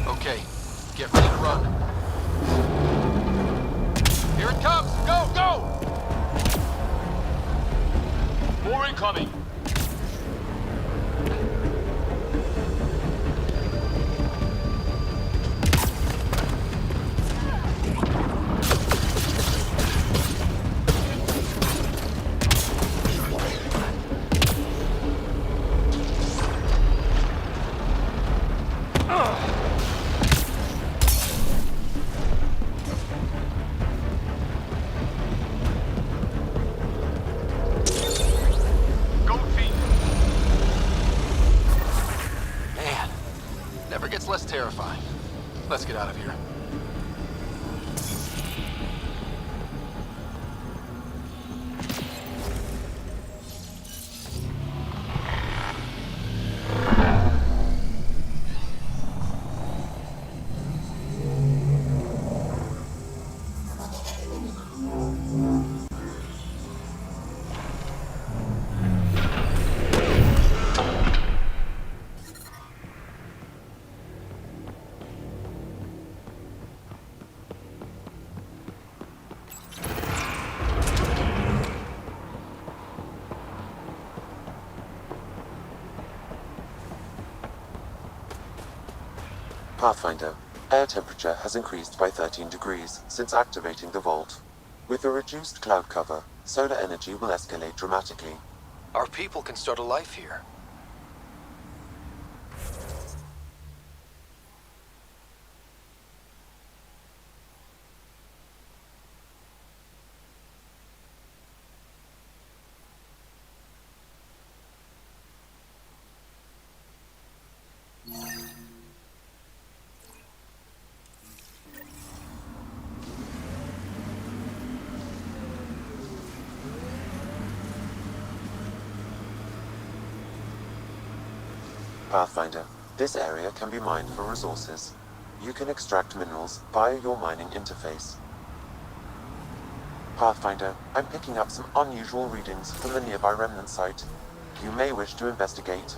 Okay, get ready to run. Here it comes! Go, go! More incoming! Go here. Pathfinder, air temperature has increased by 13 degrees since activating the vault. With the reduced cloud cover, solar energy will escalate dramatically. Our people can start a life here. Pathfinder, this area can be mined for resources. You can extract minerals via your mining interface. Pathfinder, I'm picking up some unusual readings from the nearby remnant site. You may wish to investigate.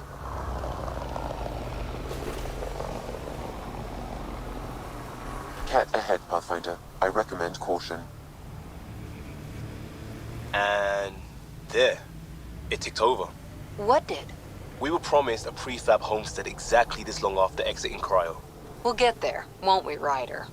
Cat ahead, Pathfinder. I recommend caution. And there, it ticked over. What did? We were promised a prefab homestead exactly this long after exiting cryo. We'll get there, won't we, Ryder?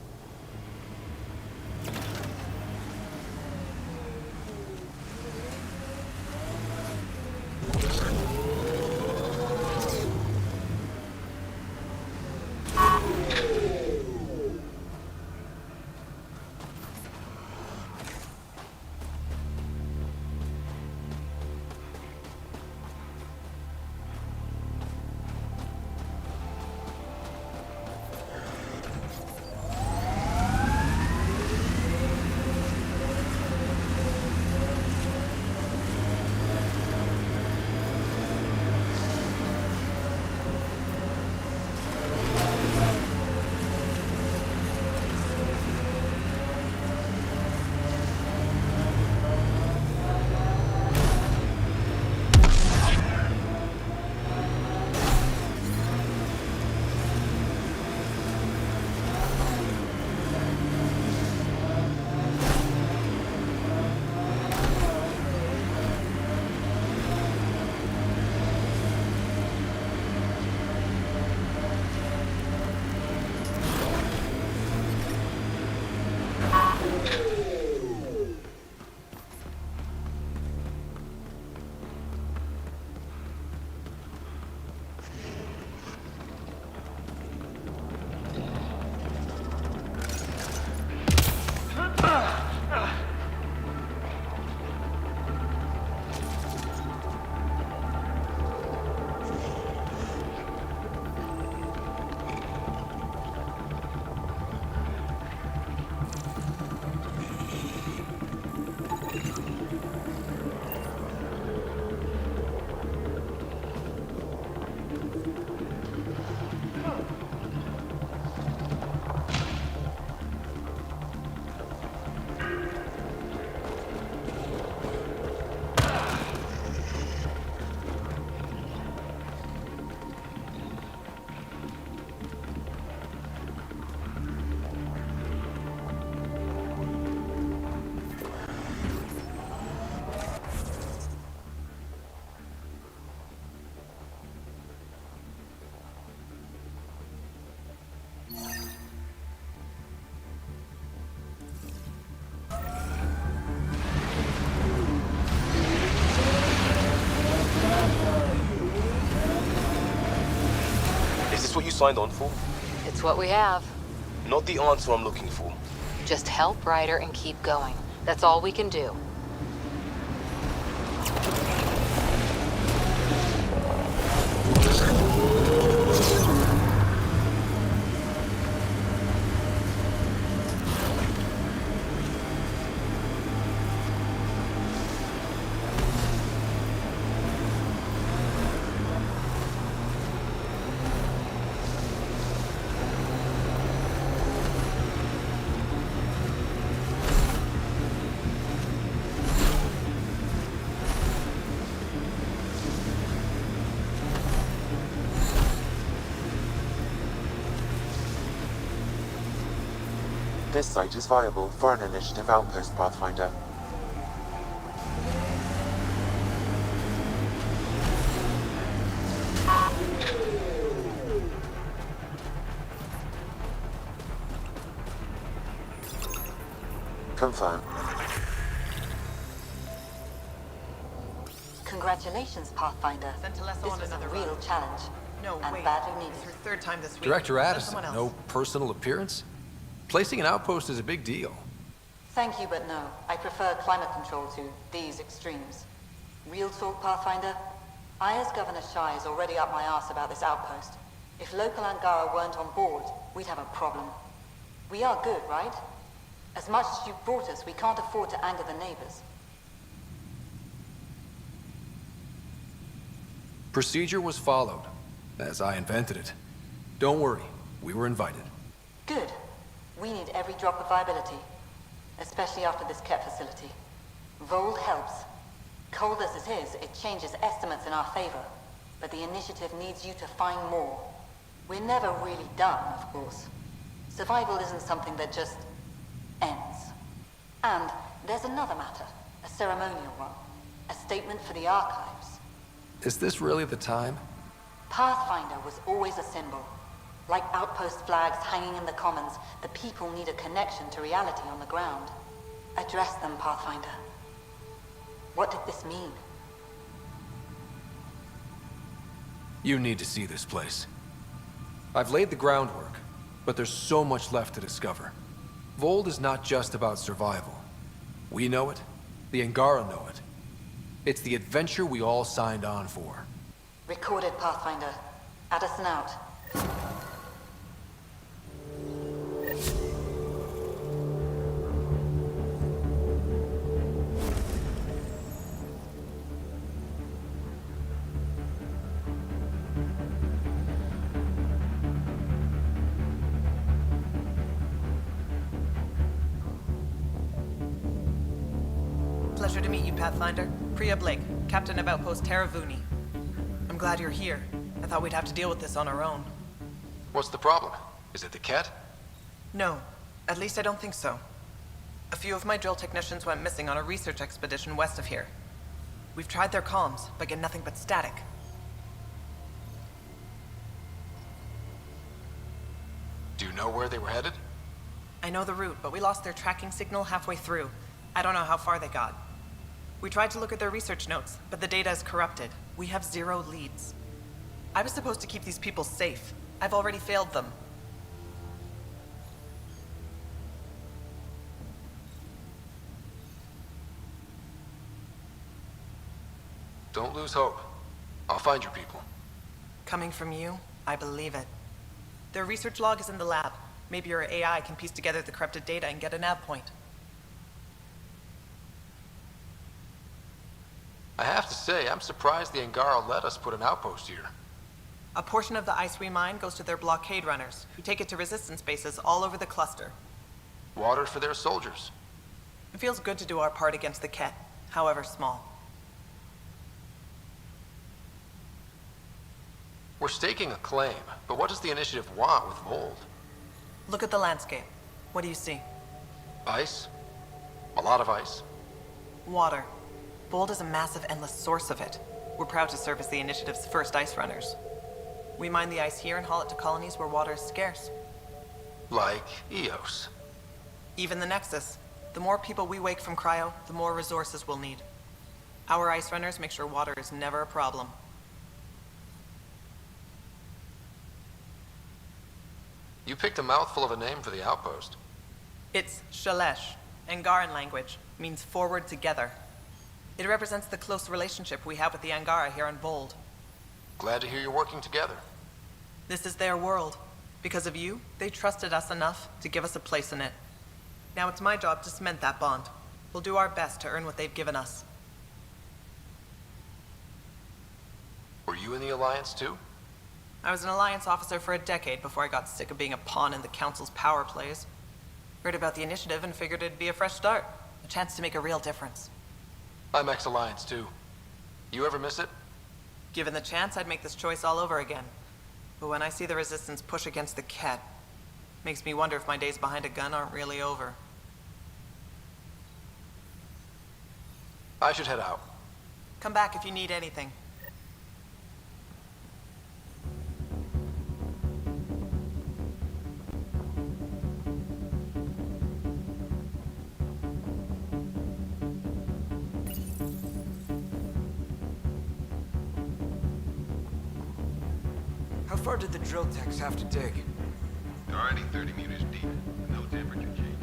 What you signed on for? It's what we have. Not the answer I'm looking for. Just help Ryder and keep going. That's all we can do. This site is viable for an initiative outpost, Pathfinder. Confirm. Congratulations, Pathfinder. Sent Alessa This on was a another real run. challenge. No, and wait. badly It's needed. her third time this week. Director Send Addison, someone else. no personal appearance? Placing an outpost is a big deal. Thank you, but no. I prefer climate control to these extremes. Real talk, Pathfinder? I, as Governor Shai, is already up my arse about this outpost. If local Angara weren't on board, we'd have a problem. We are good, right? As much as you've brought us, we can't afford to anger the neighbors. Procedure was followed, as I invented it. Don't worry, we were invited. Good. We need every drop of viability, especially after this Ket facility. Vold helps. Cold as it is, it changes estimates in our favor, but the initiative needs you to find more. We're never really done, of course. Survival isn't something that just ends. And there's another matter, a ceremonial one, a statement for the archives. Is this really the time? Pathfinder was always a symbol. Like outpost flags hanging in the commons, the people need a connection to reality on the ground. Address them, Pathfinder. What did this mean? You need to see this place. I've laid the groundwork, but there's so much left to discover. Vold is not just about survival. We know it, the Angara know it. It's the adventure we all signed on for. Recorded, Pathfinder. Addison out. Pleasure to meet you, Pathfinder. Priya Blake, Captain of Outpost Taravuni. I'm glad you're here. I thought we'd have to deal with this on our own. What's the problem? Is it the Ket? No. At least I don't think so. A few of my drill technicians went missing on a research expedition west of here. We've tried their comms, but get nothing but static. Do you know where they were headed? I know the route, but we lost their tracking signal halfway through. I don't know how far they got. We tried to look at their research notes, but the data is corrupted. We have 0 leads. I was supposed to keep these people safe. I've already failed them. Don't lose hope. I'll find your people. Coming from you, I believe it. Their research log is in the lab. Maybe your AI can piece together the corrupted data and get a nav point. I have to say, I'm surprised the Angara let us put an outpost here. A portion of the ice we mine goes to their blockade runners, who take it to resistance bases all over the cluster. Water for their soldiers. It feels good to do our part against the Ket, however small. We're staking a claim, but what does the initiative want with Vold? Look at the landscape. What do you see? Ice? A lot of ice. Water. Vold is a massive, endless source of it. We're proud to serve as the initiative's first ice runners. We mine the ice here and haul it to colonies where water is scarce. Like Eos. Even the Nexus. The more people we wake from cryo, the more resources we'll need. Our ice runners make sure water is never a problem. You picked a mouthful of a name for the outpost. It's Shalesh. Angaran language. Means forward together. It represents the close relationship we have with the Angara here on Vold. Glad to hear you're working together. This is their world. Because of you, they trusted us enough to give us a place in it. Now it's my job to cement that bond. We'll do our best to earn what they've given us. Were you in the Alliance too? I was an Alliance officer for a decade before I got sick of being a pawn in the Council's power plays. Heard about the initiative and figured it'd be a fresh start. A chance to make a real difference. I'm ex-Alliance too. You ever miss it? Given the chance, I'd make this choice all over again. But when I see the Resistance push against the Ket, Makes me wonder if my days behind a gun aren't really over. I should head out. Come back if you need anything. How far did the drill techs have to dig? They're already 30 meters deep. No temperature change.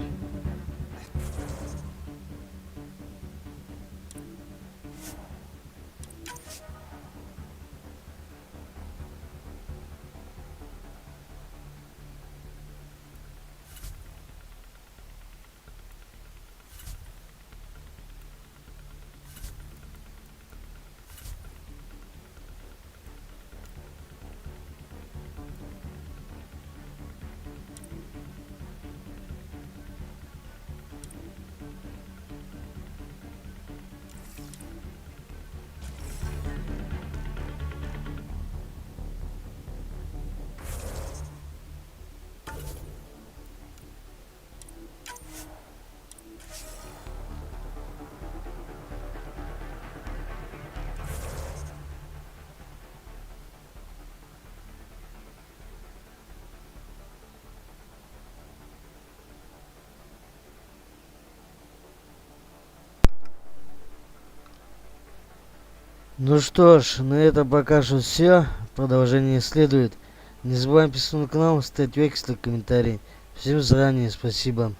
Ну что ж, на этом пока что все. Продолжение следует. Не забываем подписываться на канал, ставить лайки, комментарии. Всем заранее спасибо.